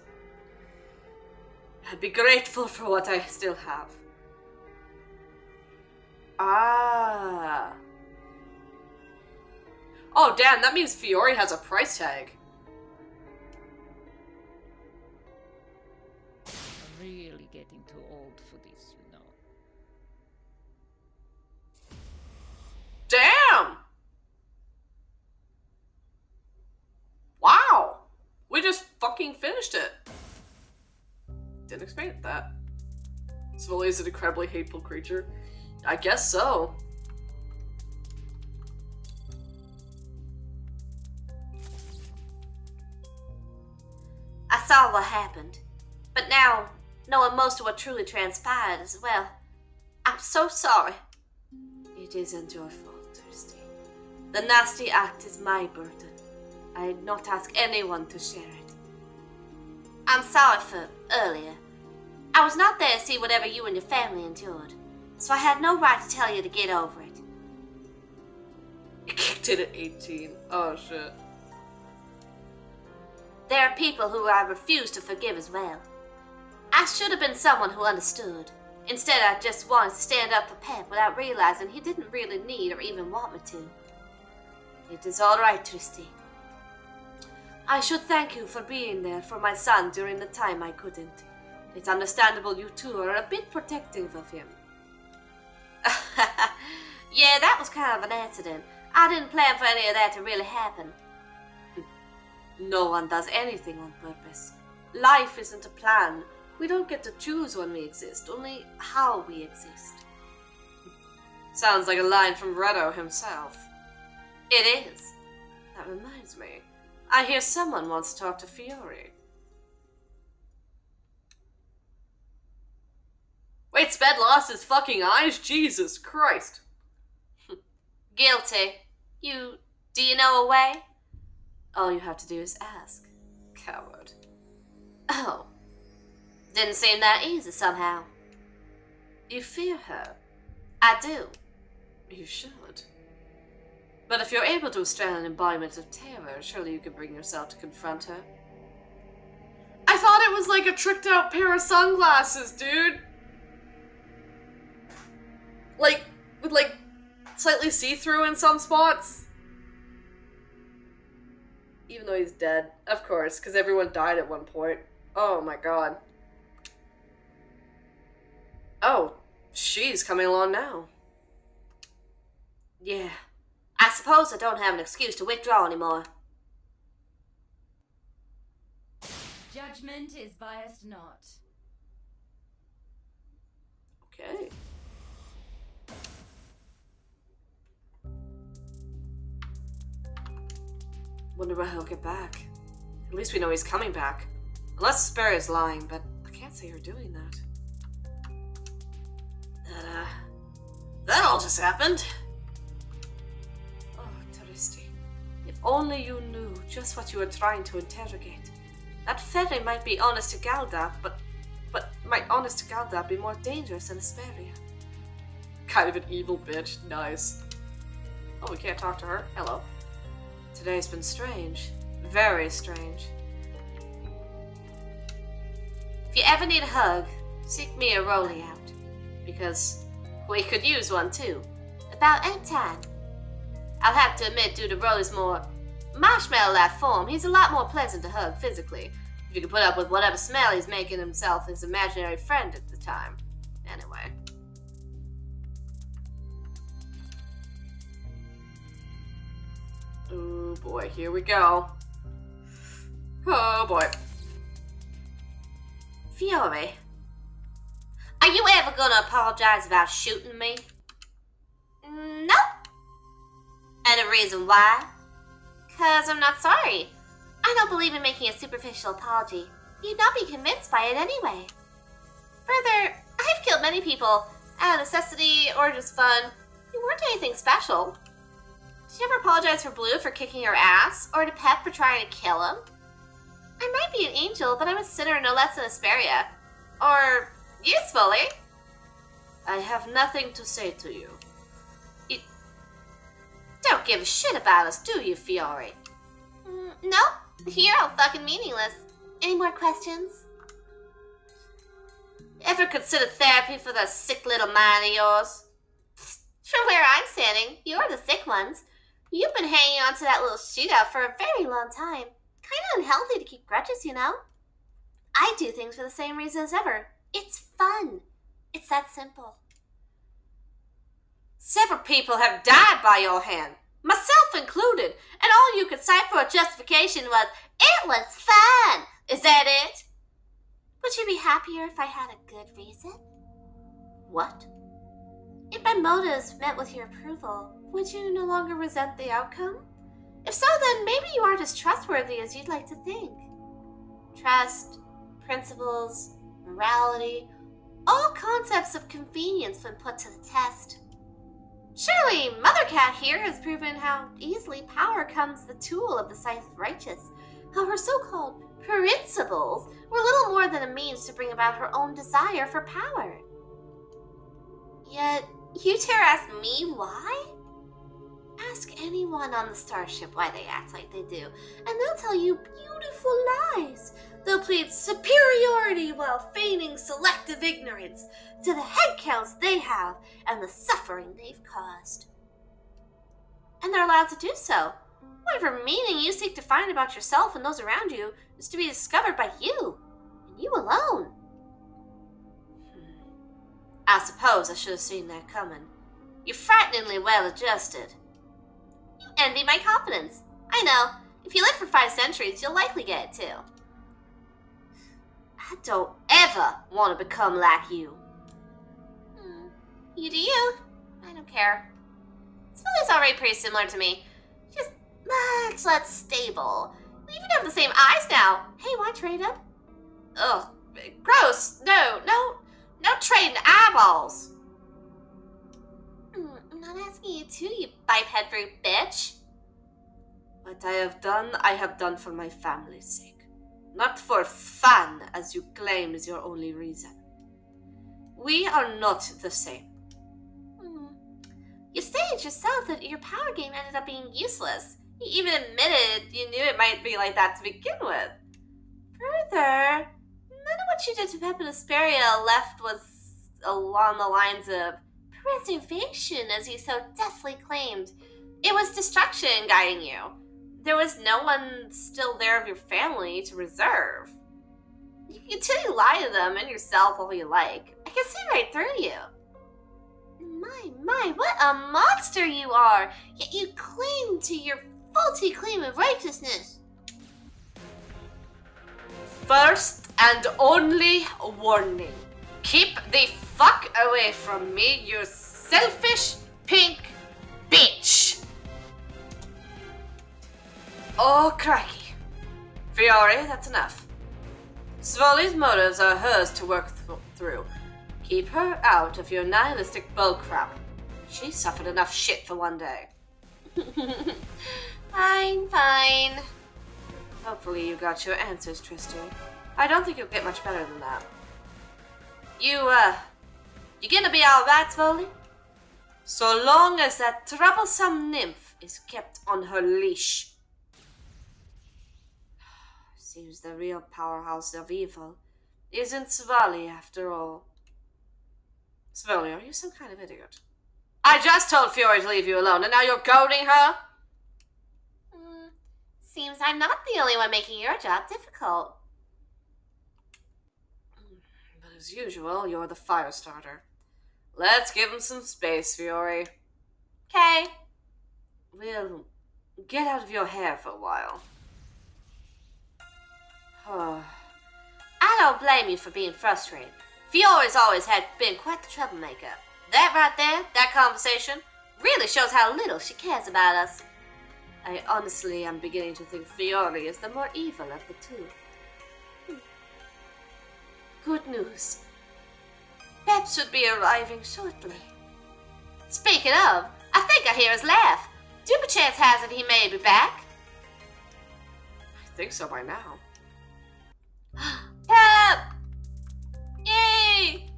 I'll be grateful for what I still have. Ah. Oh, damn, that means Fiore has a price tag. Really getting too old for this, you know. Damn! Wow! We just fucking finished it. Didn't expect that. Svoli is an incredibly hateful creature. I guess so. I saw what happened. But now, knowing most of what truly transpired as well, I'm so sorry. It isn't your fault, Thirsty. The nasty act is my burden. I'd not ask anyone to share it. I'm sorry for earlier. I was not there to see whatever you and your family endured, so I had no right to tell you to get over it. You kicked it at 18. Oh shit. There are people who I refuse to forgive as well. I should have been someone who understood. Instead, I just wanted to stand up for Pep without realizing he didn't really need or even want me to. It is all right, Tristy. I should thank you for being there for my son during the time I couldn't. It's understandable you two are a bit protective of him. Yeah, that was kind of an accident. I didn't plan for any of that to really happen. No one does anything on purpose. Life isn't a plan. We don't get to choose when we exist, only how we exist. Sounds like a line from Redo himself. It is. That reminds me. I hear someone wants to talk to Fiore. Wait, Sped lost his fucking eyes? Jesus Christ. Guilty. Do you know a way? All you have to do is ask. Coward. Oh. Didn't seem that easy somehow. You fear her? I do. You should. But if you're able to withstand an embodiment of terror, surely you could bring yourself to confront her. I thought it was like a tricked out pair of sunglasses, dude. Like, with like, slightly see-through in some spots. Even though he's dead. Of course, because everyone died at one point. Oh my god. Oh, she's coming along now. Yeah. I suppose I don't have an excuse to withdraw anymore. Judgment is biased not. Okay. Wonder when he'll get back. At least we know he's coming back. Unless Spare is lying, but I can't see her doing that. That all just happened. Oh, Tristy. If only you knew just what you were trying to interrogate. That ferry might be honest to Galdap, but might honest to Galdap be more dangerous than Asperia? Kind of an evil bitch. Nice. Oh, we can't talk to her? Hello. Today's been strange. Very strange. If you ever need a hug, seek me a rollie out. Because we could use one too. About any time. I'll have to admit, due to Rolly's more marshmallow-like form, he's a lot more pleasant to hug physically. If you could put up with whatever smell he's making himself his imaginary friend at the time. Anyway. Oh boy, here we go. Oh boy. Fiore, are you ever gonna apologize about shooting me? No. And a reason why? 'Cause I'm not sorry. I don't believe in making a superficial apology. You'd not be convinced by it anyway. Further, I've killed many people out of necessity or just fun. You weren't anything special. Did you ever apologize for Blue for kicking your ass? Or to Pep for trying to kill him? I might be an angel, but I'm a sinner no less than Asperia. Or usefully. I have nothing to say to you. You don't give a shit about us, do you, Fiore? No, you're all fucking meaningless. Any more questions? Ever consider therapy for that sick little mind of yours? From where I'm standing, you're the sick ones. You've been hanging on to that little shootout for a very long time. Kinda unhealthy to keep grudges, you know? I do things for the same reason as ever. It's fun. It's that simple. Several people have died by your hand, myself included, and all you could cite for a justification was, it was fun. Is that it? Would you be happier if I had a good reason? What? If my motives met with your approval, would you no longer resent the outcome? If so, then maybe you aren't as trustworthy as you'd like to think. Trust, principles, morality, all concepts of convenience when put to the test. Surely Mother Cat here has proven how easily power comes the tool of the Scythe of Righteous, how her so-called principles were little more than a means to bring about her own desire for power. Yet, you dare ask me why? Ask anyone on the starship why they act like they do, and they'll tell you beautiful lies. They'll plead superiority while feigning selective ignorance to the head counts they have and the suffering they've caused. And they're allowed to do so. Whatever meaning you seek to find about yourself and those around you is to be discovered by you, and you alone. I suppose I should have seen that coming. You're frighteningly well adjusted. You envy my confidence. I know. If you live for 5 centuries, you'll likely get it too. I don't ever want to become like you. You do you. I don't care. Smelly's already pretty similar to me. Just much less stable. We even have the same eyes now. Hey, want to trade them? Ugh, gross. No trading eyeballs. I'm not asking you to, you biped brute bitch. What I have done for my family's sake. Not for fun, as you claim is your only reason. We are not the same. You stated yourself that your power game ended up being useless. You even admitted you knew it might be like that to begin with. Further, none of what you did to Peppa Desperia left was along the lines of preservation, as you so deftly claimed. It was destruction guiding you. There was no one still there of your family to reserve. You can continue to lie to them and yourself all you like. I can see right through you. My, what a monster you are! Yet you cling to your faulty claim of righteousness. First and only warning. Keep the fuck away from me, you selfish pink bitch! Oh, cracky. Fiore, that's enough. Svoli's motives are hers to work through. Keep her out of your nihilistic bullcrap. She suffered enough shit for one day. Fine. Hopefully you got your answers, Tristan. I don't think you'll get much better than that. You gonna be alright, Svoli? So long as that troublesome nymph is kept on her leash. Seems the real powerhouse of evil isn't Svali after all. Svali, are you some kind of idiot? I just told Fiore to leave you alone, and now you're goading her? Seems I'm not the only one making your job difficult. But as usual, you're the fire starter. Let's give him some space, Fiore. Okay. We'll get out of your hair for a while. I don't blame you for being frustrated. Fiore's always been quite the troublemaker. That right there, that conversation, really shows how little she cares about us. I honestly am beginning to think Fiore is the more evil of the two. Good news. Pep should be arriving shortly. Speaking of, I think I hear his laugh. Do perchance has it he may be back? I think so by now. Pep! Yay!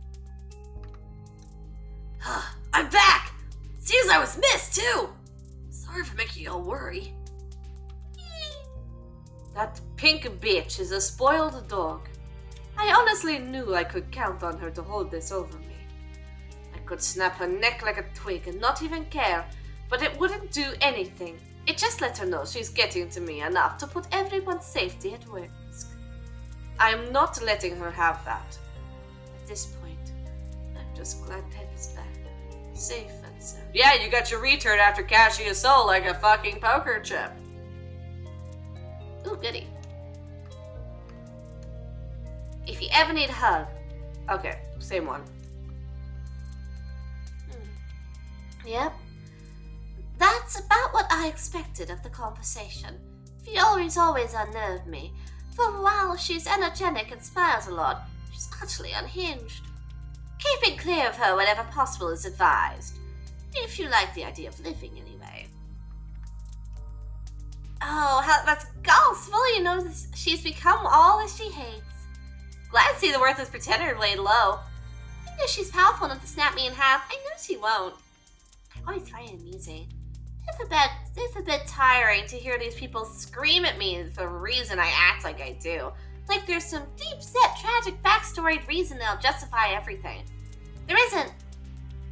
I'm back! Seems I was missed too! Sorry for making you all worry. That pink bitch is a spoiled dog. I honestly knew I could count on her to hold this over me. I could snap her neck like a twig and not even care, but it wouldn't do anything. It just let her know she's getting to me enough to put everyone's safety at risk. I'm not letting her have that. At this point, I'm just glad Pep is back. Safe and sound. Yeah, you got your return after cashing his soul like a fucking poker chip. Ooh, goody. If you ever need a hug. Okay, same one. Yep. That's about what I expected of the conversation. Fiore's always unnerved me. For while she's energetic and smiles a lot, she's utterly unhinged. Keeping clear of her whenever possible is advised. If you like the idea of living, anyway. Oh, that's Gauss fully knows she's become all that she hates. Glad to see the worthless pretender laid low. I know she's powerful enough to snap me in half. I know she won't. I always find it amusing. It's a bit tiring to hear these people scream at me for the reason I act like I do. Like there's some deep-set, tragic, backstoried reason that'll justify everything. There isn't.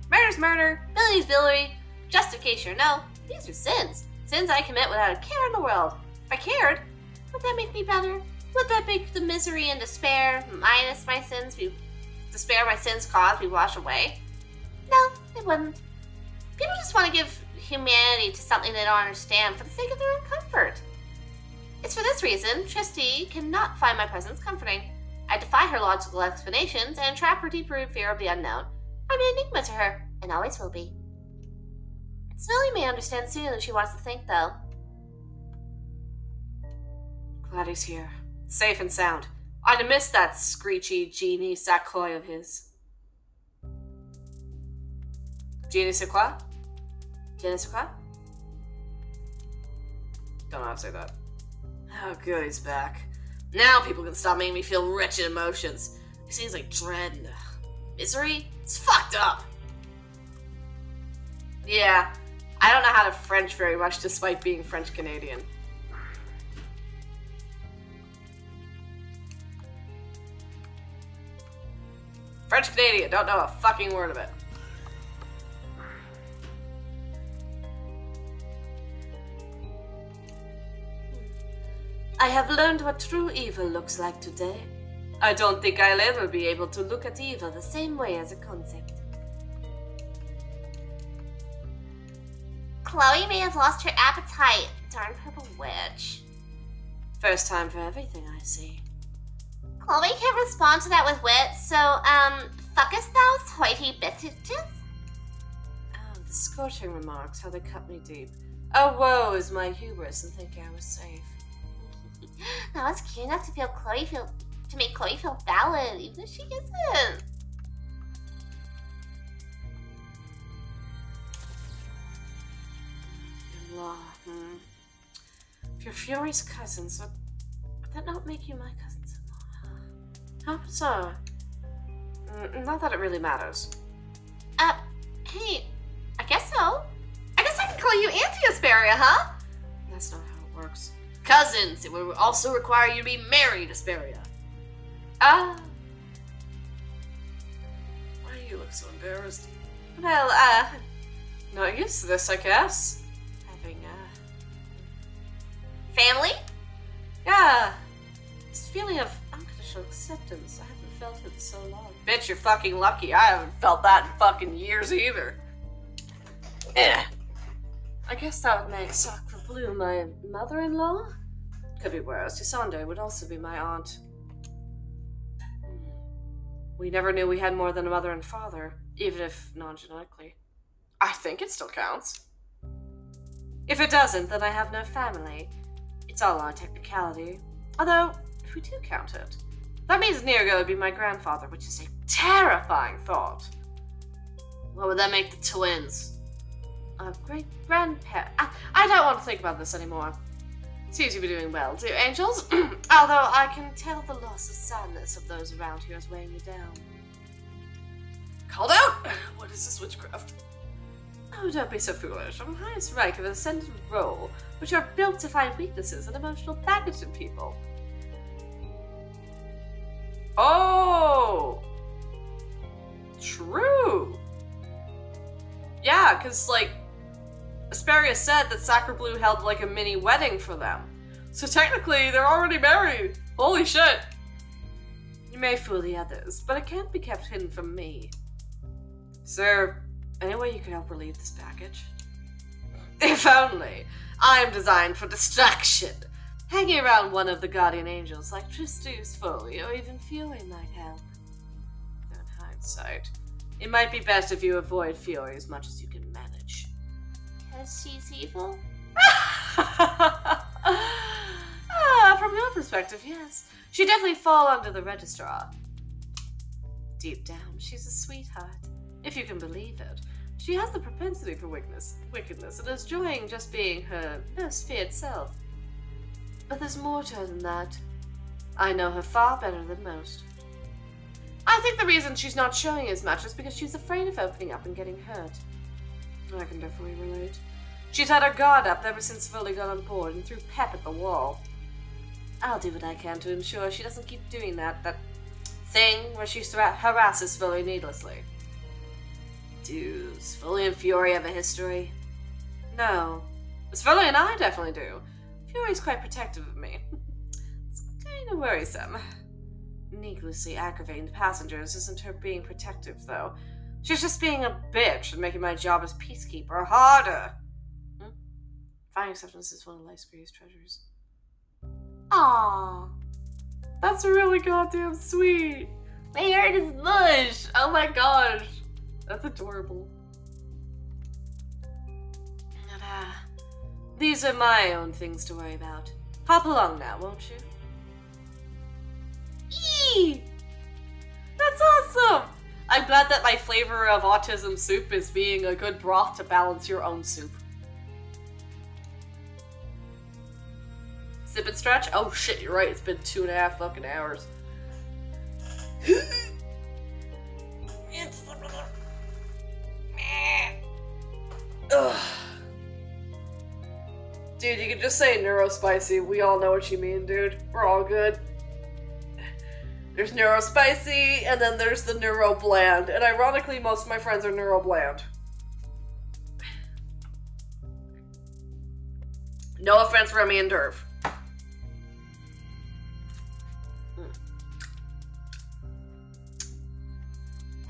Murder's murder, Billy's Billy, justification or no, these are sins. Sins I commit without a care in the world. If I cared, would that make me better? Would that make the misery and despair minus my sins caused be washed away? No, it wouldn't. People just want to give humanity to something they don't understand for the sake of their own comfort. It's for this reason Tristy cannot find my presence comforting. I defy her logical explanations and trap her deep-rooted fear of the unknown. I'm an enigma to her, and always will be. Smelly may understand sooner than she wants to think, though. Glad he's here. Safe and sound. I'd have missed that screechy genie Sakoi of his. Genie Sakoi? Genie Sakoi? Don't know how to say that. Oh, good, he's back. Now people can stop making me feel wretched emotions. It seems like dread and misery. It's fucked up. Yeah, I don't know how to French very much despite being French-Canadian. French-Canadian, don't know a fucking word of it. I have learned what true evil looks like today. I don't think I'll ever be able to look at evil the same way as a concept. Chloe may have lost her appetite. Darn purple witch. First time for everything, I see. Chloe can't respond to that with wit, so, fuckest thou, hoity bitches? Oh, the scorching remarks, how they cut me deep. Oh, woe is my hubris and think I was safe. That was cute enough to make Chloe feel valid, even if she isn't. If you're Fury's cousins, would that not make you my cousins-in-law? How bizarre. Not that it really matters. Hey, I guess so. I guess I can call you Auntie Asperia, huh? That's not how it works. Cousins! It would also require you to be married, Asperia. Why do you look so embarrassed? Well, Not used to this, I guess. Having, family? Yeah. This feeling of unconditional acceptance. I haven't felt it in so long. Bitch, you're fucking lucky. I haven't felt that in fucking years either. I guess that would make Sacre Blue my mother-in-law? Could be worse. Yasande would also be my aunt. We never knew we had more than a mother and father, even if non-genetically. I think it still counts. If it doesn't, then I have no family. It's all on a technicality. Although, if we do count it, that means Nirgo would be my grandfather, which is a terrifying thought. What would that make the twins? A great-grandparent. I don't want to think about this anymore. Seems to be doing well, do angels? Although I can tell the loss of sadness of those around here is weighing me down. Called out? What is this witchcraft? Oh, don't be so foolish. I'm the highest rank of an ascendant role, which are built to find weaknesses and emotional baggage in people. Oh! True! Yeah, because, like, Asperia said that Sacre Blue held, like, a mini wedding for them. So technically, they're already married! Holy shit! You may fool the others, but it can't be kept hidden from me. Is there any way you could help relieve this baggage? If only! I am designed for distraction! Hanging around one of the guardian angels like Tristu's Foley or even Fury might help. Though in hindsight, it might be best if you avoid Fury as much as you can manage. Because she's evil? From your perspective, yes. She'd definitely fall under the registrar. Deep down, she's a sweetheart, if you can believe it. She has the propensity for wickedness, and is enjoying just being her most feared self. But there's more to her than that. I know her far better than most. I think the reason she's not showing as much is because she's afraid of opening up and getting hurt. I can definitely relate. She's had her guard up ever since Foley got on board and threw pep at the wall. I'll do what I can to ensure she doesn't keep doing that thing where she harasses Foley needlessly. Does Foley and Fury have a history? No. But Foley and I definitely do. Fury's quite protective of me. It's kind of worrisome. Needlessly aggravating passengers isn't her being protective, though. She's just being a bitch and making my job as peacekeeper harder. Finding acceptance is one of life's greatest treasures. Aww. That's really goddamn sweet. My heart is mush. Oh my gosh. That's adorable. These are my own things to worry about. Hop along now, won't you? Eee! That's awesome! I'm glad that my flavor of autism soup is being a good broth to balance your own soup. Sip and stretch? Oh shit, you're right, it's been 2.5 fucking hours. Ugh. Dude, you can just say neurospicy. We all know what you mean, dude. We're all good. There's neurospicy, and then there's the neurobland. And ironically, most of my friends are neurobland. No offense, Remy and Derv.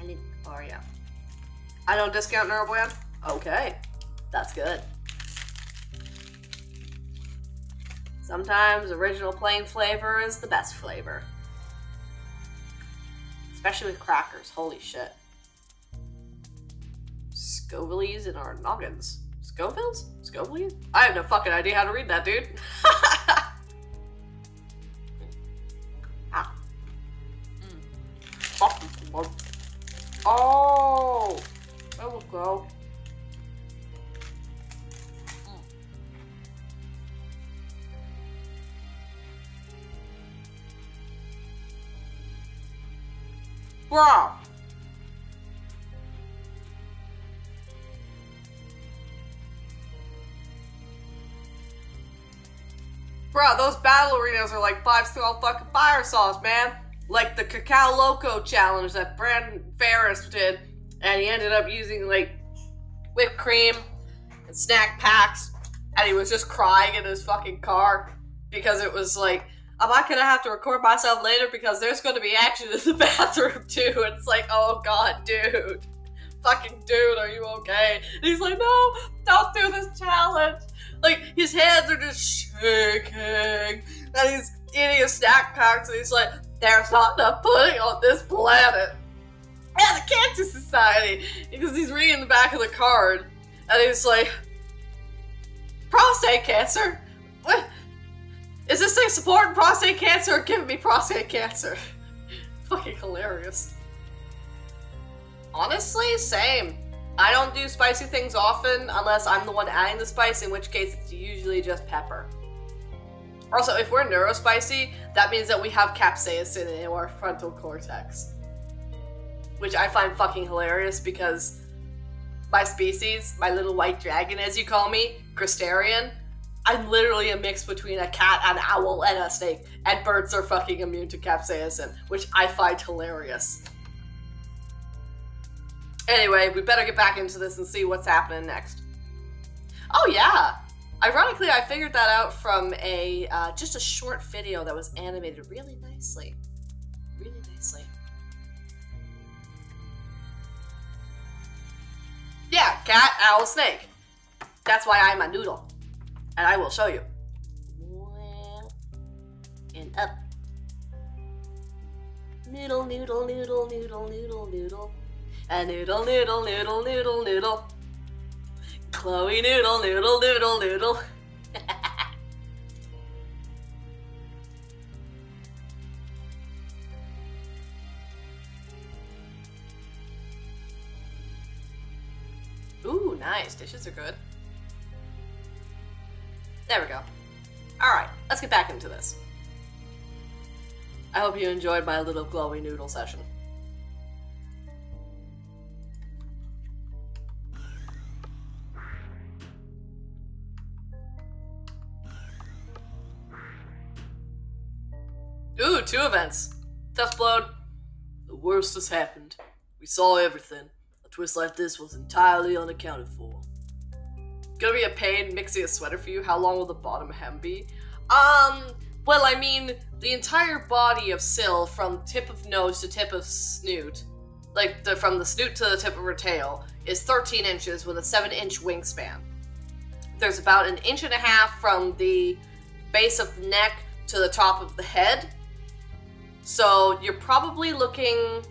I need Oreo. I don't discount neurobland? Okay. That's good. Sometimes original plain flavor is the best flavor. Especially with crackers. Holy shit. Scovilles in our noggins. Scovilles? Scovilles? I have no fucking idea how to read that, dude. Ah. Oh! There we go. Bruh! Bruh, those battle arenas are like 5-star fucking fire sauce, man. Like the Cacao Loco challenge that Brandon Ferris did, and he ended up using like whipped cream and snack packs, and he was just crying in his fucking car because it was like, am I gonna have to record myself later because there's gonna be action in the bathroom too? And it's like, oh god, dude. Fucking dude, are you okay? And he's like, no, don't do this challenge. Like, his hands are just shaking. And he's eating his snack packs and he's like, there's not enough pudding on this planet. And the Cancer Society. Because he's reading the back of the card. And he's like, prostate cancer? What? Is this thing supporting prostate cancer or giving me prostate cancer? Fucking hilarious. Honestly, same. I don't do spicy things often unless I'm the one adding the spice, in which case it's usually just pepper. Also, if we're neurospicy, that means that we have capsaicin in our frontal cortex. Which I find fucking hilarious because my species, my little white dragon as you call me, Crystarian, I'm literally a mix between a cat, an owl, and a snake, and birds are fucking immune to capsaicin, which I find hilarious. Anyway, we better get back into this and see what's happening next. Oh yeah! Ironically, I figured that out from a just a short video that was animated really nicely. Really nicely. Yeah, cat, owl, snake. That's why I'm a noodle. And I will show you. And up. Noodle, noodle, noodle, noodle, noodle, noodle. A noodle, noodle, noodle, noodle, noodle. Chloe noodle, noodle, noodle, noodle. Nice, dishes are good. There we go. Alright, let's get back into this. I hope you enjoyed my little glowy noodle session. Ooh, 2 events. Deathblood. The worst has happened. We saw everything. A twist like this was entirely unaccounted for. Gonna be a pain mixing a sweater for you. How long will the bottom hem be? Well, I mean, the entire body of Syl, from tip of nose to tip of snoot, like from the snoot to the tip of her tail, is 13 inches with a 7-inch wingspan. There's about 1.5 inches from the base of the neck to the top of the head. So you're probably looking,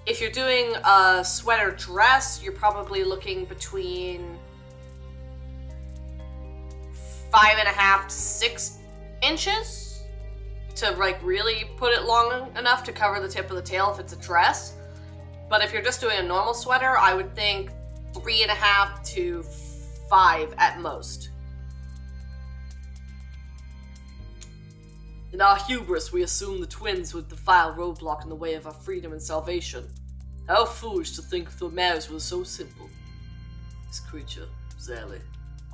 if you're doing a sweater dress, you're probably looking between 5.5 to 6 inches to like really put it long enough to cover the tip of the tail if it's a dress. But if you're just doing a normal sweater, I would think 3.5 to 5 at most. In our hubris, we assume the twins would defile roadblock in the way of our freedom and salvation. How foolish to think the matters were so simple. This creature, Sally,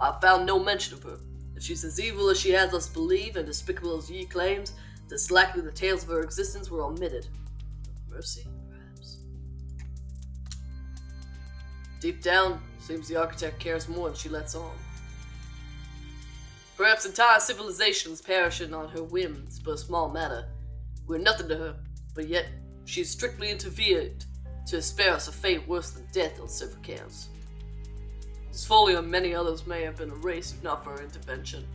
I found no mention of her. If she's as evil as she has us believe, and despicable as ye claims, then likely the tales of her existence were omitted. Mercy, perhaps? Deep down, seems the architect cares more than she lets on. Perhaps entire civilizations perishing on her whims for a small matter. We're nothing to her, but yet she has strictly intervened to spare us a fate worse than death on several counts. This folly and many others may have been erased if not for her intervention.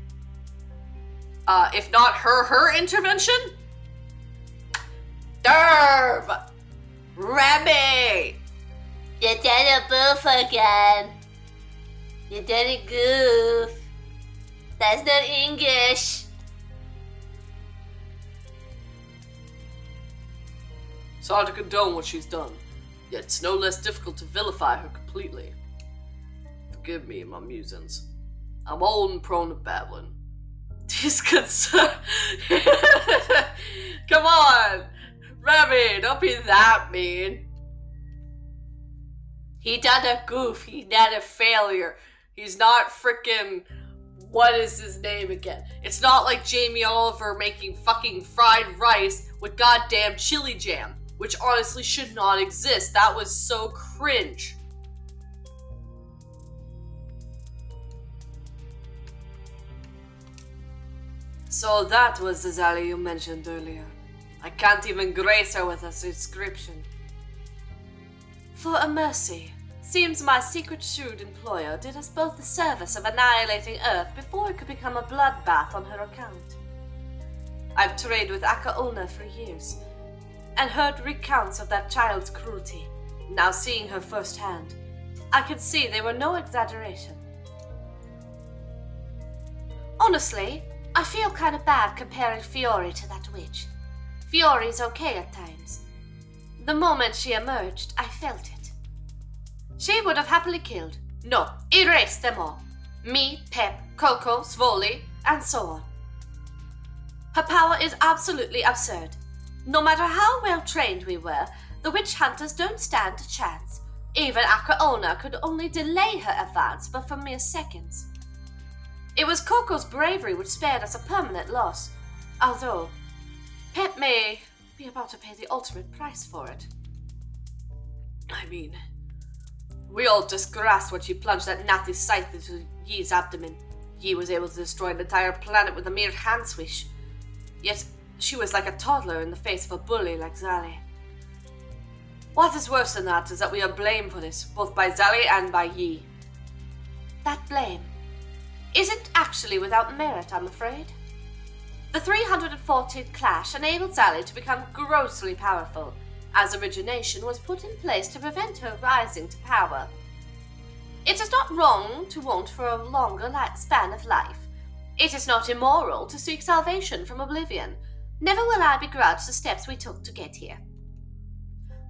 If not her intervention? Derb! Rabbi! You did a boof again. You did a goof. That's not English. It's hard to condone what she's done, yet it's no less difficult to vilify her completely. Forgive me my musings. I'm old and prone to babbling. Disconcert. Come on! Remy, don't be that mean. He done a goof, he done a failure. He's not frickin'... What is his name again? It's not like Jamie Oliver making fucking fried rice with goddamn chili jam, which honestly should not exist. That was so cringe. So that was the Zali you mentioned earlier. I can't even grace her with a subscription. For a mercy. Seems my secret shrewd employer did us both the service of annihilating Earth before it could become a bloodbath on her account. I've traded with Akaona for years, and heard recounts of that child's cruelty. Now seeing her firsthand, I could see they were no exaggeration. Honestly, I feel kind of bad comparing Fiore to that witch. Fiore's okay at times. The moment she emerged, I felt it. She would have happily killed, no, erased them all. Me, Pep, Coco, Svoli, and so on. Her power is absolutely absurd. No matter how well trained we were, the witch hunters don't stand a chance. Even Akaona could only delay her advance, but for mere seconds. It was Coco's bravery which spared us a permanent loss, although Pep may be about to pay the ultimate price for it. I mean, we all just grasped when she plunged that nasty scythe into Yi's abdomen. Yi was able to destroy an entire planet with a mere hand swish. Yet, she was like a toddler in the face of a bully like Zali. What is worse than that is that we are blamed for this, both by Zali and by Yi. That blame isn't actually without merit, I'm afraid. The 314th clash enabled Zali to become grossly powerful, as origination was put in place to prevent her rising to power. It is not wrong to want for a longer span of life. It is not immoral to seek salvation from oblivion. Never will I begrudge the steps we took to get here.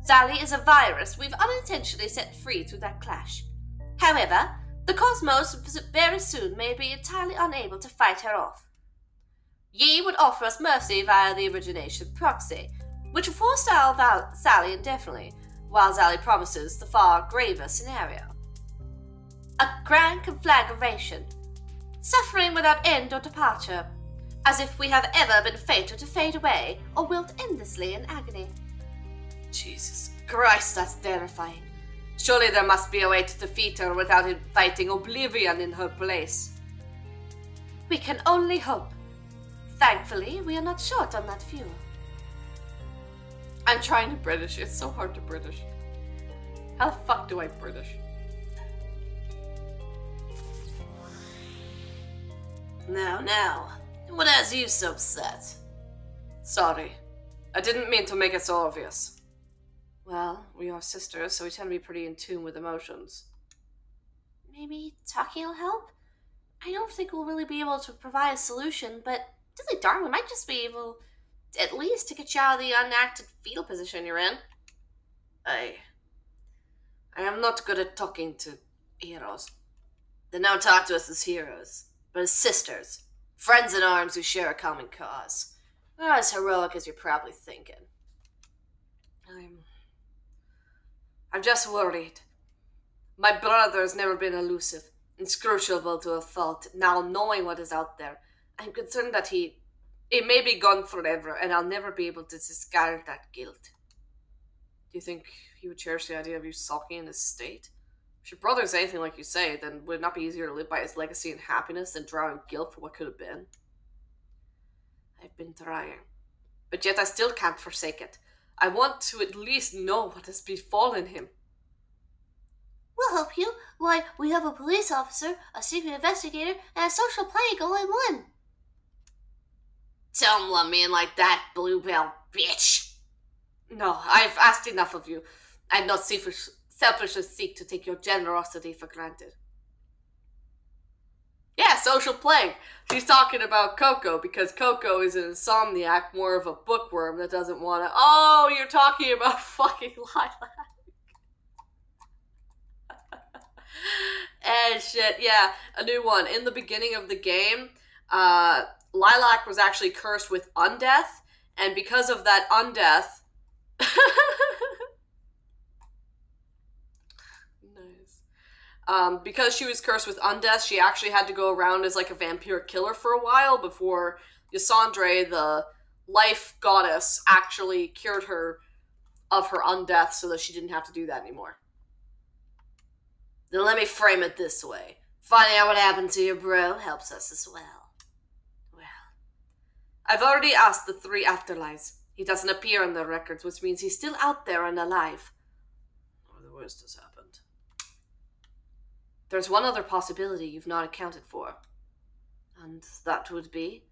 Zali is a virus we've unintentionally set free through that clash. However, the Cosmos very soon may be entirely unable to fight her off. Ye would offer us mercy via the origination proxy, which will forestall Sally indefinitely, while Sally promises the far graver scenario. A grand conflagration, suffering without end or departure, as if we have ever been fated to fade away or wilt endlessly in agony. Jesus Christ, that's terrifying. Surely there must be a way to defeat her without inviting oblivion in her place. We can only hope. Thankfully, we are not short on that fuel. I'm trying to British. It's so hard to British. How the fuck do I British? Now, what has you so upset? Sorry. I didn't mean to make it so obvious. Well, we are sisters, so we tend to be pretty in tune with emotions. Maybe talking will help? I don't think we'll really be able to provide a solution, but Dilly Darling might just be able, at least, to get you out of the unacted fetal position you're in. I am not good at talking to heroes. They don't talk to us as heroes, but as sisters. Friends in arms who share a common cause. Not as heroic as you're probably thinking. I'm just worried. My brother's never been elusive, inscrutable to a fault. Now knowing what is out there, I'm concerned that it may be gone forever, and I'll never be able to discard that guilt. Do you think he would cherish the idea of you sulking in his state? If your brother's anything like you say, then would it not be easier to live by his legacy and happiness than drown in guilt for what could have been? I've been trying, but yet I still can't forsake it. I want to at least know what has befallen him. We'll help you. Why, we have a police officer, a secret investigator, and a social plague all in one. Don't lump me in like that, bluebell bitch. No, I've asked enough of you. I'd not selfishly seek to take your generosity for granted. Yeah, social plague. She's talking about Coco because Coco is an insomniac, more of a bookworm that doesn't want to. Oh, you're talking about fucking Lilac. And shit, yeah, a new one. In the beginning of the game, Lilac was actually cursed with undeath, and because of that undeath, nice. Because she was cursed with undeath, she actually had to go around as like a vampire killer for a while before Yasandre, the life goddess, actually cured her of her undeath so that she didn't have to do that anymore. Then let me frame it this way. Finding out what happened to your bro helps us as well. Well, I've already asked the 3 afterlives. He doesn't appear in the records, which means he's still out there and alive. Or the worst has happened. There's one other possibility you've not accounted for. And that would be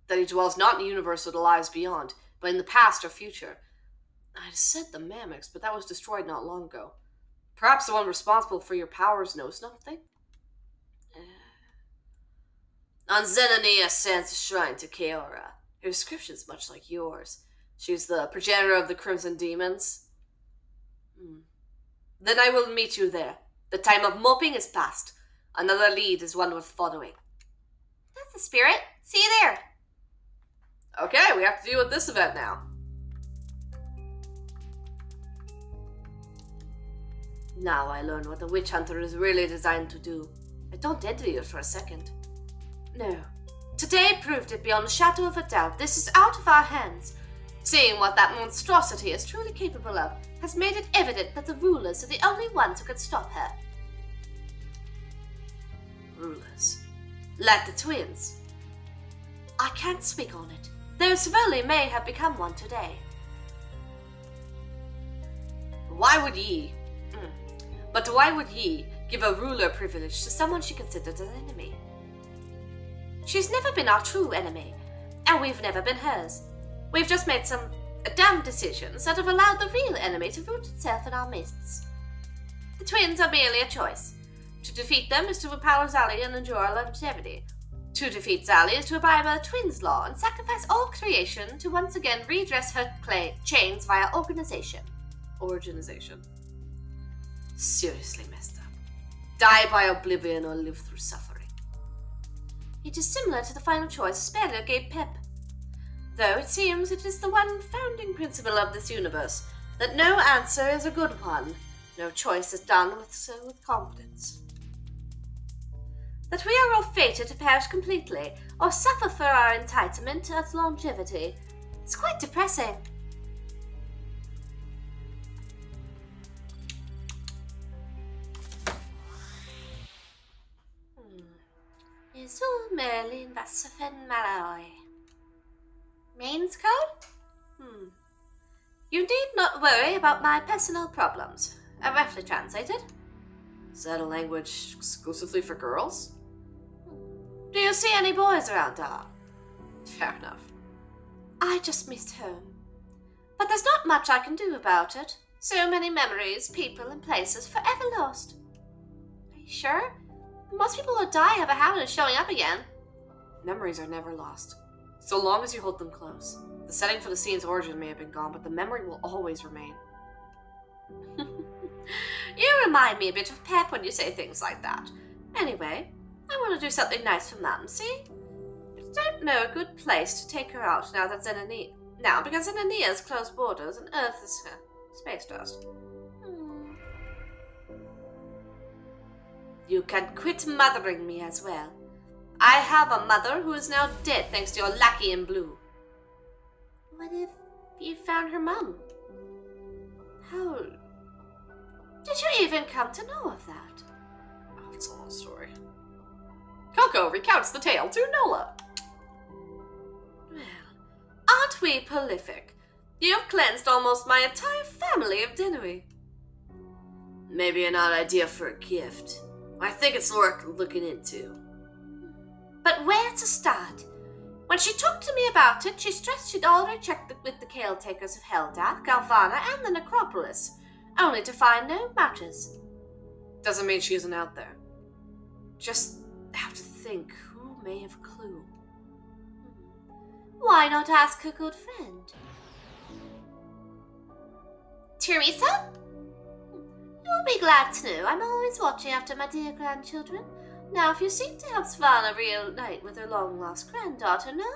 that he dwells not in the universe of the lives beyond, but in the past or future. I'd said the Mammox, but that was destroyed not long ago. Perhaps the one responsible for your powers knows nothing? On Zen Aneia stands a shrine to Keora. Her description's much like yours. She's the progenitor of the Crimson Demons. Then I will meet you there. The time of moping is past. Another lead is one worth following. That's the spirit. See you there. Okay, we have to deal with this event now. Now I learn what the witch hunter is really designed to do. I don't envy you for a second. No. Today proved it beyond a shadow of a doubt. This is out of our hands. Seeing what that monstrosity is truly capable of has made it evident that the rulers are the only ones who can stop her. Rulers? Like the twins? I can't speak on it. Though Savoli may have become one today. Why would ye give a ruler privilege to someone she considered an enemy? She's never been our true enemy, and we've never been hers. We've just made some dumb decisions that have allowed the real enemy to root itself in our midst. The twins are merely a choice. To defeat them is to empower Zali and enjoy our longevity. To defeat Zali is to abide by the twins' law and sacrifice all creation to once again redress her chains via organization. Seriously messed up. Die by oblivion or live through suffering. It is similar to the final choice Asperia gave Pip. Though it seems it is the one founding principle of this universe, that no answer is a good one, no choice is done with confidence. That we are all fated to perish completely, or suffer for our entitlement to longevity. It's quite depressing. Isu merely Vassafin Malloy. Means code? You need not worry about my personal problems. Roughly translated. Is that a language exclusively for girls? Do you see any boys around, Dar? Fair enough. I just missed home. But there's not much I can do about it. So many memories, people, and places forever lost. Are you sure? Most people who die have a habit of showing up again. Memories are never lost, so long as you hold them close. The setting for the scene's origin may have been gone, but the memory will always remain. You remind me a bit of Pep when you say things like that. Anyway, I want to do something nice for Mum, see? But I don't know a good place to take her out now that Zen Aneia... Now, because Zen Aneia's closed borders and Earth is space dust. You can quit mothering me as well. I have a mother who is now dead thanks to your lackey in blue. What if you found her mum? How did you even come to know of that? Oh, it's a long story. Coco recounts the tale to Nola. Well, aren't we prolific? You've cleansed almost my entire family of Denui. Maybe an odd idea for a gift. I think it's worth looking into. But where to start? When she talked to me about it, she stressed she'd already checked with the caretakers of Heldath, Galvana, and the Necropolis, only to find no matches. Doesn't mean she isn't out there. Just have to think who may have a clue. Why not ask her good friend? Teresa? You'll be glad to know I'm always watching after my dear grandchildren. Now, if you seek to help Savannah reunite with her long-lost granddaughter, no?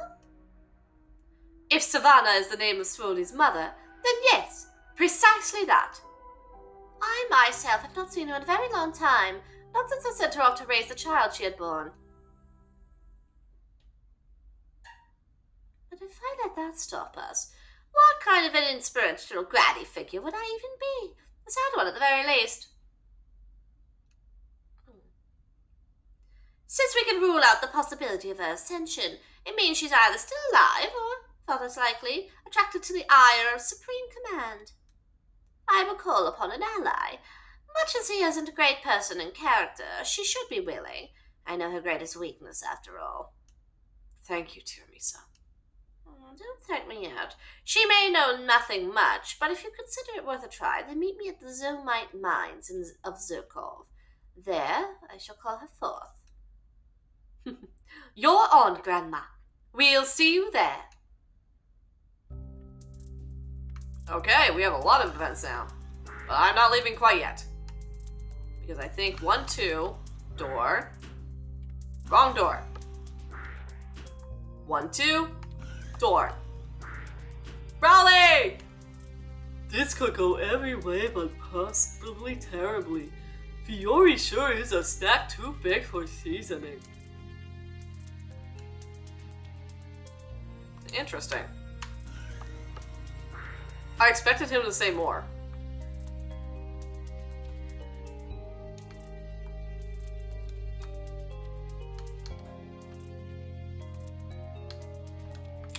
If Savannah is the name of Swoley's mother, then yes, precisely that. I myself have not seen her in a very long time, not since I sent her off to raise the child she had born. But if I let that stop us, what kind of an inspirational granny figure would I even be? A sad one at the very least. Since we can rule out the possibility of her ascension, it means she's either still alive or, far less likely, attracted to the ire of Supreme Command. I will call upon an ally. Much as he isn't a great person in character, she should be willing. I know her greatest weakness, after all. Thank you, Tiramisu. Don't thank me out. She may know nothing much, but if you consider it worth a try, then meet me at the Zomite Mines of Zirkov. There, I shall call her forth. You're on, Grandma. We'll see you there. Okay, we have a lot of events now. But I'm not leaving quite yet. Because I think 1, 2, door. Wrong door. 1, 2, door. Raleigh! This could go every way but possibly terribly. Fiore sure is a snack too big for seasoning. Interesting. I expected him to say more.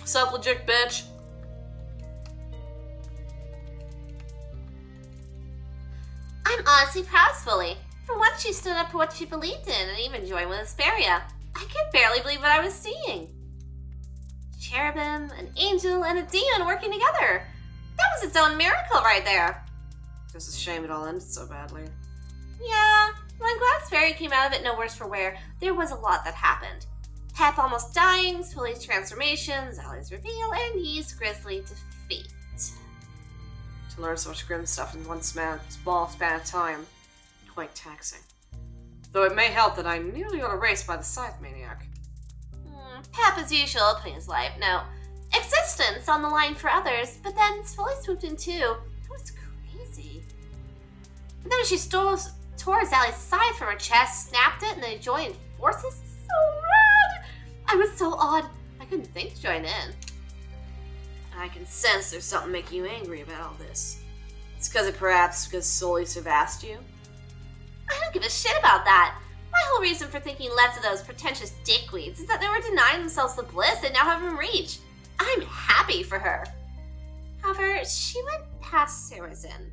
Sup, legit bitch? I'm honestly proud of Fully. For once she stood up for what she believed in and even joined with Asperia. I could barely believe what I was seeing. Cherubim, an angel, and a demon working together. That was its own miracle right there. It's a shame it all ended so badly. Yeah, when Glass Fairy came out of it no worse for wear, there was a lot that happened. Pep almost dying, Fully's transformation, Zally's reveal, and Yee's grisly defeat. To learn so much grim stuff in one small span of time, quite taxing. Though it may help that I nearly got erased by the Scythe Maniac. Pep as usual opening his life. No. Existence on the line for others, but then fully swooped in too. That was crazy. And then when she tore Sally's scythe from her chest, snapped it, and then joined forces. So rad! I was so odd. I couldn't think to join in. I can sense there's something making you angry about all this. It's because Solis have asked you? I don't give a shit about that. My whole reason for thinking less of those pretentious dickweeds is that they were denying themselves the bliss they now have in reach. I'm happy for her. However, she went past Saracen,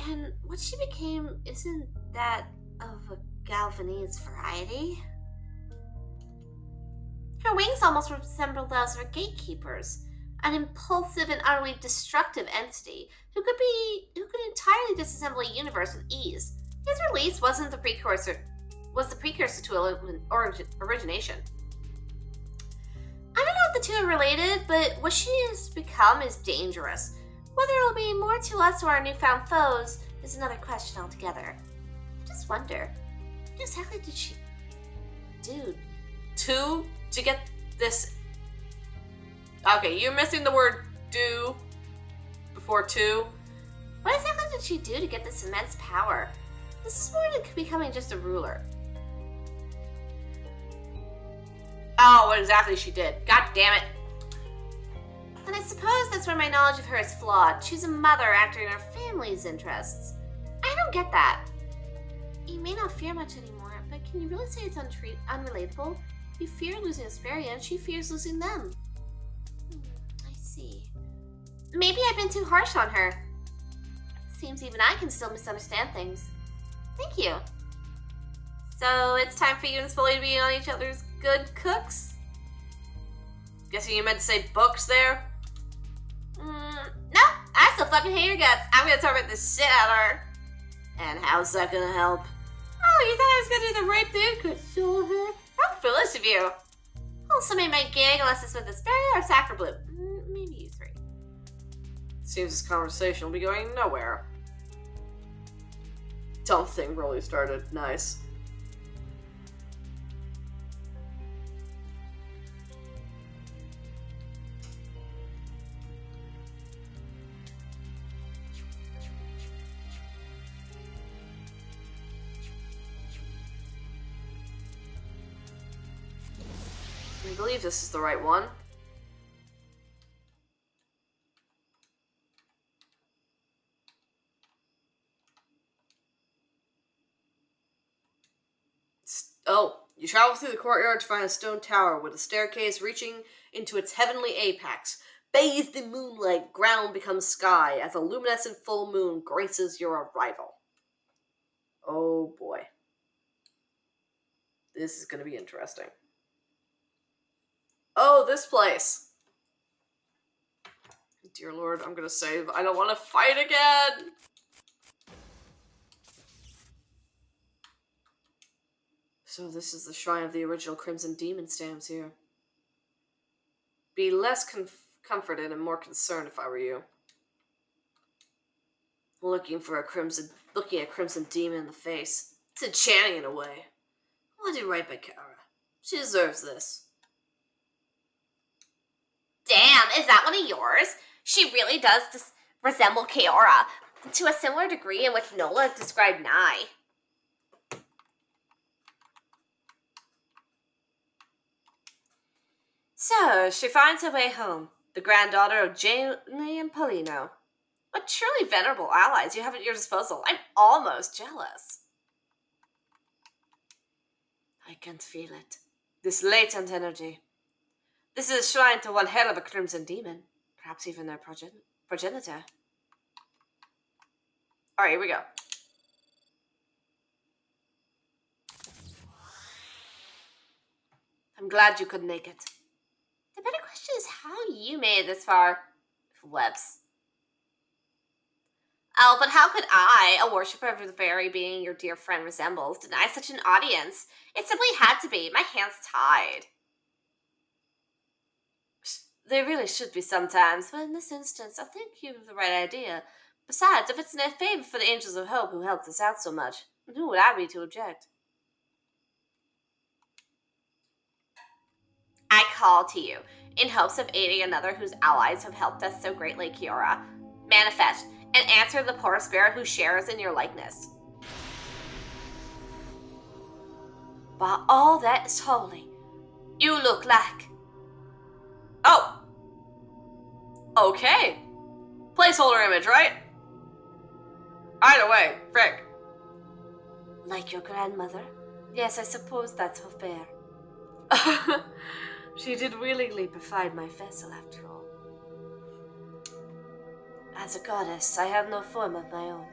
and what she became isn't that of a Galvanese variety. Her wings almost resembled those of her gatekeepers, an impulsive and utterly destructive entity who could entirely disassemble a universe with ease. His release was the precursor to origination. I don't know if the two are related, but what she has become is dangerous. Whether it'll be more to us or our newfound foes is another question altogether. I just wonder, what exactly did she do To get this... Okay, you're missing the word do before to. What exactly did she do to get this immense power? This is more than becoming just a ruler. Oh, what exactly she did. God damn it. And I suppose that's where my knowledge of her is flawed. She's a mother acting in her family's interests. I don't get that. You may not fear much anymore, but can you really say it's unrelatable? You fear losing Asperia, and she fears losing them. I see. Maybe I've been too harsh on her. Seems even I can still misunderstand things. Thank you. So it's time for you and Scully to be on each other's good cooks? Guessing you meant to say books there? No, I still fucking hate her guts. I'm gonna torment the shit out of her. And how's that gonna help? Oh, you thought I was gonna do the rape dude? Could show her. How foolish of you. Somebody might gag unless it's with Asperia or Sacre Blue. Maybe you three. Seems this conversation will be going nowhere. Something really started nice. I believe this is the right one. Oh, you travel through the courtyard to find a stone tower with a staircase reaching into its heavenly apex. Bathed in moonlight, ground becomes sky as a luminescent full moon graces your arrival. Oh boy. This is going to be interesting. Oh, this place. Dear Lord, I'm going to save. I don't want to fight again. So this is the shrine of the original Crimson Demon stands here. Be less comforted and more concerned if I were you. Looking a Crimson Demon in the face. It's enchanting in a way. I'll do right by Kara. She deserves this. Damn, is that one of yours? She really does resemble Kaora, to a similar degree in which Nola described Nai. So, she finds her way home, the granddaughter of Jamie and Polino. What truly venerable allies you have at your disposal. I'm almost jealous. I can feel it. This latent energy. This is a shrine to one hell of a Crimson Demon. Perhaps even their progenitor. Alright, here we go. I'm glad you could make it. The better question is how you made it this far. Webs. Oh, but how could I, a worshipper of the very being your dear friend resembles, deny such an audience? It simply had to be. My hands tied. They really should be sometimes, but in this instance, I think you have the right idea. Besides, if it's in favor for the Angels of Hope who helped us out so much, who would I be to object? I call to you, in hopes of aiding another whose allies have helped us so greatly, Kiora. Manifest, and answer the poor spirit who shares in your likeness. By all that is holy, you look like... Oh! Okay. Placeholder image, right? Either way, frick. Like your grandmother? Yes, I suppose that's so fair. She did willingly provide my vessel, after all. As a goddess, I have no form of my own,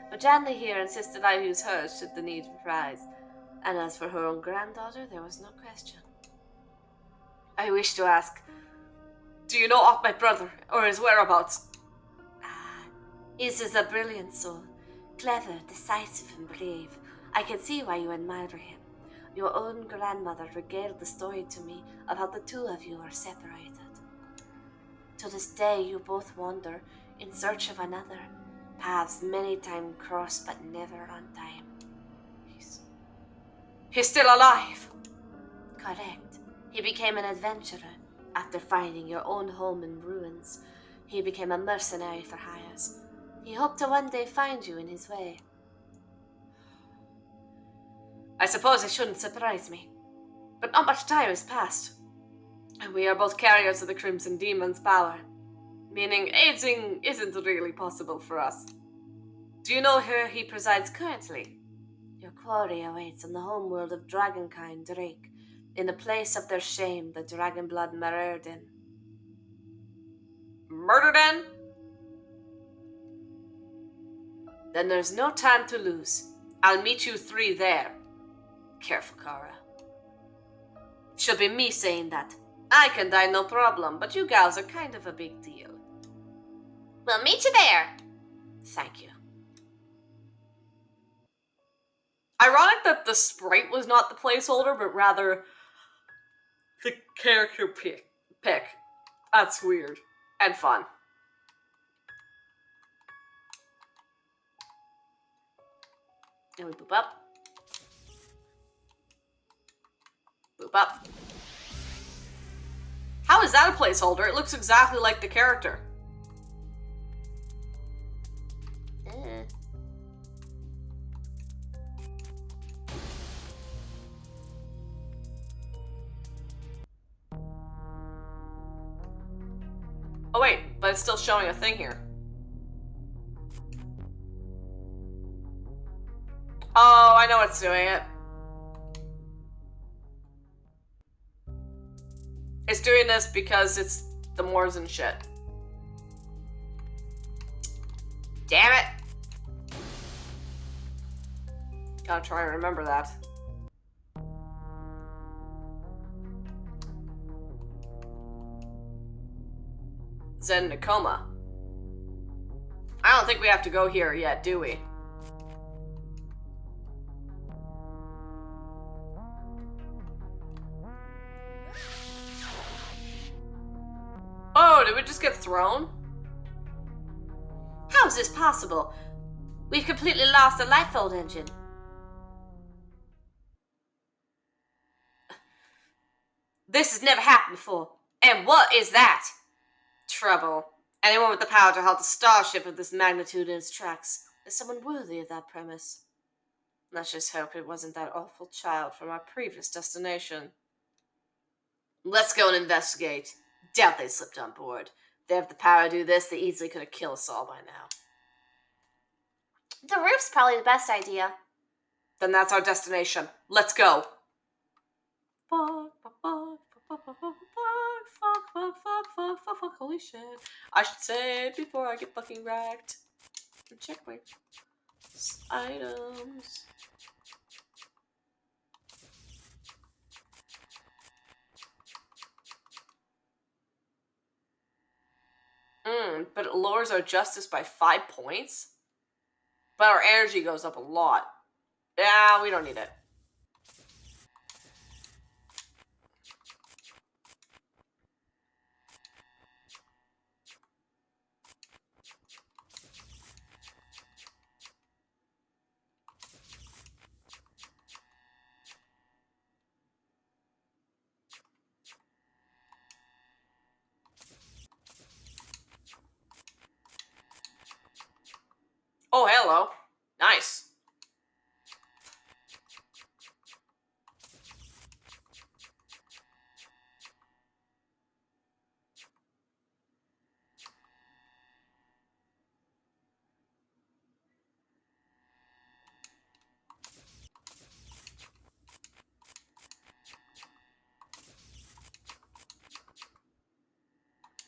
but Janna here insisted I use hers should the need arise, and as for her own granddaughter, there was no question. I wish to ask, do you know of my brother, or his whereabouts? His is a brilliant soul, clever, decisive, and brave. I can see why you admire him. Your own grandmother regaled the story to me of how the two of you are separated. To this day, you both wander in search of another, paths many times crossed but never on time. He's still alive! Correct. He became an adventurer after finding your own home in ruins. He became a mercenary for hires. He hoped to one day find you in his way. I suppose it shouldn't surprise me, but not much time has passed, and we are both carriers of the Crimson Demon's power, meaning aging isn't really possible for us. Do you know where he presides currently? Your quarry awaits in the homeworld of Dragonkind Drake, in the place of their shame, the Dragonblood Murderden. Murderden? Then there's no time to lose. I'll meet you three there. Careful, Kara. Should be me saying that. I can die no problem, but you gals are kind of a big deal. We'll meet you there. Thank you. Ironic that the sprite was not the placeholder, but rather the character pick. That's weird. And fun. And we boop up. Boop up. How is that a placeholder? It looks exactly like the character. Oh wait, but it's still showing a thing here. Oh, I know what's doing it. It's doing this because it's the Moors and shit. Damn it! Gotta try and remember that. Zen Aneia. I don't think we have to go here yet, do we? Oh, did we just get thrown? How is this possible? We've completely lost the Lightfold engine. This has never happened before. And what is that? Trouble. Anyone with the power to halt a starship of this magnitude in its tracks. Is someone worthy of that premise? Let's just hope it wasn't that awful child from our previous destination. Let's go and investigate. Doubt they slipped on board. If they have the power to do this, they easily could have killed us all by now. The roof's probably the best idea. Then that's our destination. Let's go. Fuck, holy shit. I should say it before I get fucking wrecked. Check my items. But it lowers our justice by 5 points? But our energy goes up a lot. Yeah, we don't need it. Oh, hello. Nice.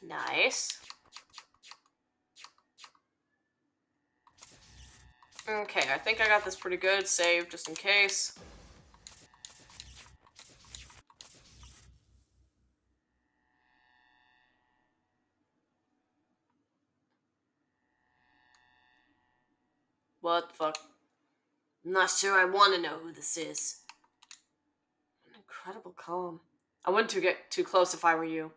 Nice. Okay, I think I got this pretty good. Save just in case. What the fuck? I'm not sure I want to know who this is. An incredible calm. I wouldn't get too close if I were you.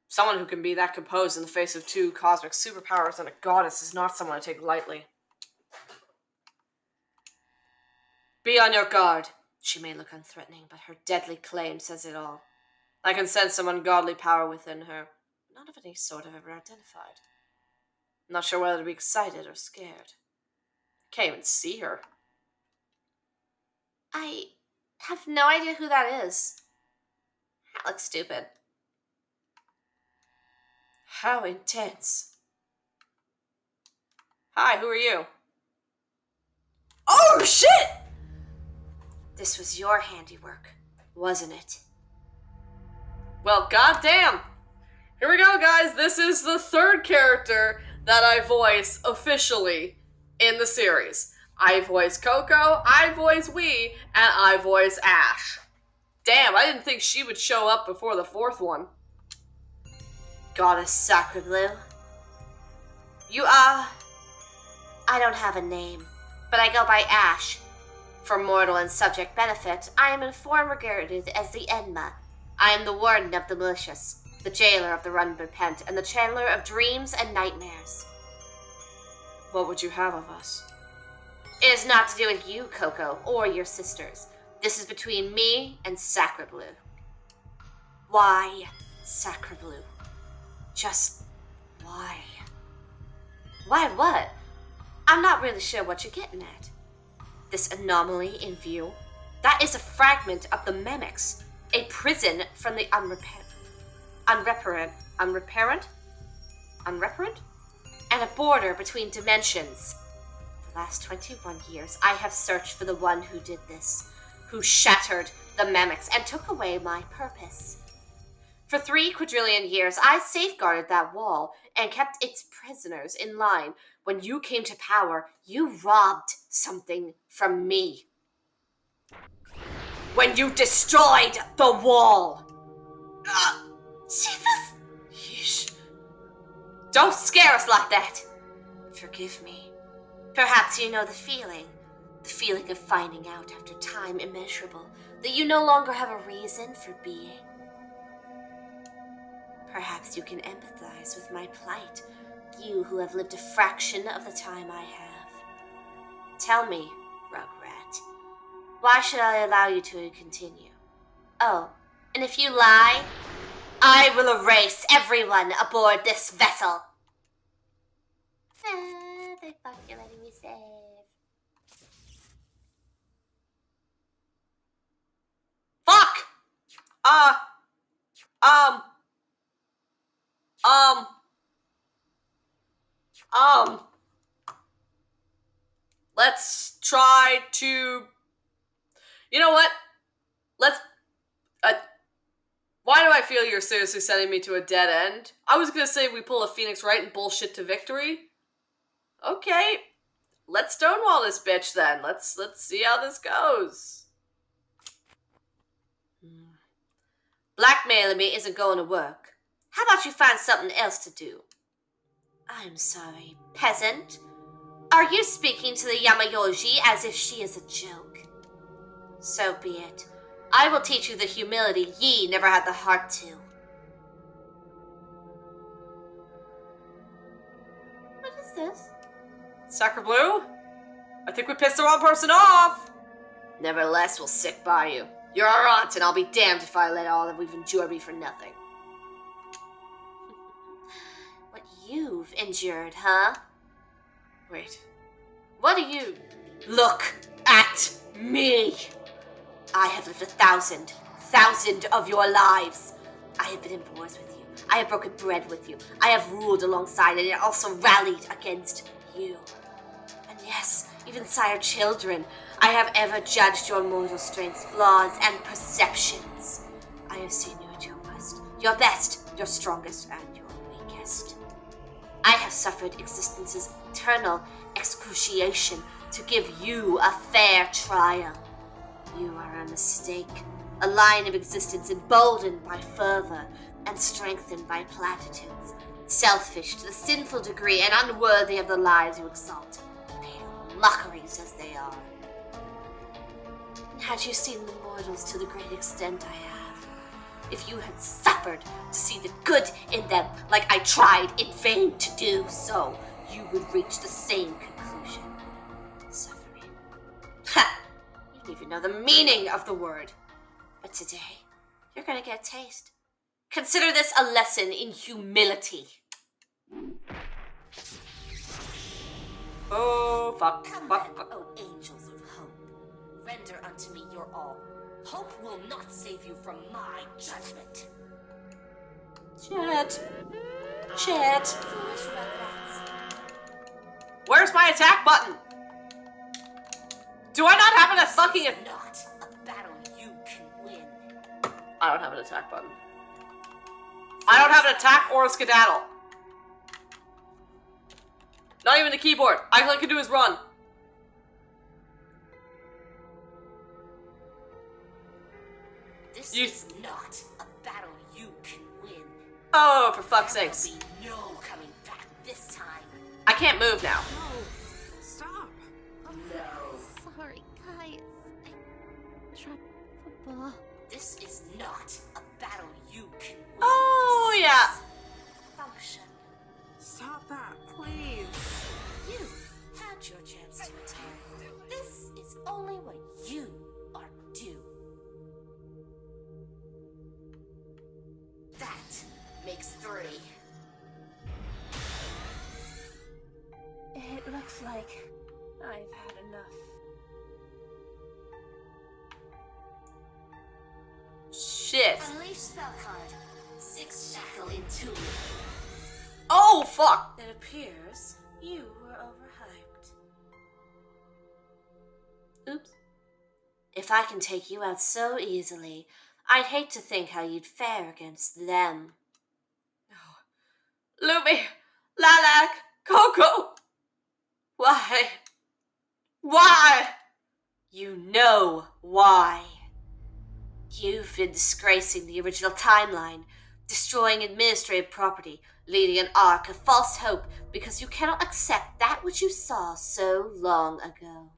Someone who can be that composed in the face of 2 cosmic superpowers and a goddess is not someone to take lightly. Be on your guard. She may look unthreatening, but her deadly claim says it all. I can sense some ungodly power within her. None of any sort I've ever identified. I'm not sure whether to be excited or scared. I can't even see her. I have no idea who that is. That looks stupid. How intense. Hi, who are you? Oh, shit! This was your handiwork, wasn't it? Well, goddamn. Here we go, guys. This is the 3rd character that I voice officially in the series. I voice Coco, I voice Wii, and I voice Ash. Damn, I didn't think she would show up before the 4th one. Goddess Sacreblue. You are... I don't have a name, but I go by Ash. For mortal and subject benefit, I am in form regarded as the Enma. I am the warden of the malicious, the jailer of the unrepentant, and the channeler of dreams and nightmares. What would you have of us? It is not to do with you, Coco, or your sisters. This is between me and Sacreblue. Why Sacreblue? Just why? Why what? I'm not really sure what you're getting at. This anomaly in view, that is a fragment of the Memics, a prison from the unreparent, and a border between dimensions. The last 21 years, I have searched for the one who did this, who shattered the Memics and took away my purpose. For 3 quadrillion years, I safeguarded that wall and kept its prisoners in line. When you came to power, you robbed something from me. When you destroyed the wall. Jesus! Yeesh. Don't scare us like that. Forgive me. Perhaps you know the feeling of finding out after time immeasurable that you no longer have a reason for being. Perhaps you can empathize with my plight, you who have lived a fraction of the time I have. Tell me, Rugrat, why should I allow you to continue? Oh, and if you lie, I will erase everyone aboard this vessel. The fuck you're letting me save. Fuck! Let's try to... You know what? Let's... why do I feel you're seriously sending me to a dead end? I was gonna say we pull a Phoenix Wright and bullshit to victory. Okay. Let's stonewall this bitch then. Let's see how this goes. Blackmailing me isn't going to work. How about you find something else to do? I'm sorry, peasant. Are you speaking to the Yamayoji as if she is a joke? So be it. I will teach you the humility ye never had the heart to. What is this? Sacreblue? I think we pissed the wrong person off! Nevertheless, we'll stick by you. You're our aunt, and I'll be damned if I let all that we've endured be for nothing. What you've endured, huh? Wait. What do you... Look at me! I have lived 1,000 of your lives. I have been in wars with you. I have broken bread with you. I have ruled alongside and also rallied against you. And yes, even sire children, I have ever judged your mortal strengths, flaws, and perceptions. I have seen you at your worst, your best, your strongest, and your weakest. I have suffered existence's eternal excruciation to give you a fair trial. You are a mistake, a line of existence emboldened by fervor and strengthened by platitudes, selfish to the sinful degree and unworthy of the lives you exalt, pale mockeries as they are. And had you seen the mortals to the great extent I have, if you had suffered to see the good in them like I tried in vain to do so, you would reach the same conclusion. Suffering. Ha! You don't even know the meaning of the word. But today, you're gonna get a taste. Consider this a lesson in humility. Oh, fuck. Come Fuck. then, O angels of hope. Render unto me your all. Hope will not save you from my judgment. Chat. Foolish rugrats. Where's my attack button? Do I not have a fucking... Not a battle you can win. I don't have an attack button. I don't have an attack or a skedaddle. Not even the keyboard. All I can do is run. This You- is not a battle you can win. Oh, for fuck's There will sakes. be no coming back this time. I can't move now. Stop. Sorry, guys. I dropped the ball. This is not a battle you can win. Oh, This yeah. is function. Stop that, please. You had your chance to attack. This is only what you are due. That makes 3. It looks like I've had enough. Shit. Unleash spell card. 6 shackle into me. Oh, fuck. It appears you were overhyped. Oops. If I can take you out so easily, I'd hate to think how you'd fare against them. Oh. Lumi, Lilac, Coco. Why? Why? You know why. You've been disgracing the original timeline, destroying administrative property, leading an arc of false hope because you cannot accept that which you saw so long ago.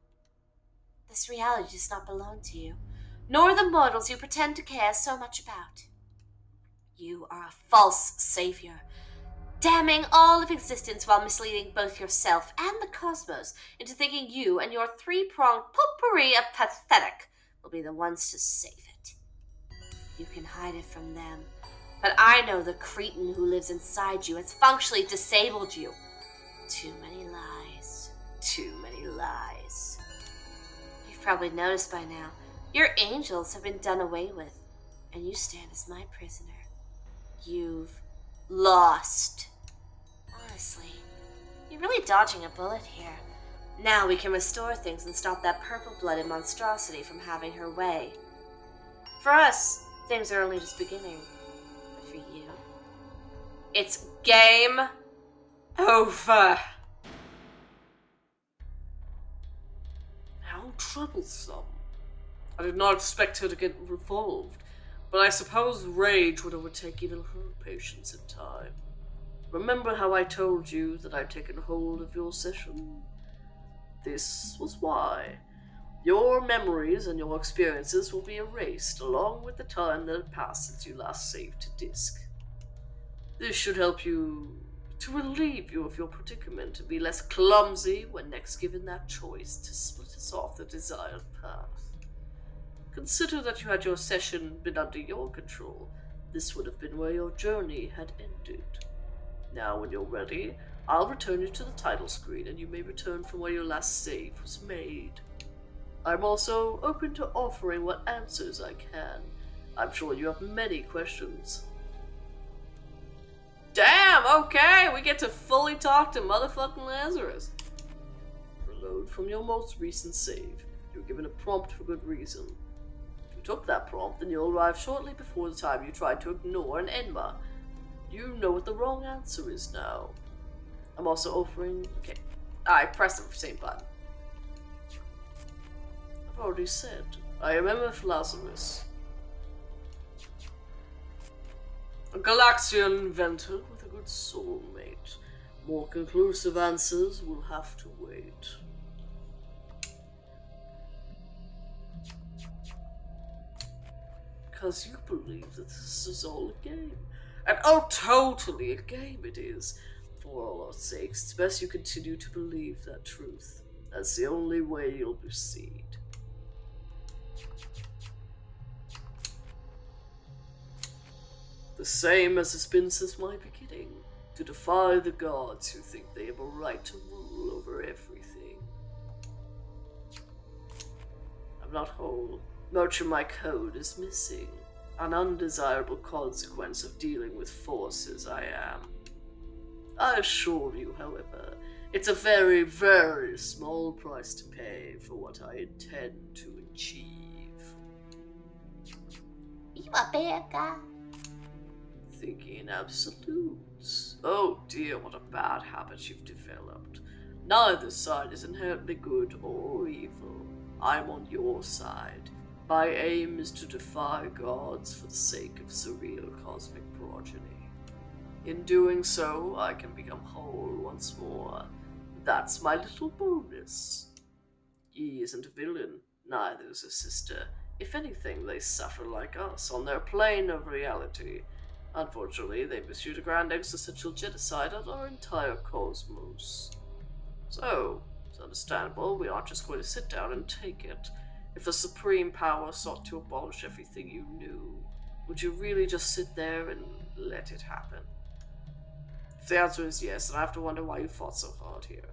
This reality does not belong to you, nor the mortals you pretend to care so much about. You are a false savior, damning all of existence while misleading both yourself and the cosmos into thinking you and your three-pronged potpourri of pathetic will be the ones to save it. You can hide it from them, but I know the cretin who lives inside you has functionally disabled you. Too many lies. Too many lies. You've probably noticed by now, your angels have been done away with, and you stand as my prisoner. You've lost. Honestly, you're really dodging a bullet here. Now we can restore things and stop that purple-blooded monstrosity from having her way. For us, things are only just beginning. But for you, it's game over. How troublesome. I did not expect her to get revolved, but I suppose rage would overtake even her patience in time. Remember how I told you that I'd taken hold of your session? This was why. Your memories and your experiences will be erased along with the time that had passed since you last saved to disk. This should help you to relieve you of your predicament and be less clumsy when next given that choice to split us off the desired path. Consider that you had your session been under your control, this would have been where your journey had ended. Now when you're ready, I'll return you to the title screen, and you may return from where your last save was made. I'm also open to offering what answers I can. I'm sure you have many questions. Damn, okay, we get to fully talk to motherfucking Lazarus. Reload from your most recent save. You were given a prompt for good reason. If you took that prompt, then you'll arrive shortly before the time you tried to ignore an enema. You know what the wrong answer is now. I'm also offering... Okay, I pressed the same button. I've already said, I am MF Lazarus. A Galaxian inventor with a good soulmate. More conclusive answers will have to wait. Because you believe that this is all a game. And oh, totally a game it is. For all our sakes, it's best you continue to believe that truth. That's the only way you'll proceed. The same as has been since my beginning, to defy the gods who think they have a right to rule over everything. I'm not whole. Much of my code is missing. An undesirable consequence of dealing with forces I am. I assure you, however, it's a very, very small price to pay for what I intend to achieve. You a bad guy. Thinking in absolutes. Oh dear, what a bad habit you've developed. Neither side is inherently good or evil. I'm on your side. My aim is to defy gods for the sake of surreal cosmic progeny. In doing so, I can become whole once more. That's my little bonus. He isn't a villain, neither is his sister. If anything, they suffer like us on their plane of reality. Unfortunately, they pursued a grand existential genocide on our entire cosmos. So, it's understandable we aren't just going to sit down and take it. If the supreme power sought to abolish everything you knew, would you really just sit there and let it happen? If the answer is yes, then I have to wonder why you fought so hard here.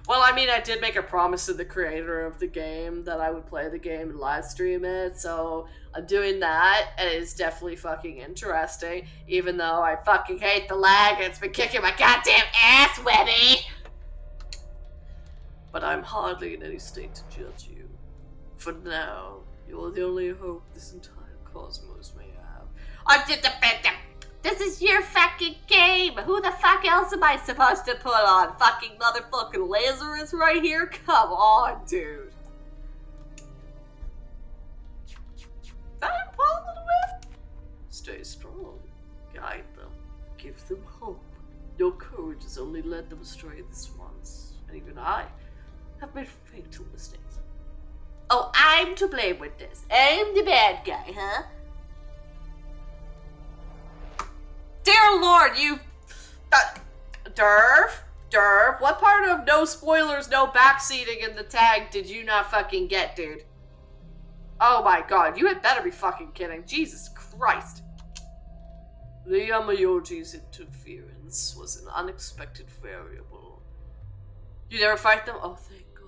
Well, I mean, I did make a promise to the creator of the game that I would play the game and live stream it, so I'm doing that, and it's definitely fucking interesting, even though I fucking hate the lag and it's been kicking my goddamn ass, Webby! But I'm hardly in any state to judge you. For now, you're the only hope this entire cosmos may have. This is your fucking game! Who the fuck else am I supposed to put on? Fucking motherfucking Lazarus right here? Come on, dude. Is that impossible to win? Stay strong. Guide them. Give them hope. Your courage has only led them astray this once. And even I have made fatal mistakes. Oh, I'm to blame with this. I'm the bad guy, huh? Dear Lord, you... Derv, what part of no spoilers, no backseating in the tag did you not fucking get, dude? Oh my god, you had better be fucking kidding. Jesus Christ. The Yamayoji's interference was an unexpected variable. You never fight them? Oh, thank God.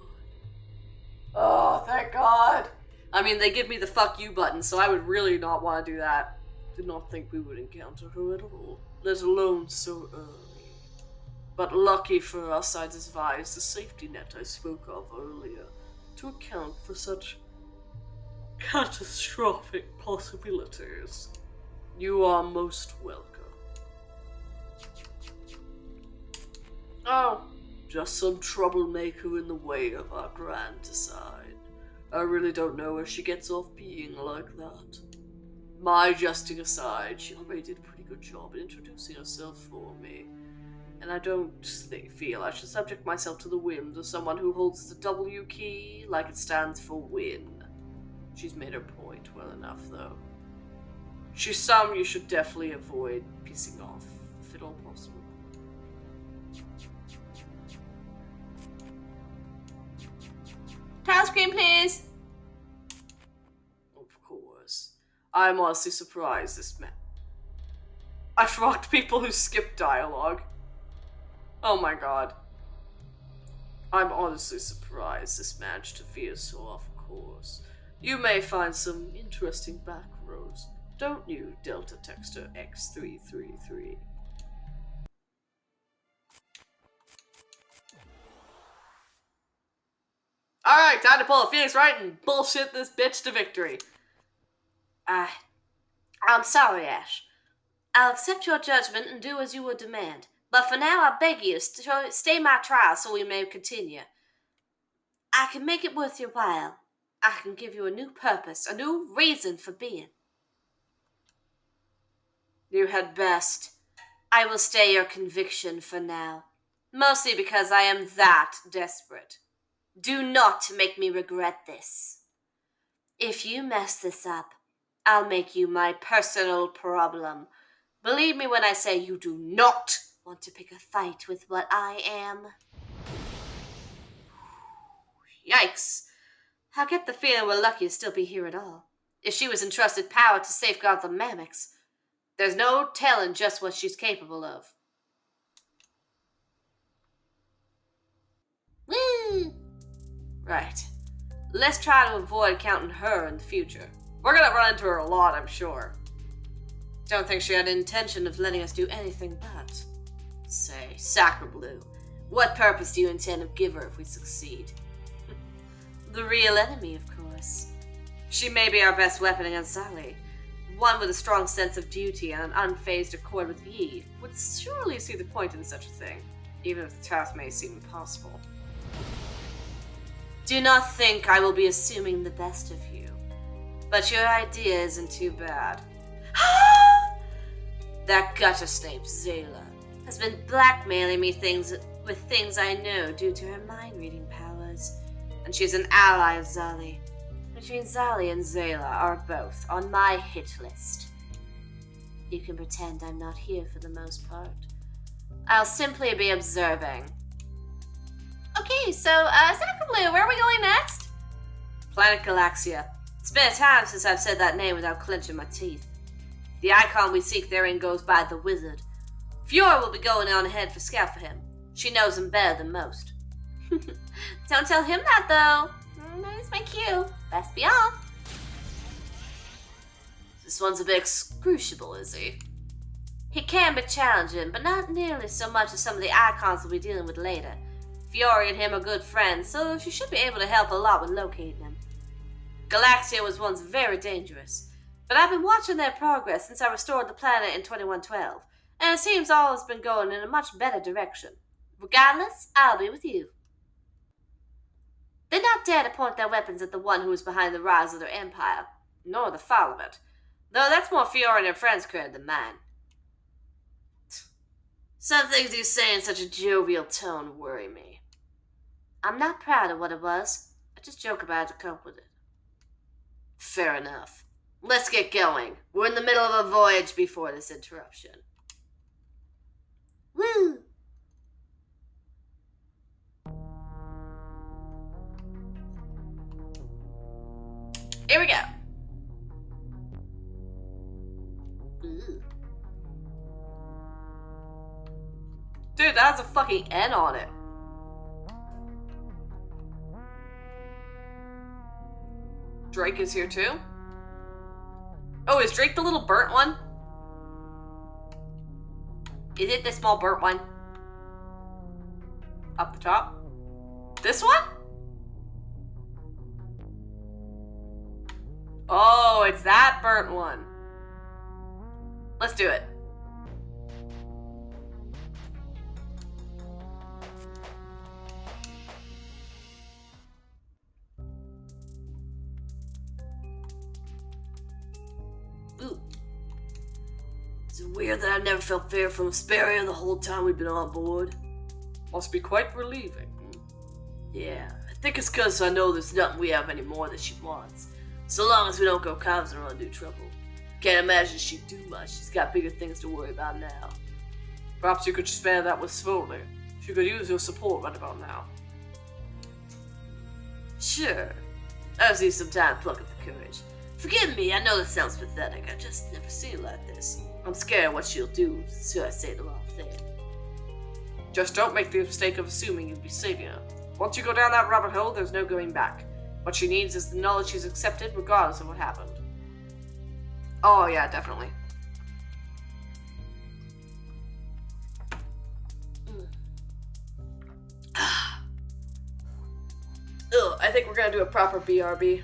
Oh, thank God. I mean, they give me the fuck you button, so I would really not want to do that. Did not think we would encounter her at all, let alone so early. But lucky for us, I devised the safety net I spoke of earlier to account for such catastrophic possibilities. You are most welcome. Oh, just some troublemaker in the way of our grand design. I really don't know where she gets off being like that. My jesting aside, she already did a pretty good job in introducing herself for me. And I don't feel I should subject myself to the whims of someone who holds the W key like it stands for win. She's made her point well enough, though. She's some you should definitely avoid pissing off, if at all possible. Title screen, please! Of course. I'm honestly surprised this man. I've rocked people who skip dialogue. Oh my god. I'm honestly surprised this managed to veer so off course. You may find some interesting back roads, don't you, Delta Texter X333? Alright, time to pull a Phoenix Wright and bullshit this bitch to victory. I'm sorry, Ash. I'll accept your judgment and do as you would demand. But for now, I beg you, stay my trial so we may continue. I can make it worth your while. I can give you a new purpose, a new reason for being. You had best. I will stay your conviction for now. Mostly because I am that desperate. Do not make me regret this. If you mess this up, I'll make you my personal problem. Believe me when I say you do not want to pick a fight with what I am. Yikes. I get the feeling we're lucky to still be here at all. If she was entrusted power to safeguard the Mammoths, there's no telling just what she's capable of. Woo! Right. Let's try to avoid counting her in the future. We're gonna run into her a lot, I'm sure. Don't think she had intention of letting us do anything but. Say, Sacre Blue, what purpose do you intend to give her if we succeed? The real enemy, of course. She may be our best weapon against Sally. One with a strong sense of duty and an unfazed accord with Yi would surely see the point in such a thing, even if the task may seem impossible. Do not think I will be assuming the best of you, but your idea isn't too bad. That gutter snake, Zayla, has been blackmailing me with things I know due to her mind-reading powers, and she's an ally of Zali. Between Zali and Zayla are both on my hit list. You can pretend I'm not here for the most part. I'll simply be observing. Okay, so, Sacre Blue, where are we going next? Planet Galaxia. It's been a time since I've said that name without clenching my teeth. The icon we seek therein goes by the Wizard. Fiora will be going on ahead for scout for him. She knows him better than most. Don't tell him that, though. That's my cue. Best be off. This one's a bit excruciable, is he? He can be challenging, but not nearly so much as some of the icons we'll be dealing with later. Fiora and him are good friends, so she should be able to help a lot with locating him. Galaxia was once very dangerous, but I've been watching their progress since I restored the planet in 2112, and it seems all has been going in a much better direction. Regardless, I'll be with you. They not dare to point their weapons at the one who was behind the rise of their empire, nor the fall of it, though that's more Fiora and her friends' credit than mine. Some things you say in such a jovial tone worry me. I'm not proud of what it was. I just joke about it to cope with it. Fair enough. Let's get going. We're in the middle of a voyage before this interruption. Woo! Here we go. Ooh. Dude, that has a fucking N on it. Drake is here too? Oh, is Drake the little burnt one? Is it the small burnt one? Up the top? This one? Oh, it's that burnt one. Let's do it. Ooh. Is it weird that I've never felt fear from Asperia the whole time we've been on board? Must be quite relieving. Yeah, I think it's because I know there's nothing we have anymore that she wants. So long as we don't go causing her undue trouble. Can't imagine she'd do much. She's got bigger things to worry about now. Perhaps you could spare that with Svoli. She could use your support right about now. Sure. I just need some time to pluck up the courage. Forgive me, I know this sounds pathetic. I just never seen her like this. I'm scared of what she'll do, so I say the wrong thing. Just don't make the mistake of assuming you'll be savior. Once you go down that rabbit hole, there's no going back. What she needs is the knowledge she's accepted, regardless of what happened. Oh yeah, definitely. Ugh, I think we're gonna do a proper BRB.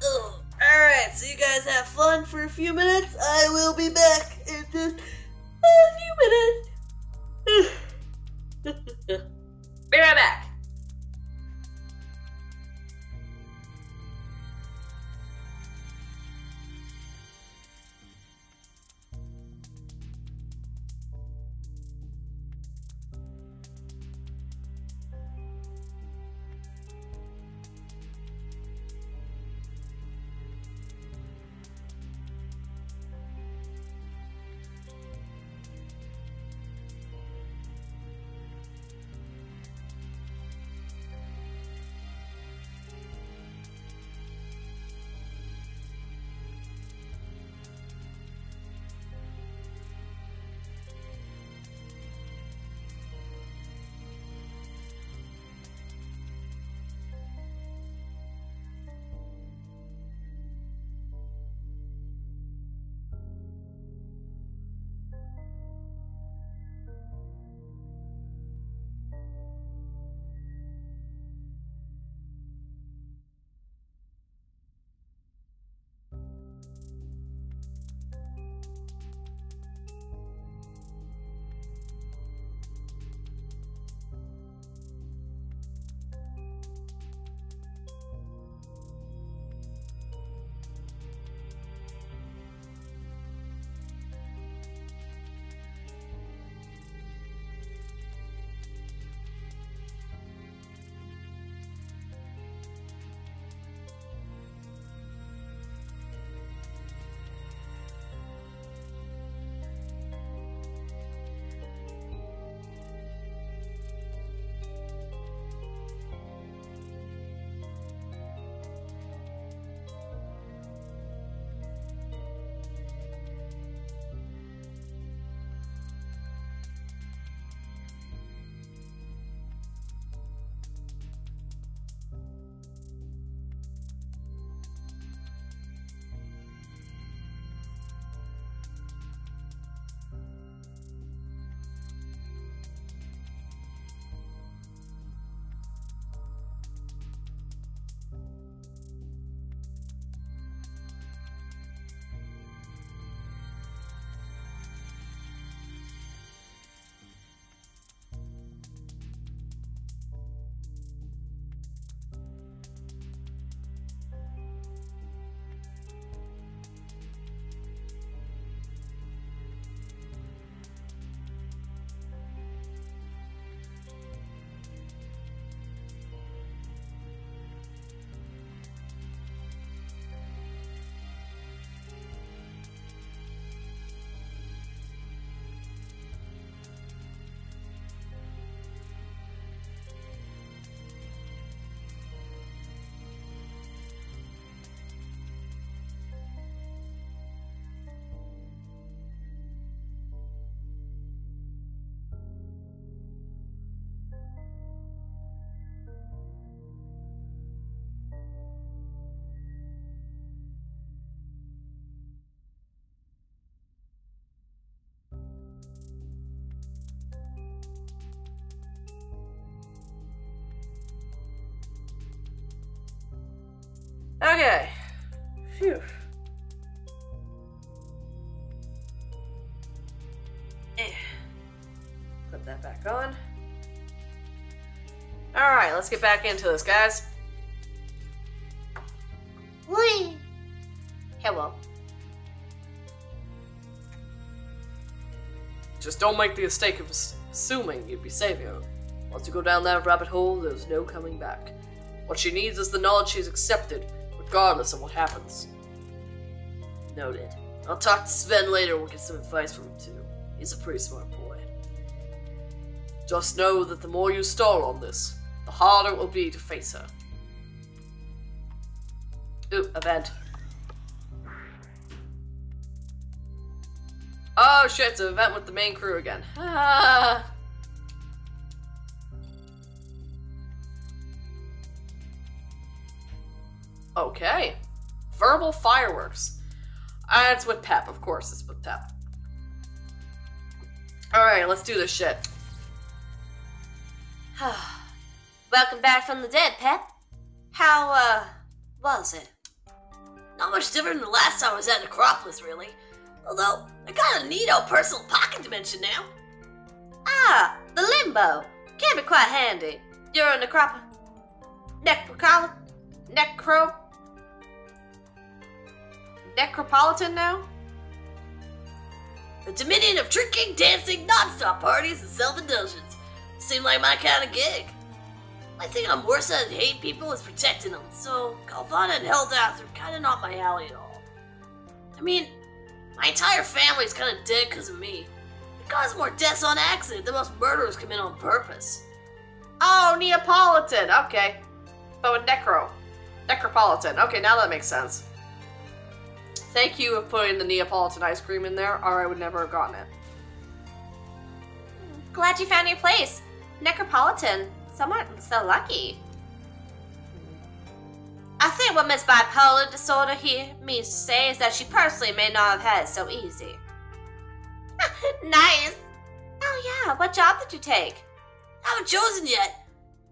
Oh, alright, so you guys have fun for a few minutes. I will be back in just a few minutes. Be right back. Okay. Phew. Put that back on. Alright, let's get back into this, guys. Whee! Hello. Just don't make the mistake of assuming you'd be savior. Once you go down that rabbit hole, there's no coming back. What she needs is the knowledge she's accepted, regardless of what happens. Noted. I'll talk to Sven later, we'll get some advice from him too. He's a pretty smart boy. Just know that the more you stall on this, the harder it will be to face her. Ooh, event. Oh shit, it's an event with the main crew again. Ah. Okay. Verbal fireworks. It's with Pep, of course it's with Pep. Alright, let's do this shit. Welcome back from the dead, Pep. How, was it? Not much different than the last time I was at Necropolis, really. Although, I got a neato personal pocket dimension now. Ah, the limbo. Can be quite handy. You're a Necropolitan now? A dominion of drinking, dancing, non-stop parties, and self-indulgence. Seemed like my kind of gig. My thing on more so than hating people is protecting them, so Galvana and Helldeath are kinda not my alley at all. I mean, my entire family's kinda dead because of me. It caused more deaths on accident than most murderers commit on purpose. Oh, Neapolitan, okay. But with Necropolitan. Okay, now that makes sense. Thank you for putting the Neapolitan ice cream in there, or I would never have gotten it. Glad you found your place. Necropolitan. Someone so lucky. I think what Miss Bipolar Disorder here means to say is that she personally may not have had it so easy. Nice. Oh yeah, what job did you take? Haven't chosen yet.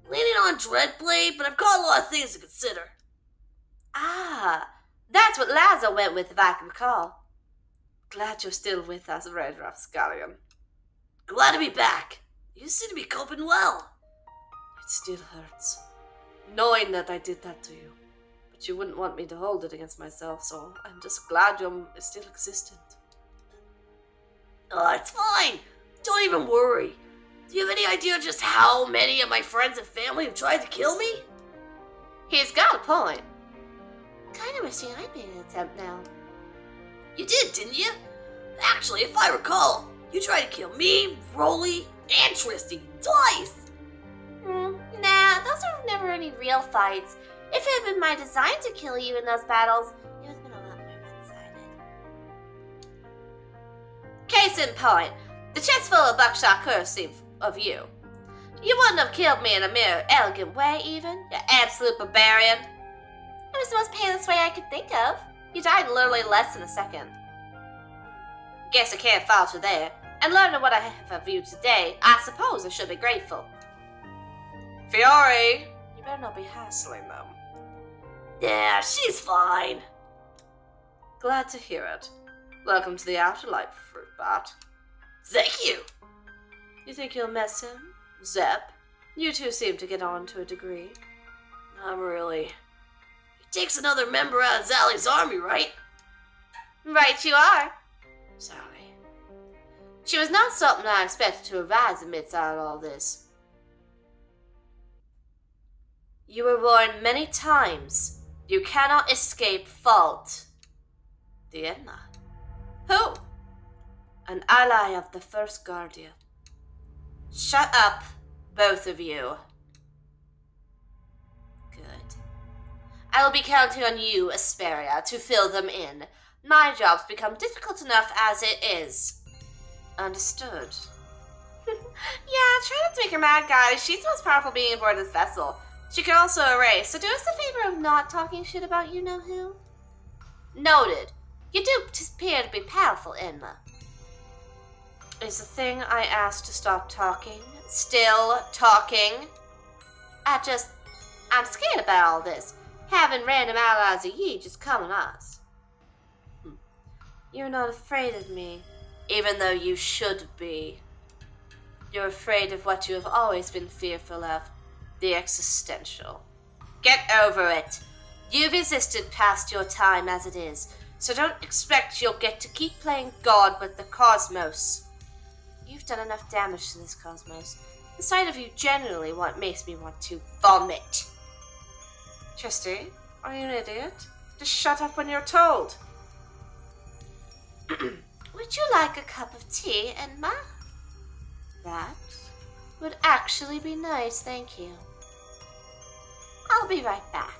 Leaning on Dreadblade, but I've got a lot of things to consider. Ah, that's what Lazo went with, if I can recall. Glad you're still with us, Red Rapscallion. Glad to be back. You seem to be coping well. It still hurts, knowing that I did that to you. But you wouldn't want me to hold it against myself, so I'm just glad you're still existent. Oh, it's fine. Don't even worry. Do you have any idea just how many of my friends and family have tried to kill me? He's got a point. Kinda wishing I made an attempt now. You did, didn't you? Actually, if I recall, you tried to kill me, Rolly, and Tristy twice. Nah, those were never any real fights. If it had been my design to kill you in those battles, it would have been a lot more one-sided. Case in point, the chest full of buckshot courtesy of you. You wouldn't have killed me in a mere elegant way, even, you absolute barbarian. It was the most painless way I could think of. You died in literally less than a second. Guess I can't fault you there. And learning what I have of you today, I suppose I should be grateful. Fiore, you better not be hassling them. Yeah, she's fine. Glad to hear it. Welcome to the afterlife, Fruit Bat. Thank you. You think you'll miss him? Zep? You two seem to get on to a degree. Not really. He takes another member out of Zally's army, right? Right you are. Sorry. She was not something I expected to arise amidst all this. You were warned many times. You cannot escape fault. Dienna. Who? An ally of the First Guardian. Shut up, both of you. Good. I will be counting on you, Asperia, to fill them in. My job's become difficult enough as it is. Understood. Yeah, try not to make her mad, guys. She's the most powerful being aboard this vessel. She can also erase, so do us the favor of not talking shit about you-know-who. Noted. You do appear to be powerful, Enma. Is the thing I asked to stop talking Still talking? I'm scared about all this. Having random allies of ye just come on us. You're not afraid of me, even though you should be. You're afraid of what you have always been fearful of, the existential. Get over it. You've existed past your time as it is, so don't expect you'll get to keep playing God with the cosmos. You've done enough damage to this cosmos. The sight of you generally what makes me want to vomit. Tristy, are you an idiot? Just shut up when you're told. Would you like a cup of tea, Enma? That would actually be nice, thank you. I'll be right back.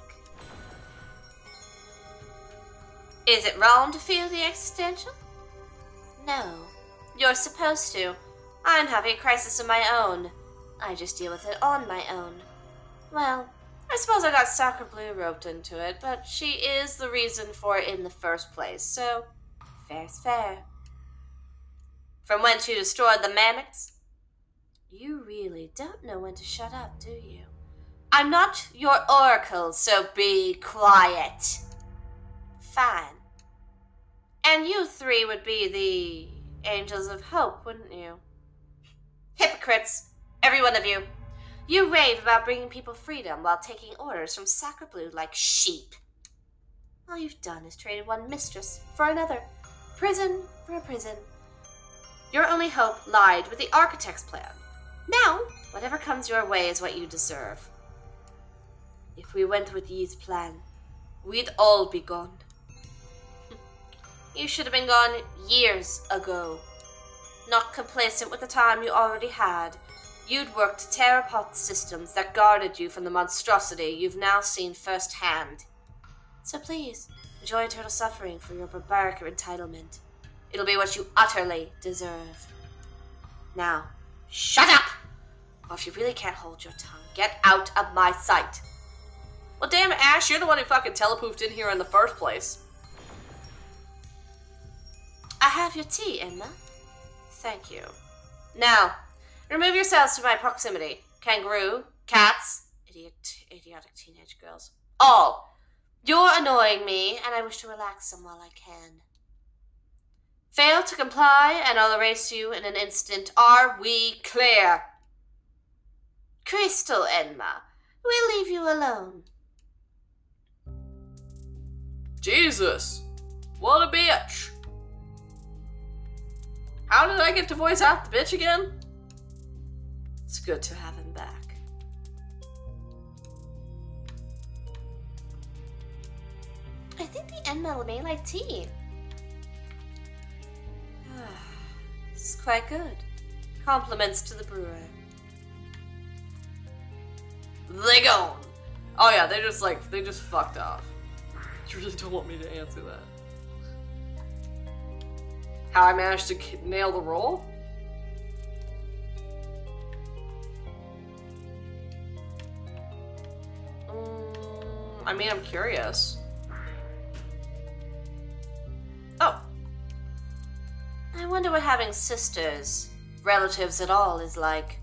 Is it wrong to feel the existential? No. You're supposed to. I'm having a crisis of my own. I just deal with it on my own. Well, I suppose I got Soccer Blue roped into it, but she is the reason for it in the first place, so fair's fair. From whence you destroyed the mammoths? You really don't know when to shut up, do you? I'm not your oracle, so be quiet. Fine. And you three would be the Angels of Hope, wouldn't you? Hypocrites, every one of you. You rave about bringing people freedom while taking orders from Sacre Blue like sheep. All you've done is traded one mistress for another, prison for a prison. Your only hope lied with the architect's plan. Now, whatever comes your way is what you deserve. If we went with Yi's plan, we'd all be gone. You should have been gone years ago. Not complacent with the time you already had, you'd worked to tear apart the systems that guarded you from the monstrosity you've now seen firsthand. So please, enjoy eternal suffering for your barbaric entitlement. It'll be what you utterly deserve. Now, shut up! Or if you really can't hold your tongue, get out of my sight. Well, damn it, Ash, you're the one who fucking telepoofed in here in the first place. I have your tea, Emma. Thank you. Now, remove yourselves from my proximity. Kangaroo, cats, idiotic teenage girls. All. You're annoying me, and I wish to relax some while I can. Fail to comply, and I'll erase you in an instant. Are we clear? Crystal, Enma. We'll leave you alone. Jesus. What a bitch. How did I get to voice out the bitch again? It's good to have him back. I think the Enma may like tea. This is quite good. Compliments to the brewer. They gone. Oh yeah, they just fucked off. You really don't want me to answer that. How I managed to nail the roll? I mean, I'm curious. Oh. I wonder what having sisters, relatives at all, is like.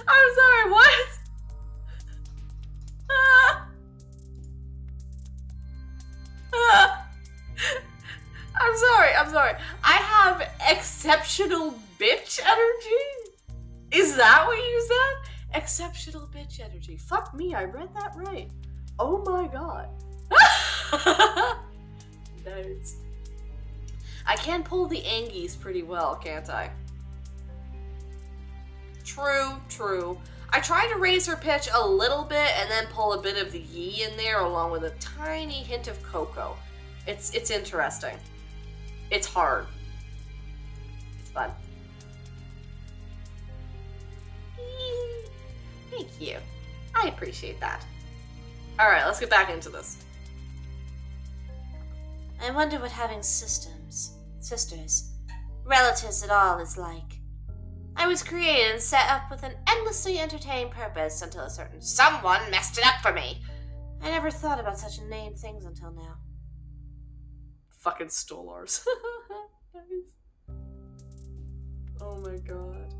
I'm sorry, what? I'm sorry. I have exceptional bitch energy? Is that what you said? Exceptional bitch energy. Fuck me, I read that right. Oh my god. Nice. I can pull the Angies pretty well, can't I? True. I try to raise her pitch a little bit and then pull a bit of the Yi in there along with a tiny hint of Coco. It's interesting. It's hard. It's fun. Thank you. I appreciate that. Alright, let's get back into this. I wonder what having sisters, relatives at all is like. I was created and set up with an endlessly entertaining purpose until a certain someone messed it up for me. I never thought about such inane things until now. Fucking stole ours. Nice. Oh my god.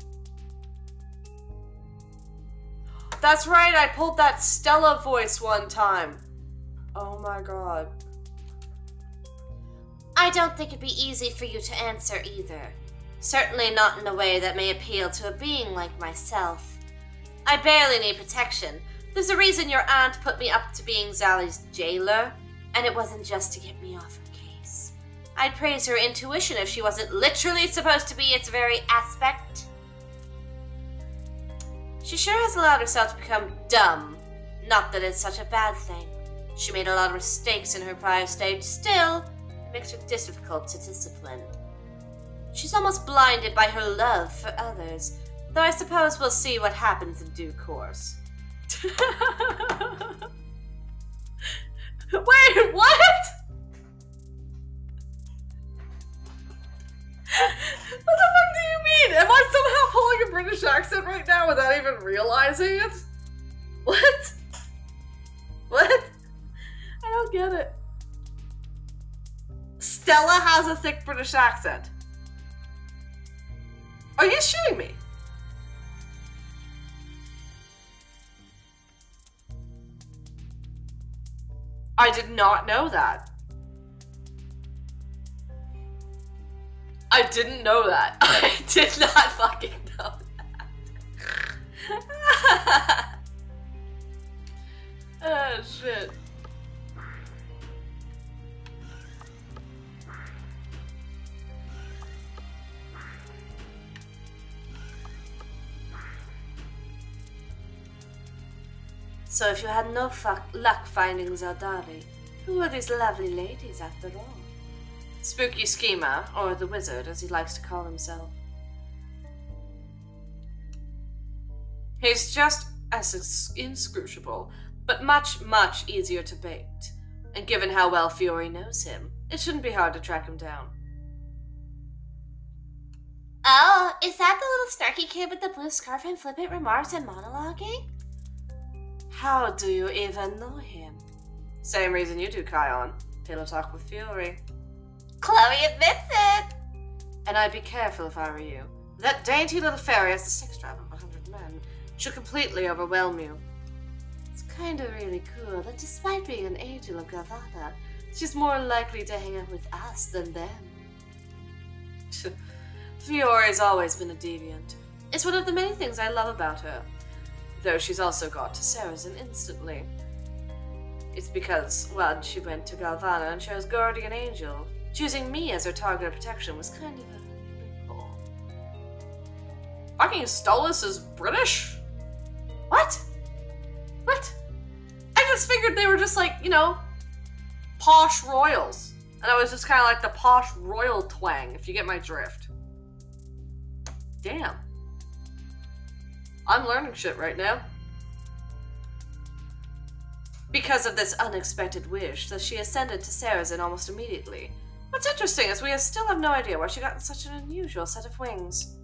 That's right, I pulled that Stella voice one time. Oh my god. I don't think it'd be easy for you to answer either. Certainly not in a way that may appeal to a being like myself. I barely need protection. There's a reason your aunt put me up to being Zally's jailer, and it wasn't just to get me off her case. I'd praise her intuition if she wasn't literally supposed to be its very aspect. She sure has allowed herself to become dumb. Not that it's such a bad thing. She made a lot of mistakes in her prior stage. Still, it makes her difficult to discipline. She's almost blinded by her love for others, though I suppose we'll see what happens in due course. Wait, what? What the fuck do you mean? Am I somehow pulling a British accent right now without even realizing it? What? What? I don't get it. Stella has a thick British accent. Are you shitting me? I did not know that. I didn't know that. I did not fucking know that. Oh, shit. So if you had no luck finding Zardari, who are these lovely ladies after all? Spooky Schema, or the Wizard, as he likes to call himself. He's just as inscrutable, but much, much easier to bait. And given how well Fiore knows him, it shouldn't be hard to track him down. Oh, is that the little snarky kid with the blue scarf and flippant remarks and monologuing? How do you even know him? Same reason you do, Kion. Pillow talk with Fiore. Chloe admits it! And I'd be careful if I were you. That dainty little fairy has the sex drive of 100 men. She'll completely overwhelm you. It's kinda really cool that despite being an angel of Gavana, she's more likely to hang out with us than them. Fiore's always been a deviant. It's one of the many things I love about her. Though she's also got to Sarazen instantly. It's because, well, she went to Galvana and chose Guardian Angel. Choosing me as her target of protection was kind of a loophole. Fucking Stolas is British? What? What? I just figured they were just like, you know, posh royals. And I was just kind of like the posh royal twang, if you get my drift. Damn. I'm learning shit right now. Because of this unexpected wish, that she ascended to Sarazen almost immediately. What's interesting is we still have no idea why she got such an unusual set of wings.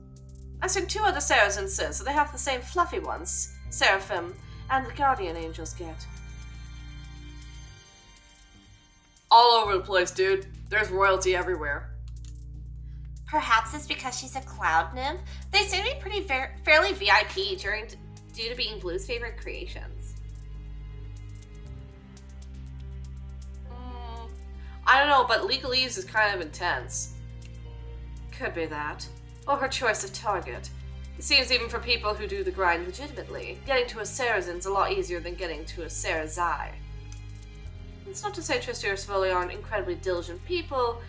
I've seen 2 other Sarazens since, so they have the same fluffy ones, Seraphim, and the Guardian Angels get. All over the place, dude. There's royalty everywhere. Perhaps it's because she's a cloud nymph. They seem to be pretty fairly VIP due to being Blue's favorite creations. I don't know, but legalese is kind of intense. Could be that. Or her choice of target. It seems even for people who do the grind legitimately, getting to a Sarazen's a lot easier than getting to a Sarazai. It's not to say Trista or Svoli aren't incredibly diligent people,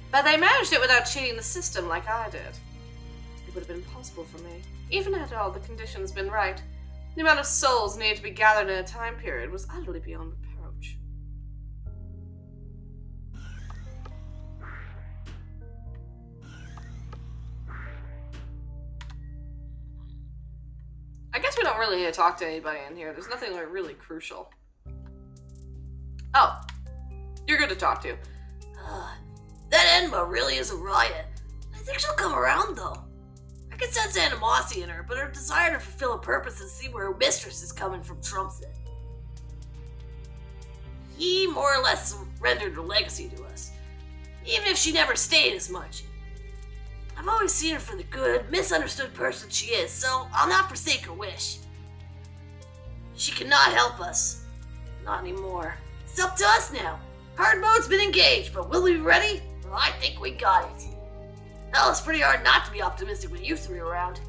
but they managed it without cheating the system like I did. It would have been impossible for me, even had all the conditions been right. The amount of souls needed to be gathered in a time period was utterly beyond reproach. I guess we don't really need to talk to anybody in here. There's nothing like really crucial. Oh, you're good to talk to. That Enma really is a riot. I think she'll come around, though. I can sense animosity in her, but her desire to fulfill a purpose and see where her mistress is coming from trumps it. He more or less surrendered her legacy to us, even if she never stayed as much. I've always seen her for the good, misunderstood person she is, so I'll not forsake her wish. She cannot help us. Not anymore. It's up to us now. Hard mode's been engaged, but will we be ready? Well, I think we got it. Hell, it's pretty hard not to be optimistic with you 3 around.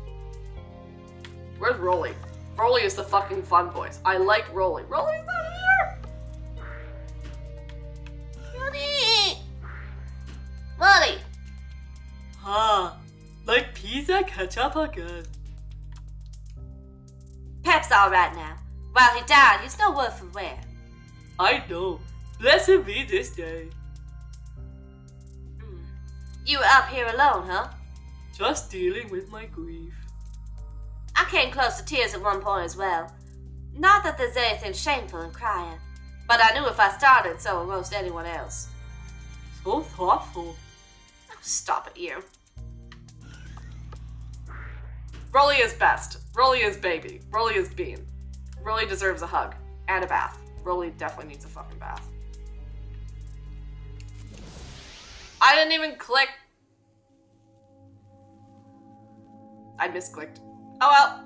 Where's Rolly? Rolly is the fucking fun voice. I like Rolly. Rolly's not here! Molly! Molly! Like pizza ketchup again. Pep's alright now. While he died, he's no word from where. I know. Blessed be this day. You were up here alone, huh? Just dealing with my grief. I came close to tears at one point as well. Not that there's anything shameful in crying, but I knew if I started, so would most anyone else. So thoughtful. Oh, stop it, you. Rolly is best. Rolly is baby. Rolly is bean. Rolly deserves a hug. And a bath. Rolly definitely needs a fucking bath. I didn't even click. I misclicked. Oh well.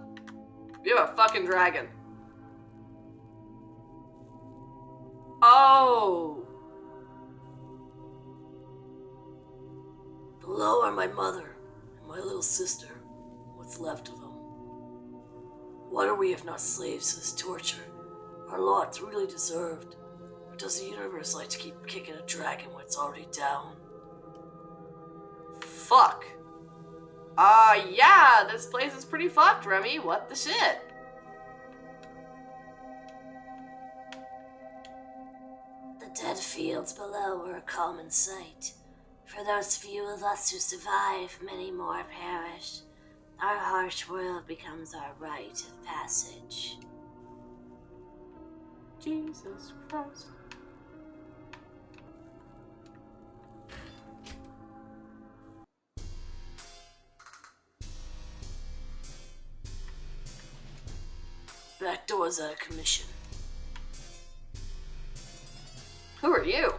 You have a fucking dragon. Oh. Below are my mother and my little sister. What's left of them. What are we if not slaves to this torture? Our lot's really deserved. Or does the universe like to keep kicking a dragon when it's already down? Fuck. Yeah, this place is pretty fucked, Remy. What the shit? The dead fields below are a common sight. For those few of us who survive, many more perish. Our harsh world becomes our rite of passage. Jesus Christ. Back door's out of commission. Who are you?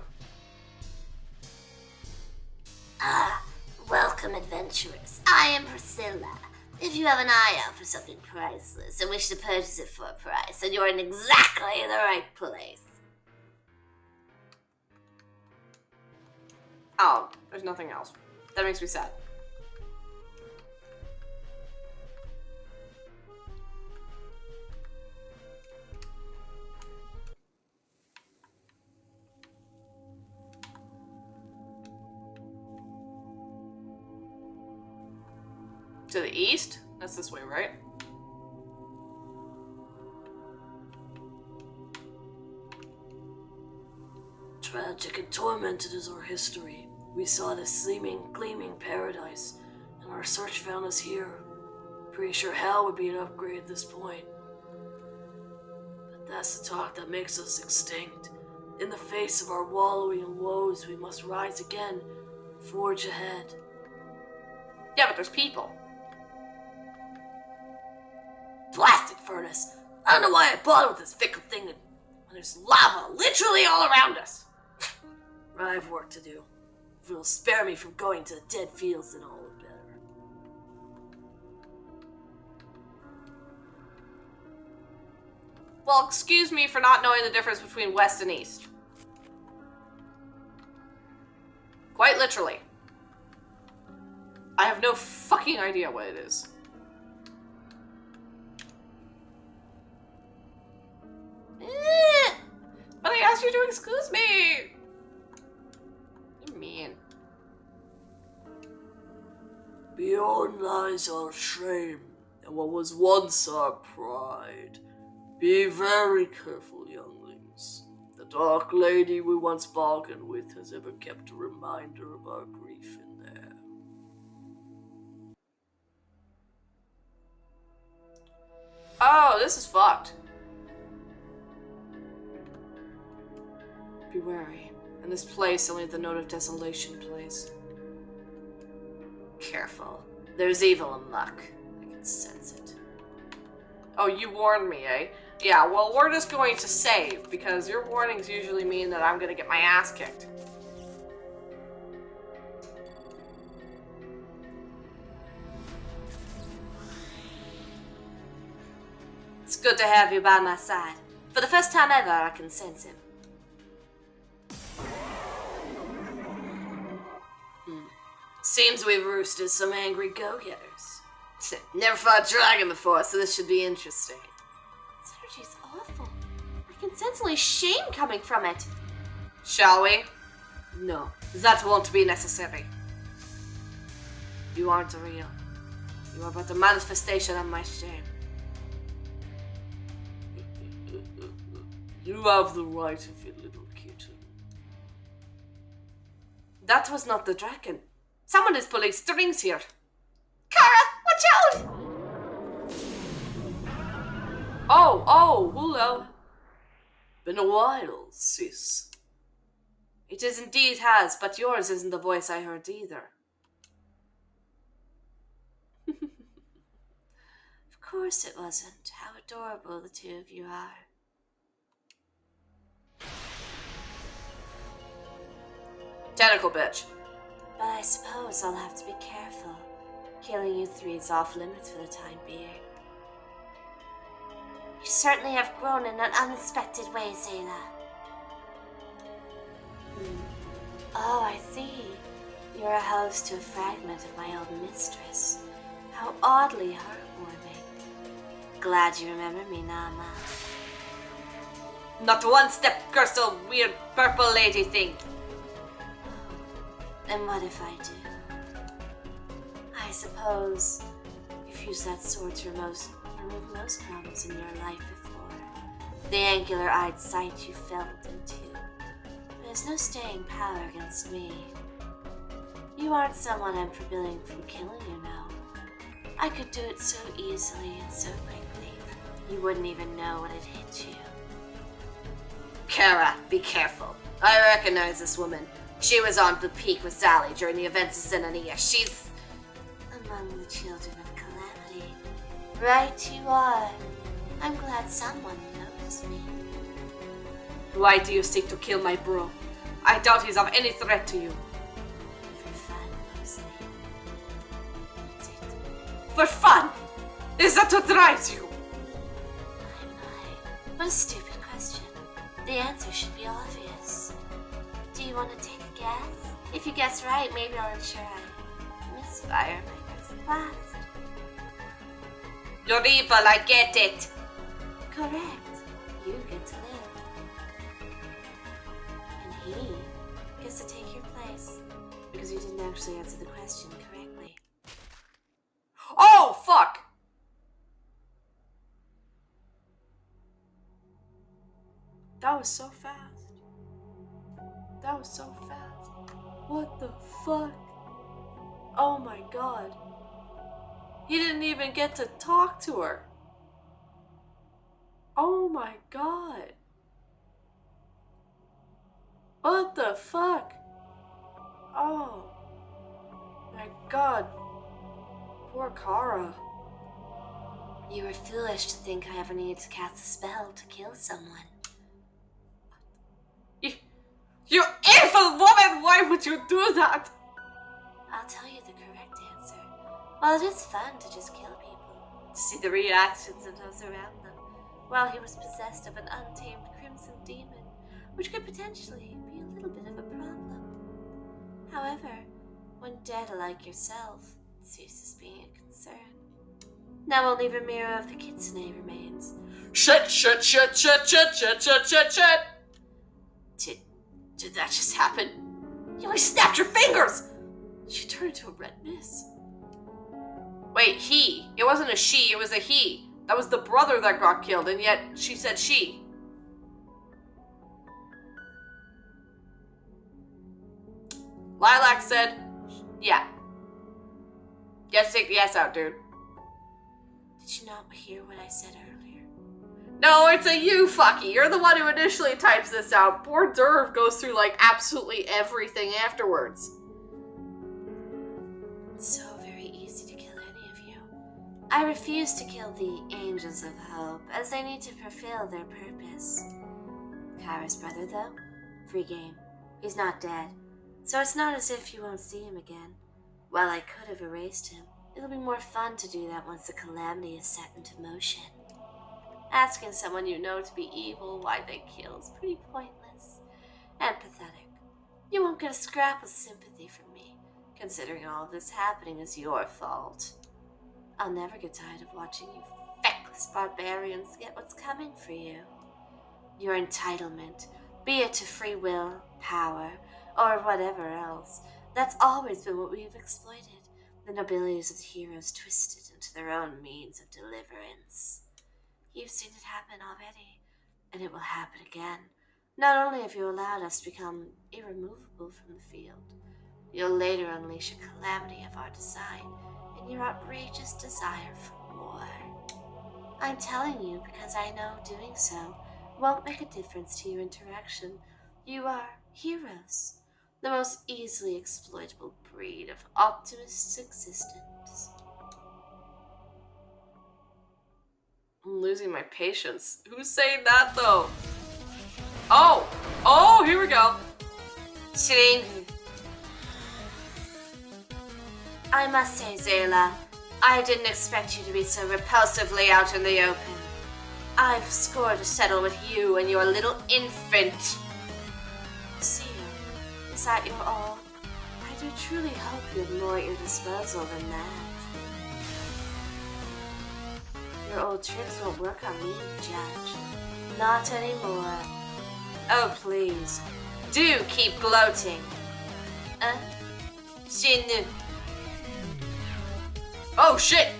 Ah, welcome adventurers. I am Priscilla. If you have an eye out for something priceless and wish to purchase it for a price, then you're in exactly the right place. Oh, there's nothing else. That makes me sad. To the east? That's this way, right? Tragic and tormented is our history. We saw this gleaming paradise, and our search found us here. Pretty sure hell would be an upgrade at this point. But that's the talk that makes us extinct. In the face of our wallowing and woes, we must rise again, forge ahead. Yeah, but there's people. Blasted furnace! I don't know why I bothered with this fickle thing when there's lava literally all around us. I have work to do. If it'll spare me from going to the dead fields, then all the better. Well, excuse me for not knowing the difference between west and east. Quite literally. I have no fucking idea what it is. But I asked you to excuse me! You're mean. Beyond lies our shame, and what was once our pride. Be very careful, younglings. The dark lady we once bargained with has ever kept a reminder of our grief in there. Oh, this is fucked. Be wary. In this place, only the note of desolation plays. Careful. There's evil amuck. I can sense it. Oh, you warned me, eh? Yeah, well, we're just going to save, because your warnings usually mean that I'm gonna get my ass kicked. It's good to have you by my side. For the first time ever, I can sense him. Seems we've roosted some angry go-getters. Never fought a dragon before, so this should be interesting. This energy's awful. I can sense only shame coming from it. Shall we? No, that won't be necessary. You aren't real. You are but a manifestation of my shame. You have the right of it, little kitten. That was not the dragon. Someone is pulling strings here. Kara, watch out! Oh, hello. Been a while, sis. It is indeed has, but yours isn't the voice I heard either. Of course it wasn't. How adorable the two of you are. Tentacle bitch. But I suppose I'll have to be careful. Killing you three is off limits for the time being. You certainly have grown in an unexpected way, Zayla. Oh, I see. You're a host to a fragment of my old mistress. How oddly heartwarming. Glad you remember me, Nama. Not one step, cursed weird purple lady thing. And what if I do? I suppose you've used that sword to remove most problems in your life before. The angular-eyed sight you felt into. There's no staying power against me. You aren't someone I'm forbidding from killing, you know. I could do it so easily and so quickly, you wouldn't even know when it hit you. Kara, be careful. I recognize this woman. She was on the peak with Sally during the events of Zen Aneia. She's among the children of Calamity. Right you are. I'm glad someone noticed me. Why do you seek to kill my bro? I doubt he's of any threat to you. For fun, mostly. That's it. For fun? Is that what drives you? My. What a stupid question. The answer should be obvious. Do you want to take a guess? If you guess right, maybe I'll ensure I misfire my next blast. You're evil, I get it. Correct. You get to live. And he gets to take your place. Because you didn't actually answer the question correctly. Oh, fuck! That was so fast. That was so fast. What the fuck? Oh my god. He didn't even get to talk to her. Oh my god. What the fuck? Oh my god. Poor Kara. You were foolish to think I ever needed to cast a spell to kill someone. You evil woman! Why would you do that? I'll tell you the correct answer. Well, it is fun to just kill people, to see the reactions of those around them, while he was possessed of an untamed crimson demon, which could potentially be a little bit of a problem. However, when dead like yourself, it ceases being a concern. Now only Ramiro of the Kitsune remains. Shit. Did that just happen? You only snapped your fingers! She turned into a red mist. Wait, he. It wasn't a she, it was a he. That was the brother that got killed, and yet she said she. Lilac said, yeah. Yes, take the S out, dude. Did you not hear what I said earlier? No, it's a you, fucky. You're the one who initially types this out. Poor Derv goes through, like, absolutely everything afterwards. It's so very easy to kill any of you. I refuse to kill the Angels of Hope, as they need to fulfill their purpose. Kara's brother, though? Free game. He's not dead. So it's not as if you won't see him again. While I could have erased him, it'll be more fun to do that once the calamity is set into motion. Asking someone you know to be evil why they kill is pretty pointless and pathetic. You won't get a scrap of sympathy from me, considering all of this happening is your fault. I'll never get tired of watching you feckless barbarians get what's coming for you. Your entitlement, be it to free will, power, or whatever else, that's always been what we have exploited, the nobilities of the heroes twisted into their own means of deliverance. You've seen it happen already, and it will happen again. Not only have you allowed us to become irremovable from the field, You'll later unleash a calamity of our design in your outrageous desire for war. I'm telling you because I know doing so won't make a difference to your interaction. You are heroes, the most easily exploitable breed of optimist's existence. I'm losing my patience. Who's saying that though? Oh, here we go. Shringu. I must say, Zayla, I didn't expect you to be so repulsively out in the open. I've scored to settle with you and your little infant. Sia, is that your all? I do truly hope you have more at your disposal than that. Your old tricks won't work on me, Judge. Not anymore. Oh, please. Do keep gloating. She knew. Oh shit!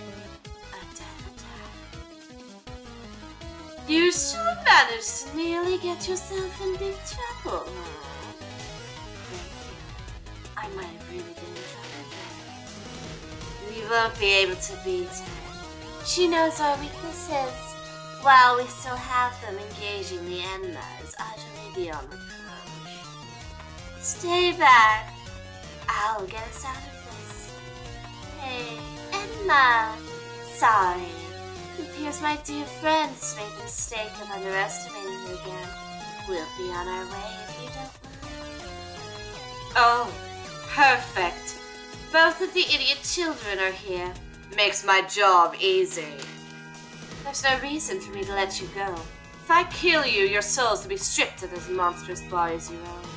You sure managed to nearly get yourself in big trouble. Thank you. I might have really been in trouble there. We won't be able to beat her. She knows our weaknesses. While we still have them, engaging the Enma is utterly beyond reproach. Stay back. I'll get us out of this. Hey, Enma. Sorry. It appears my dear friend has made the mistake of underestimating you again. We'll be on our way if you don't mind. Oh, perfect. Both of the idiot children are here. Makes my job easy. There's no reason for me to let you go. If I kill you, your soul's to be stripped of this monstrous body as your own.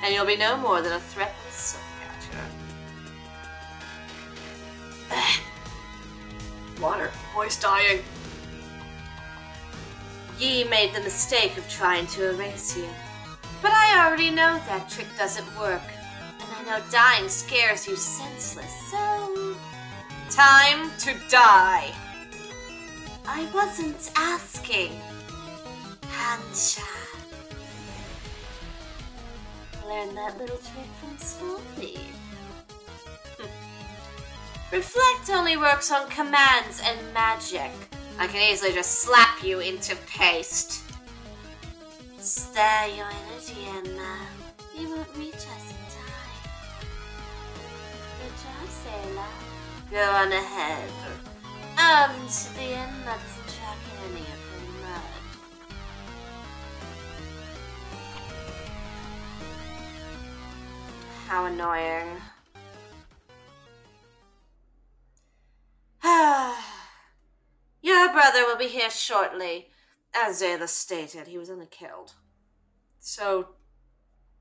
And you'll be no more than a threatless soul catcher. Water. Boy's dying. Ye made the mistake of trying to erase you. But I already know that trick doesn't work. And I know dying scares you senseless, so... Time to die. I wasn't asking. Hansha. Learned that little trick from Swampy. Reflect only works on commands and magic. I can easily just slap you into paste. Spare your energy, Emma. You won't reach us in time. Good job, Sailor. Go on ahead. The Emma doesn't track any of her mud. How annoying. Your brother will be here shortly. As Zayla stated, he was only killed. So,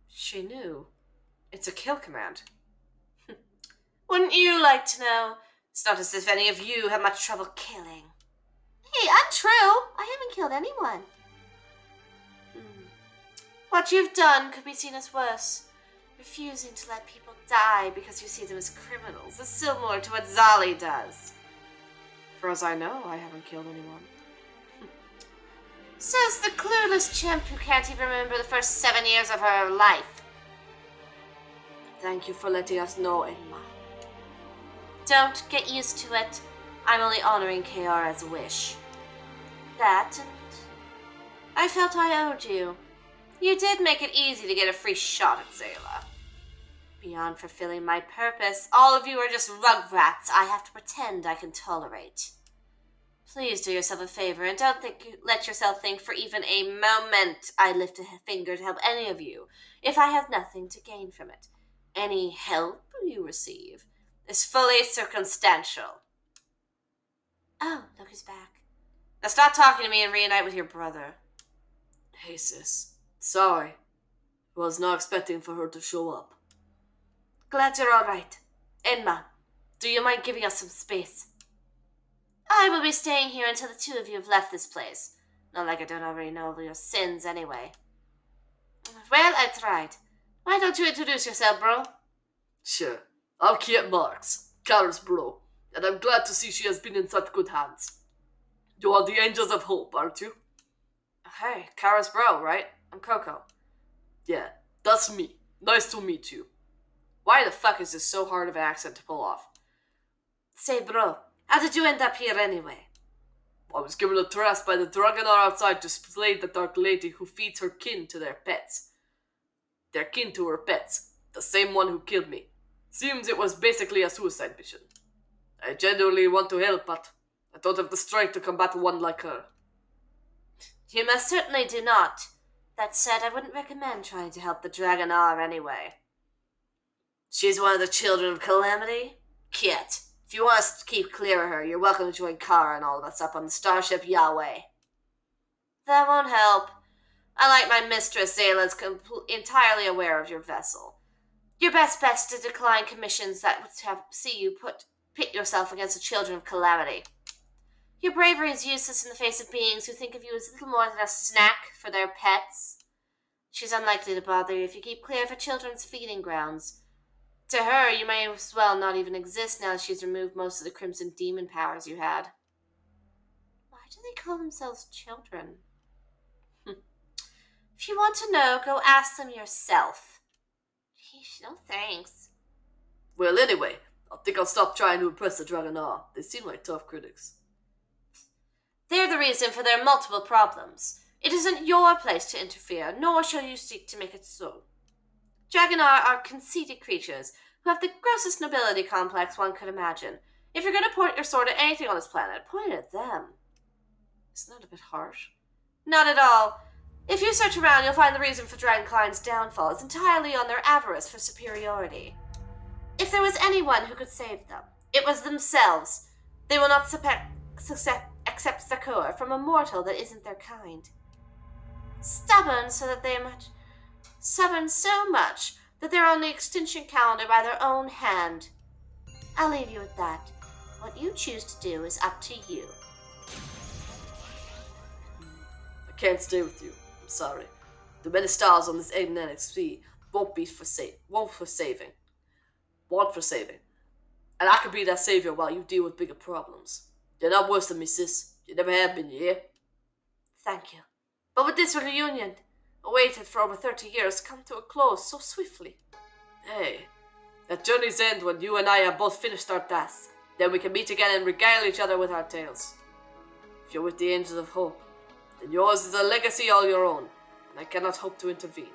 she knew. It's a kill command. Wouldn't you like to know? It's not as if any of you have much trouble killing. Hey, untrue! I haven't killed anyone. What you've done could be seen as worse. Refusing to let people die because you see them as criminals is similar to what Zali does. For as I know, I haven't killed anyone. Says the clueless chimp who can't even remember the first 7 years of her life. Thank you for letting us know, Emma. Don't get used to it. I'm only honoring Kiara's wish. That, and I felt I owed you. You did make it easy to get a free shot at Zayla. Beyond fulfilling my purpose, all of you are just rugrats I have to pretend I can tolerate. Please do yourself a favor and don't let yourself think for even a moment I lift a finger to help any of you if I have nothing to gain from it. Any help you receive is fully circumstantial. Oh, look who's back. Now stop talking to me and reunite with your brother. Hey sis, sorry. Was not expecting for her to show up. Glad you're alright. Enma, do you mind giving us some space? I will be staying here until the two of you have left this place. Not like I don't already know of your sins anyway. Well, I tried. Why don't you introduce yourself, bro? Sure. I'm Kiet Marks, Kara's bro, and I'm glad to see she has been in such good hands. You are the Angels of Hope, aren't you? Hey, Kara's bro, right? I'm Coco. Yeah, that's me. Nice to meet you. Why the fuck is this so hard of an accent to pull off? Say, bro, how did you end up here anyway? I was given a task by the Dragonar outside to slay the Dark Lady who feeds her kin to their pets. Their kin to her pets, the same one who killed me. Seems it was basically a suicide mission. I genuinely want to help, but I don't have the strength to combat one like her. You most certainly do not. That said, I wouldn't recommend trying to help the Dragonar anyway. She's one of the children of Calamity? Kit. If you want us to keep clear of her, you're welcome to join Kara and all of us up on the Starship Yahweh. That won't help. I like my mistress, Zayla's entirely aware of your vessel. Your best bet's to decline commissions that would see you pit yourself against the children of Calamity. Your bravery is useless in the face of beings who think of you as little more than a snack for their pets. She's unlikely to bother you if you keep clear of her children's feeding grounds. To her, you may as well not even exist now that she's removed most of the Crimson Demon powers you had. Why do they call themselves children? If you want to know, go ask them yourself. Sheesh, no thanks. Well, anyway, I think I'll stop trying to impress the Dragonar. They seem like tough critics. They're the reason for their multiple problems. It isn't your place to interfere, nor shall you seek to make it so. Dragonar are conceited creatures who have the grossest nobility complex one could imagine. If you're going to point your sword at anything on this planet, point it at them. Isn't that a bit harsh? Not at all. If you search around, you'll find the reason for Dragoncline's downfall is entirely on their avarice for superiority. If there was anyone who could save them, it was themselves. They will not accept succor from a mortal that isn't their kind. Stubborn so much that they're on the extinction calendar by their own hand. I'll leave you with that. What you choose to do is up to you. I can't stay with you. I'm sorry. The many stars on this alien NXP won't for saving. And I could be that savior while you deal with bigger problems. You're not worse than me, sis. You never have been, you hear? Thank you. But with this reunion, awaited for over 30 years, come to a close so swiftly. Hey, that journey's end when you and I have both finished our tasks. Then we can meet again and regale each other with our tales. If you're with the Angels of Hope, then yours is a legacy all your own, and I cannot hope to intervene.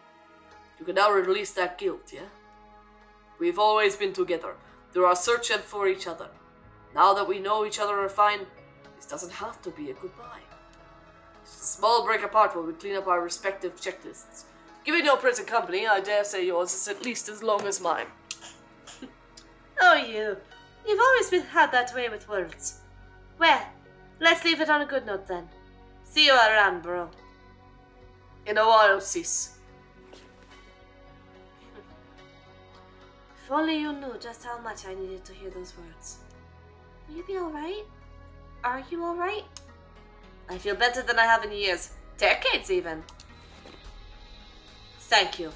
You can now release that guilt, yeah? We've always been together, through our search and for each other. Now that we know each other are fine, this doesn't have to be a goodbye. Just a small break apart while we clean up our respective checklists. Given your present company, I dare say yours is at least as long as mine. Oh, you've always had that way with words. Well, let's leave it on a good note then. See you around, bro. In a while, sis. If only you knew just how much I needed to hear those words. Will you be alright? Are you alright? I feel better than I have in years. Decades, even. Thank you.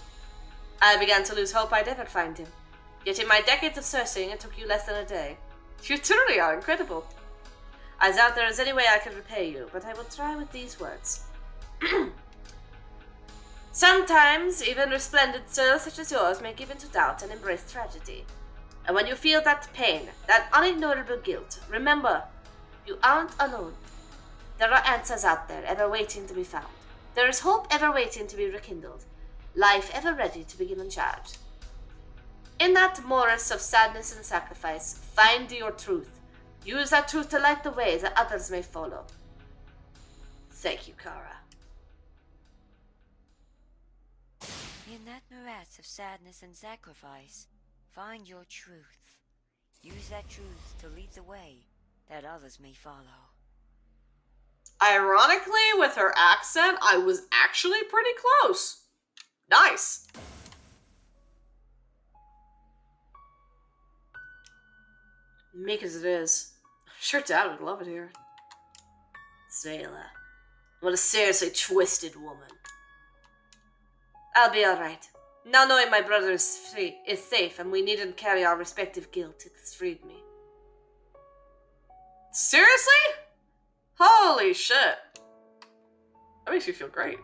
I began to lose hope I'd ever find him. Yet in my decades of searching, it took you less than a day. You truly are incredible. I doubt there is any way I can repay you, but I will try with these words. Sometimes, even resplendent souls such as yours may give in to doubt and embrace tragedy. And when you feel that pain, that unignorable guilt, remember, you aren't alone. There are answers out there, ever waiting to be found. There is hope ever waiting to be rekindled. Life ever ready to be given charge. In that morass of sadness and sacrifice, find your truth. Use that truth to light the way that others may follow. Thank you, Kara. In that morass of sadness and sacrifice, find your truth. Use that truth to lead the way that others may follow. Ironically, with her accent, I was actually pretty close. Nice. Meek as it is. I'm sure Dad would love it here. Zayla. What a seriously twisted woman. I'll be alright. Now knowing my brother is safe and we needn't carry our respective guilt, it's freed me. Seriously? Holy shit. That makes you feel great.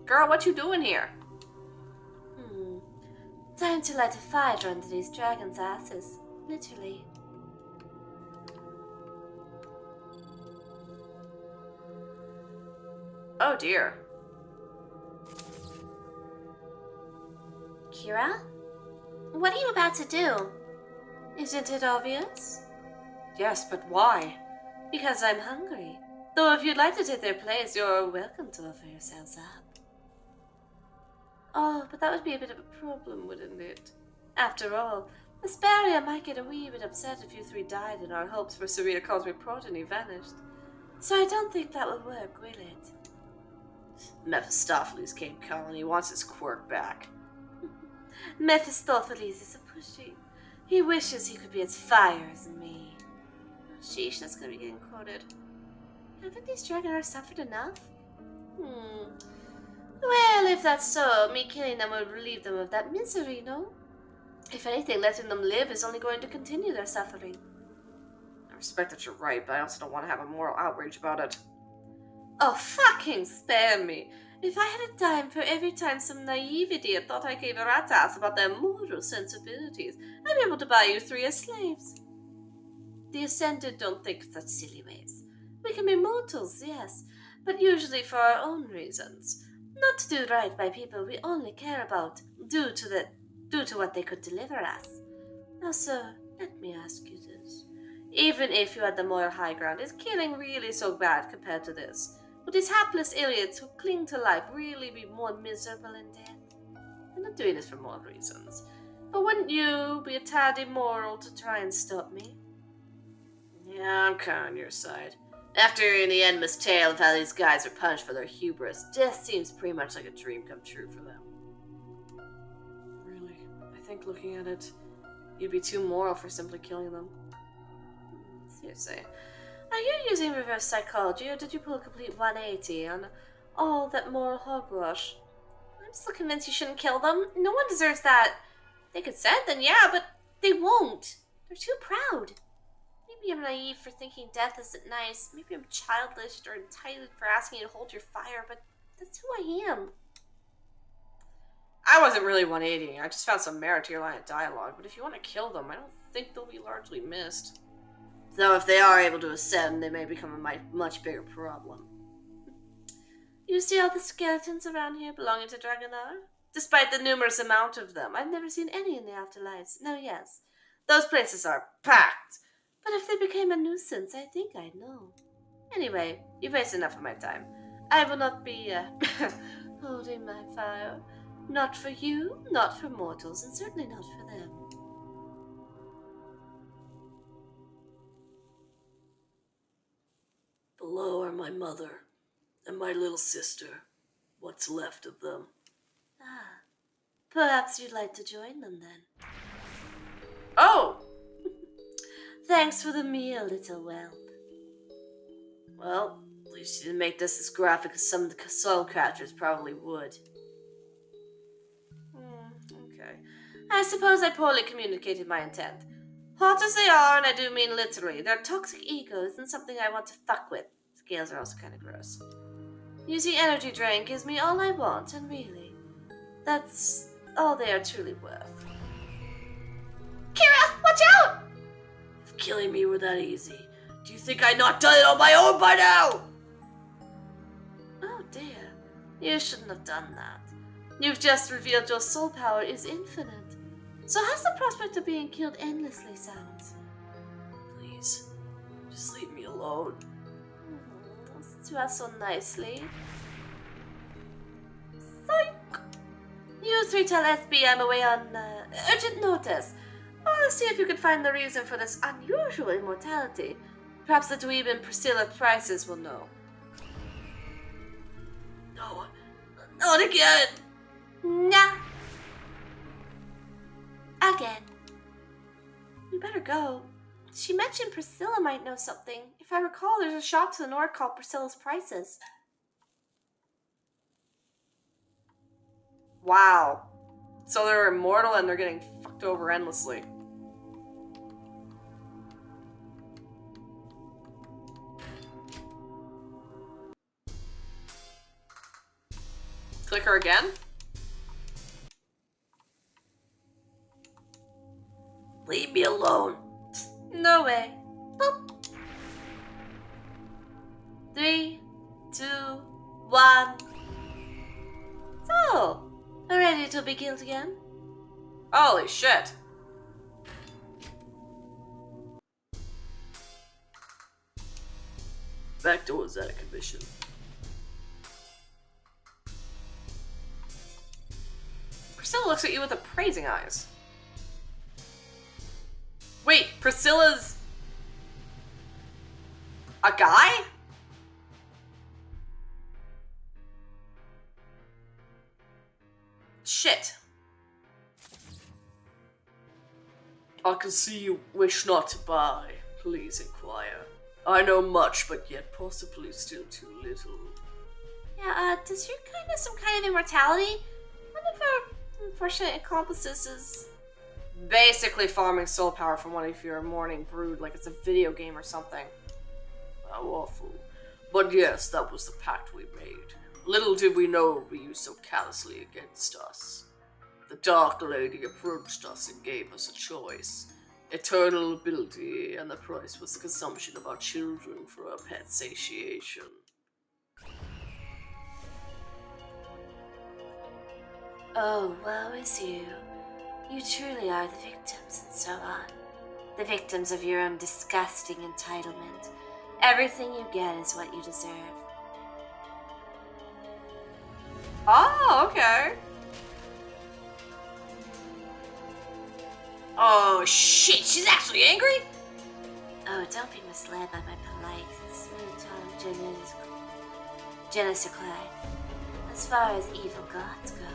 Girl, what you doing here? Time to light a fire under these dragons' asses. Literally. Oh dear. Kira? What are you about to do? Isn't it obvious? Yes, but why? Because I'm hungry. Though if you'd like to take their place, you're welcome to offer yourselves up. Oh, but that would be a bit of a problem, wouldn't it? After all, Asperia might get a wee bit upset if you three died and our hopes for Serena Cosmic Progeny vanished. So I don't think that will work, will it? Mephistopheles came calling. He wants his quirk back. Mephistopheles is a pushy. He wishes he could be as fire as me. Oh, sheesh, that's gonna be getting quoted. Haven't these dragonars suffered enough? Well, if that's so, me killing them will relieve them of that misery, no? If anything, letting them live is only going to continue their suffering. I respect that you're right, but I also don't want to have a moral outrage about it. Oh, fucking spare me! If I had a dime for every time some naive idiot thought I gave a rat's ass about their moral sensibilities, I'd be able to buy you 3 as slaves. The Ascended don't think such silly ways. We can be mortals, yes, but usually for our own reasons. Not to do right by people we only care about, due to what they could deliver us. Now, sir, let me ask you this. Even if you had the moral high ground, is killing really so bad compared to this? Would these hapless idiots who cling to life really be more miserable in death? I'm not doing this for moral reasons, but wouldn't you be a tad immoral to try and stop me? Yeah, I'm kind of on your side. After hearing the endless tale of how these guys are punished for their hubris, death seems pretty much like a dream come true for them. Really, I think looking at it, you'd be too moral for simply killing them. Seriously. Are you using reverse psychology, or did you pull a complete 180 on all that moral hogwash? I'm still convinced you shouldn't kill them. No one deserves that. They consent, then yeah, but they won't. They're too proud. Maybe I'm naive for thinking death isn't nice. Maybe I'm childish or entitled for asking you to hold your fire, but that's who I am. I wasn't really 180. I just found some merit to your line of dialogue, but if you want to kill them, I don't think they'll be largely missed. Though if they are able to ascend, they may become a much bigger problem. You see all the skeletons around here belonging to Dragonar? Despite the numerous amount of them, I've never seen any in the afterlives. No, yes, those places are packed. But if they became a nuisance, I think I'd know. Anyway, you've wasted enough of my time. I will not be, holding my fire. Not for you, not for mortals, and certainly not for them. Below are my mother and my little sister. What's left of them. Ah, perhaps you'd like to join them then. Oh! Thanks for the meal, little whelp. Well, at least you didn't make this as graphic as some of the soul catchers probably would. Okay. I suppose I poorly communicated my intent. Hot as they are, and I do mean literally, their toxic ego isn't something I want to fuck with. Scales are also kind of gross. Using energy drain gives me all I want, and really, that's all they are truly worth. Kira, watch out! If killing me were that easy, do you think I'd not done it on my own by now? Oh dear, you shouldn't have done that. You've just revealed your soul power is infinite. So how's the prospect of being killed endlessly sound? Please, just leave me alone. Since you asked so nicely. Psych! You three tell SB I'm away on urgent notice. I'll see if you can find the reason for this unusual immortality. Perhaps the dweeb and Priscilla Prices will know. No, not again! Nah. Again. We better go. She mentioned Priscilla might know something. If I recall, there's a shop to the north called Priscilla's Prices. Wow. So they're immortal and they're getting fucked over endlessly. Click her again? Leave me alone. No way. Boop. 3, 2, 1. So, ready to be killed again? Holy shit. Back doors out of commission. Priscilla looks at you with appraising eyes. Wait, Priscilla's a guy? Shit. I can see you wish not to buy. Please inquire. I know much, but yet possibly still too little. Yeah, does your kind have some kind of immortality? One of our unfortunate accomplices is... Basically farming soul power from one of your morning brood like it's a video game or something. How awful. But yes, that was the pact we made. Little did we know it would be used so callously against us. The Dark Lady approached us and gave us a choice. Eternal ability, and the price was the consumption of our children for our pet satiation. Oh, woe is you. You truly are the victims and so on. The victims of your own disgusting entitlement. Everything you get is what you deserve. Oh, okay. Oh shit, she's actually angry? Oh, don't be misled by my polite, smooth tone je ne sais quoi. As far as evil gods go,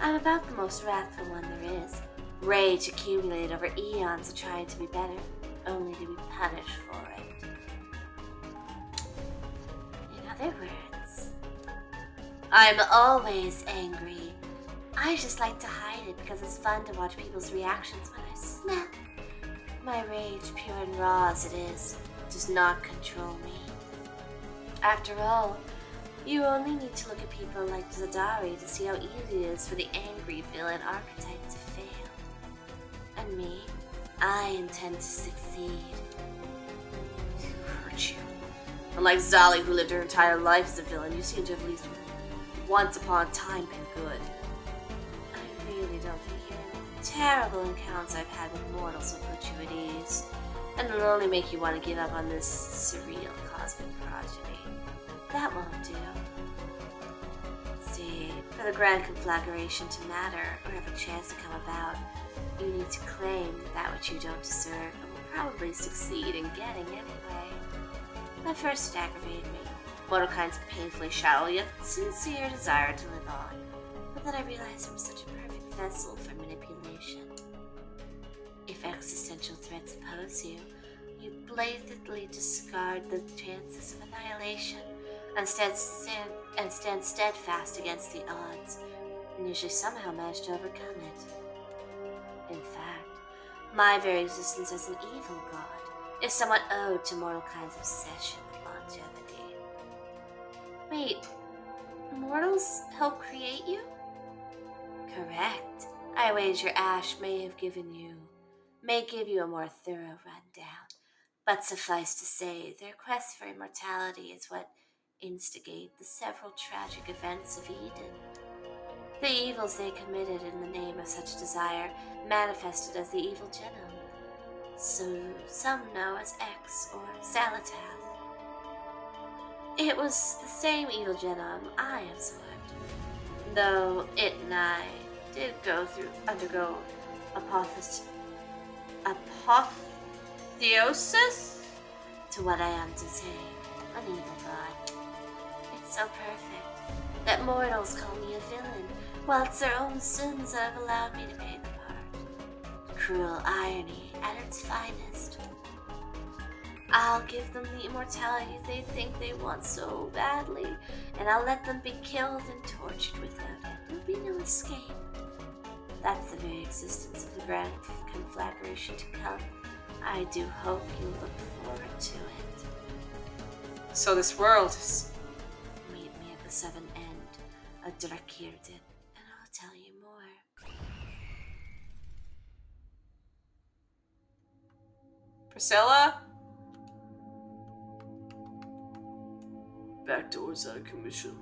I'm about the most wrathful one there is. Rage accumulated over eons of trying to be better, only to be punished for it. In other words, I'm always angry. I just like to hide it because it's fun to watch people's reactions when I snap. My rage, pure and raw as it is, does not control me. After all, you only need to look at people like Zadari to see how easy it is for the angry villain archetype to fail. And me, I intend to succeed. To hurt you. Unlike Zali, who lived her entire life as a villain, you seem to have at least once upon a time been good. I really don't think your terrible encounters I've had with mortals will put you at ease, and will only make you want to give up on this surreal cosmic progeny. That won't do. See, for the grand conflagration to matter, or have a chance to come about, you need to claim that which you don't deserve and will probably succeed in getting anyway. At first it aggravated me. Mortal kinds of painfully shallow yet sincere desire to live on. But then I realized I'm such a perfect vessel for manipulation. If existential threats oppose you, you blatantly discard the chances of annihilation and stand steadfast against the odds, and usually somehow manage to overcome it. In fact, my very existence as an evil god is somewhat owed to mortal kind's obsession with longevity. Wait, mortals help create you? Correct. I wager Ash may give you a more thorough rundown, but suffice to say, their quest for immortality is what instigate the several tragic events of Eden. The evils they committed in the name of such desire manifested as the evil genome, so some know as X or Zalatath. It was the same evil genome I absorbed, though it and I did undergo apotheosis to what I am today, an evil god. It's so perfect that mortals call me a villain, while it's their own sins that have allowed me to pay the part. Cruel irony at its finest. I'll give them the immortality they think they want so badly, and I'll let them be killed and tortured without it. There'll be no escape. That's the very existence of the grand conflagration to come. I do hope you look forward to it. So this world is... Meet me at the southern end a Drakirden, and I'll tell you more. Priscilla? Back door's out of commission.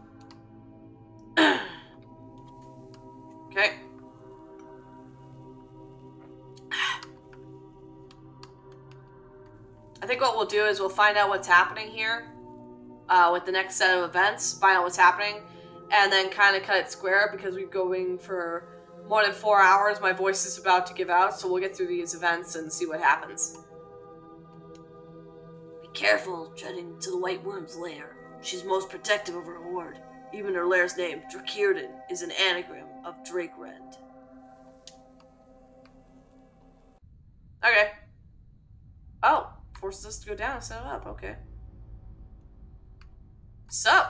Okay. I think what we'll do is we'll find out what's happening here with the next set of events, find out what's happening, and then kind of cut it square because we're going for more than 4 hours. My voice is about to give out, so we'll get through these events and see what happens. Be careful treading to the White Worm's lair. She's most protective of her horde. Even her lair's name, Drakirden, is an anagram of Drake Rend. Okay. Oh, forces us to go down and set it up. Okay. So,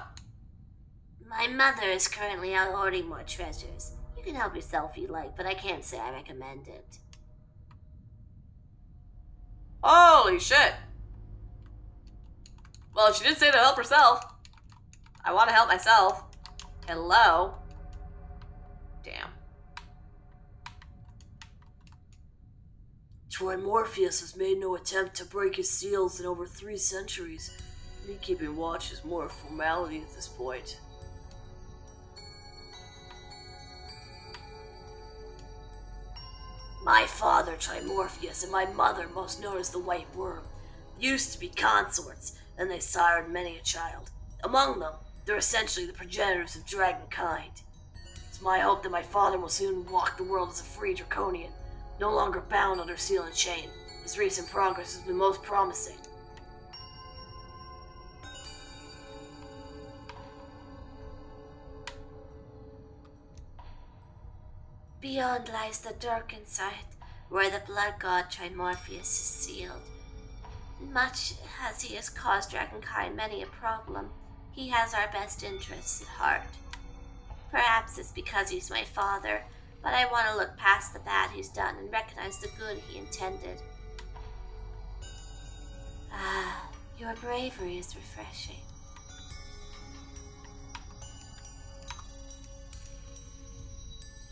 My mother is currently out hoarding more treasures. You can help yourself if you like, but I can't say I recommend it. holy shit. Well, she did say to help herself. I want to help myself. Hello. Damn. Troy Morpheus has made no attempt to break his seals in over 3 centuries. Me keeping watch is more a formality at this point. My father, Trimorpheus, and my mother, most known as the White Worm, used to be consorts, and they sired many a child. Among them, they're essentially the progenitors of dragonkind. It's my hope that my father will soon walk the world as a free draconian, no longer bound under seal and chain. His recent progress has been most promising. Beyond lies the darkened side, where the blood god Trimorpheus is sealed. Much as he has caused dragonkind many a problem, he has our best interests at heart. Perhaps it's because he's my father, but I want to look past the bad he's done and recognize the good he intended. Ah, your bravery is refreshing.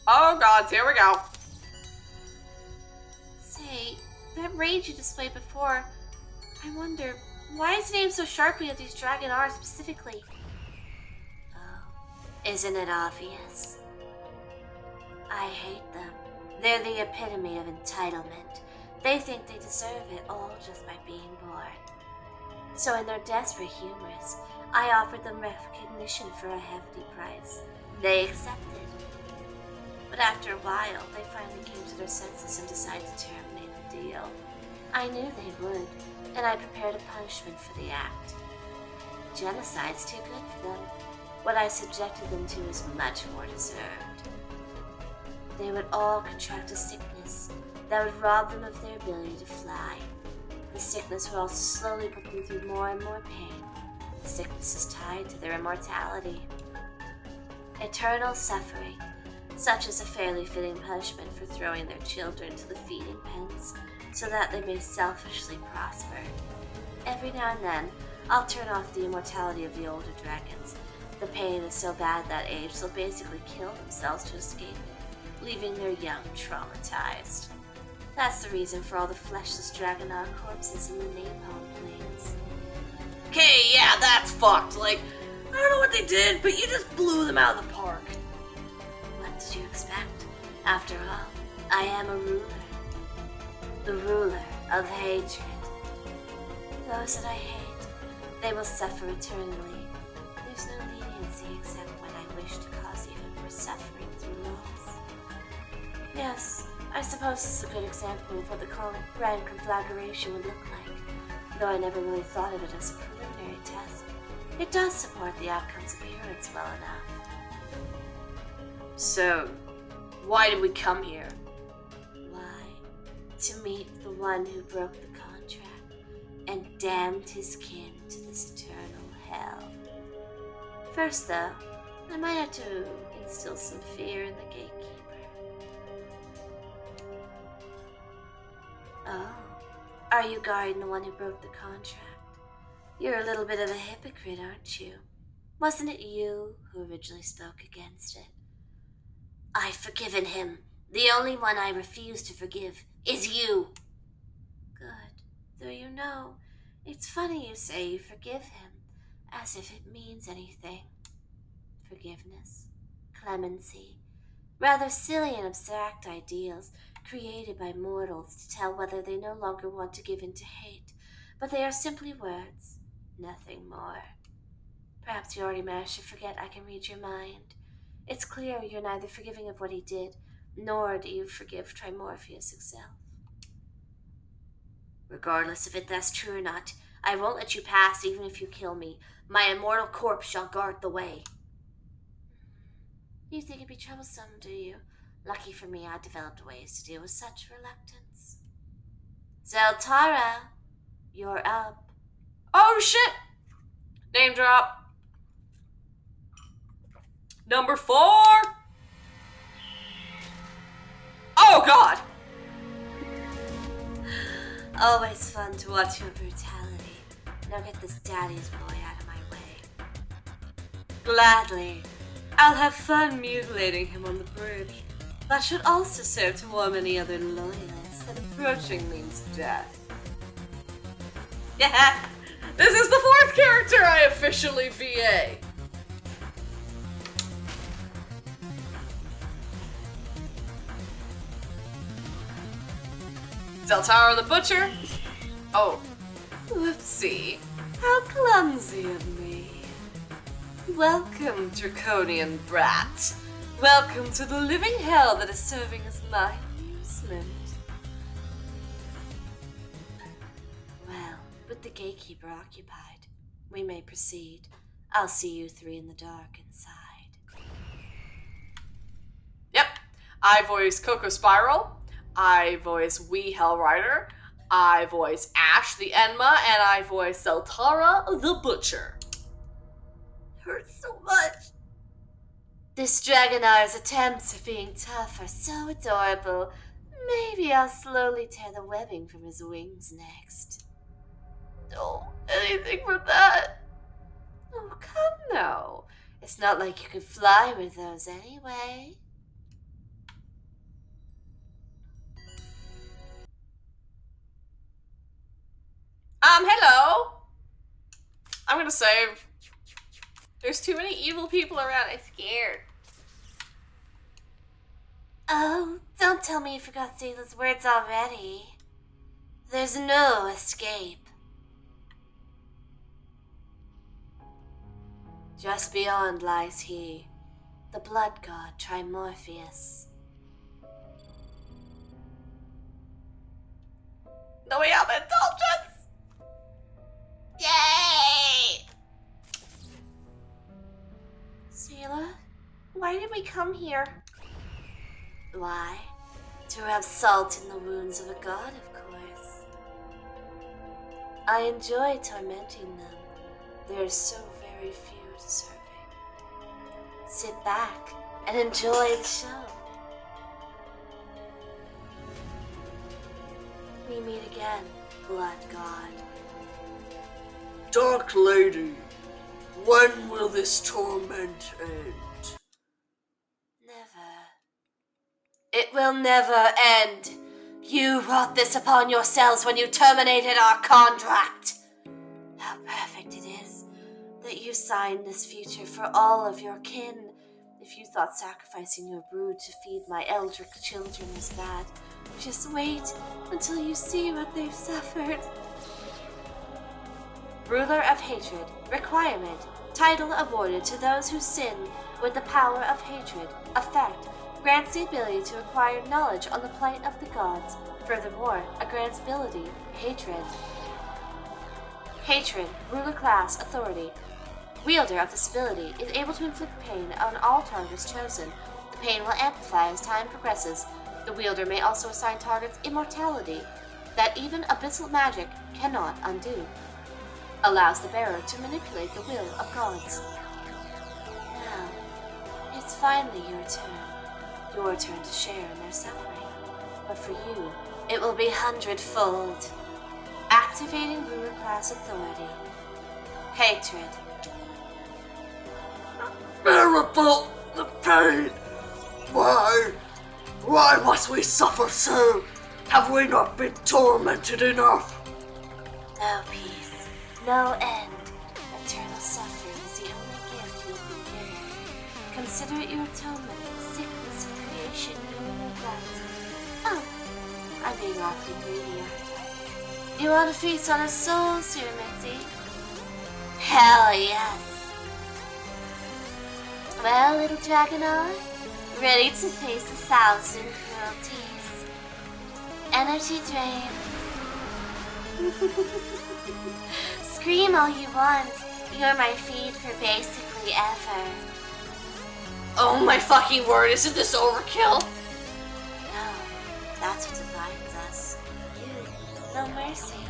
Oh gods, here we go. Say, that rage you displayed before, I wonder, why is it aimed so sharply at these dragon R specifically? Oh, isn't it obvious? I hate them. They're the epitome of entitlement. They think they deserve it all just by being born. So in their desperate hubris, I offered them recognition for a hefty price. They accepted. But after a while, they finally came to their senses and decided to terminate the deal. I knew they would, and I prepared a punishment for the act. Genocide's too good for them. What I subjected them to is much more deserved. They would all contract a sickness that would rob them of their ability to fly. The sickness would also slowly put them through more and more pain. The sickness is tied to their immortality. Eternal suffering, such as a fairly fitting punishment for throwing their children to the feeding pens, so that they may selfishly prosper. Every now and then, I'll turn off the immortality of the older dragons. The pain is so bad that age, they'll basically kill themselves to escape it, leaving their young traumatized. That's the reason for all the fleshless Dragonar corpses in the Napalm Plains. Okay, yeah, that's fucked. Like, I don't know what they did, but you just blew them out of the park. What did you expect? After all, I am a ruler. The ruler of hatred. Those that I hate, they will suffer eternally. There's no leniency except when I wish to cause even more suffering through loss. Yes, I suppose this is a good example of what the grand conflagration would look like, though I never really thought of it as a preliminary test. It does support the outcome's appearance well enough. So, why did we come here? Why? To meet the one who broke the contract and damned his kin to this eternal hell. First, though, I might have to instill some fear in the gatekeeper. Oh, are you guarding the one who broke the contract? You're a little bit of a hypocrite, aren't you? Wasn't it you who originally spoke against it? I've forgiven him. The only one I refuse to forgive is you. Good. Though you know, it's funny you say you forgive him, as if it means anything. Forgiveness, clemency, rather silly and abstract ideals created by mortals to tell whether they no longer want to give in to hate, but they are simply words, nothing more. Perhaps you already managed to forget I can read your mind. It's clear you're neither forgiving of what he did, nor do you forgive Trimorpheus himself. Regardless of if that's true or not, I won't let you pass even if you kill me. My immortal corpse shall guard the way. You think it'd be troublesome, do you? Lucky for me, I developed ways to deal with such reluctance. Zeltara, you're up. Oh shit! Name drop. Number 4! Oh god! Always fun to watch your brutality. Now get this daddy's boy out of my way. Gladly. I'll have fun mutilating him on the bridge. That should also serve to warm any other loyals that approaching means death. Yeah! This is the 4th character I officially VA! Zeltara the Butcher? Oh. Whoopsie. How clumsy of me. Welcome, draconian brat. Welcome to the living hell that is serving as my amusement. Well, with the gatekeeper occupied, we may proceed. I'll see you 3 in the dark inside. Yep. I voice Coco Spiral. I voice Wee Hellrider. I voice Ash the Enma. And I voice Zeltara the Butcher. Hurts so much. This Dragonar's attempts at being tough are so adorable. Maybe I'll slowly tear the webbing from his wings next. Oh, anything for that? Oh, come now. It's not like you can fly with those anyway. Hello. I'm gonna save. There's too many evil people around. I'm scared. Oh, don't tell me you forgot to say those words already. There's no escape. Just beyond lies he, the blood god Trimorpheus. No, we have indulgence! Yay! Selah, why did we come here? Why? To rub salt in the wounds of a god, of course. I enjoy tormenting them. There are so very few deserving. Sit back and enjoy the show. We meet again, blood god. Dark Lady, when will this torment end? Never. It will never end. You brought this upon yourselves when you terminated our contract. How perfect it is that you signed this future for all of your kin. If you thought sacrificing your brood to feed my eldritch children was bad, just wait until you see what they've suffered. Ruler of Hatred. Requirement. Title awarded to those who sin with the power of hatred. Effect. Grants the ability to acquire knowledge on the plight of the gods. Furthermore, a grants ability. Hatred. Hatred. Ruler class. Authority. Wielder of this ability is able to inflict pain on all targets chosen. The pain will amplify as time progresses. The wielder may also assign targets immortality that even abyssal magic cannot undo. Allows the bearer to manipulate the will of gods. Now, it's finally your turn. Your turn to share in their suffering. But for you, it will be 100-fold. Activating ruler class authority. Hatred. unbearable, the pain. Why must we suffer so? Have we not been tormented enough? No peace, no end. Eternal suffering is the only gift you've been given. Consider it your atonement for the sickness of creation you neglected. Oh, I'm being awfully greedy, aren't I? You want to feast on a soul, Sir Mitzi? Hell yes. Well, little dragon eye, ready to face 1,000 cruelties. Energy drain. Scream all you want. You're my feed for basically ever. Oh my fucking word, isn't this overkill? No, that's what divides us. You, no mercy.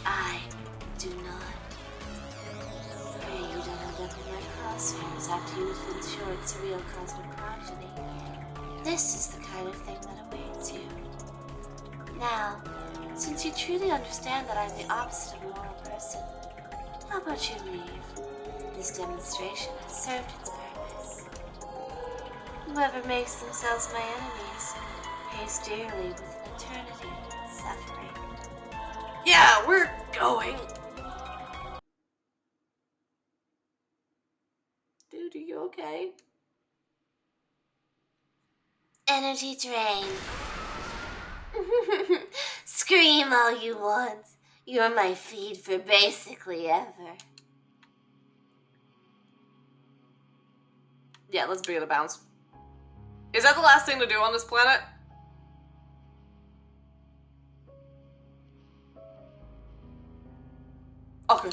I do not. Pray you don't end up in my crosshairs after you've ensured surreal cosmic progeny. This is the kind of thing that awaits you. Now, since you truly understand that I'm the opposite of a moral person, how about you leave? This demonstration has served its purpose. Whoever makes themselves my enemies pays dearly with an eternity of suffering. Yeah, we're going. Dude, are you okay? Energy drain. Scream all you want. You're my feed for basically ever. Yeah, let's begin to bounce. Is that the last thing to do on this planet? Okay.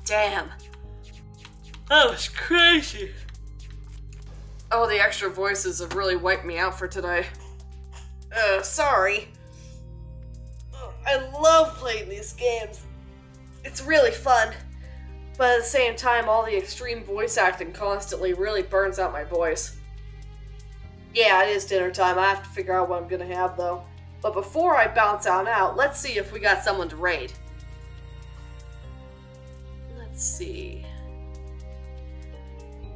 Damn. That was crazy. Oh, the extra voices have really wiped me out for today. Sorry. I love playing these games. It's really fun. But at the same time, all the extreme voice acting constantly really burns out my voice. Yeah, it is dinner time. I have to figure out what I'm gonna have, though. But before I bounce on out, let's see if we got someone to raid. Let's see.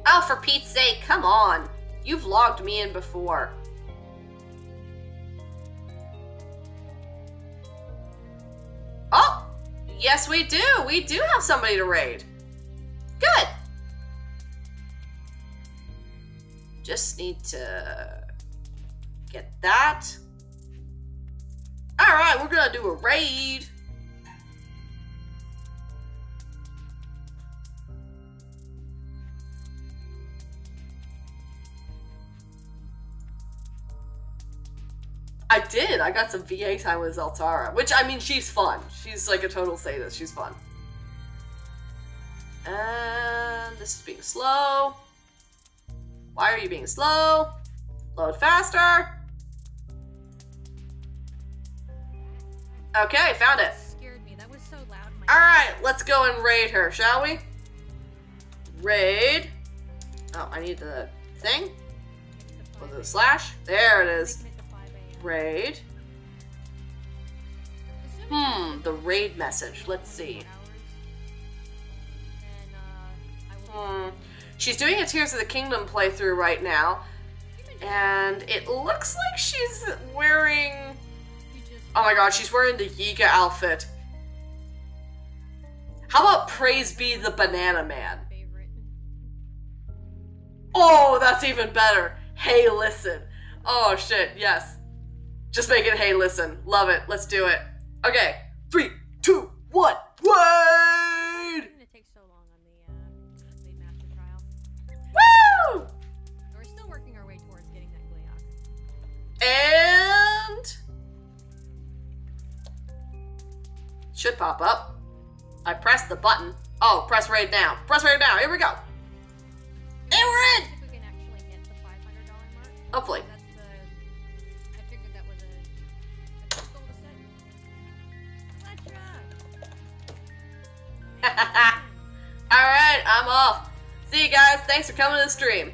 Oh, for Pete's sake, come on. You've logged me in before. Oh! Yes, we do. We do have somebody to raid. Good. Just need to get that. Alright, we're gonna do a raid. I did. I got some VA time with Zeltara. Which, I mean, she's fun. She's like a total sadist. She's fun. And this is being slow. Why are you being slow? Load faster. Okay, found it. Scared me. That was so loud. Alright, let's go and raid her, shall we? Raid. Oh, I need the thing. With the slash. There it is. Raid. The raid message. Let's see. She's doing a Tears of the Kingdom playthrough right now. And it looks like she's wearing... Oh my god, she's wearing the Yiga outfit. How about Praise Be the Banana Man? Oh, that's even better. Hey, listen. Oh shit, yes. Just make it hey, listen. Love it. Let's do it. Okay. 3, 2, 1. Wait! It takes so long on the master trial. Woo! We're still working our way towards getting that Gleok. And should pop up. I pressed the button. Oh, press raid now. Press raid now. Here we go. And we're in. If we can actually hit the $500 mark. Hopefully. I figured that was a good goal to set. Let's try. Alright, I'm off. See you guys. Thanks for coming to the stream.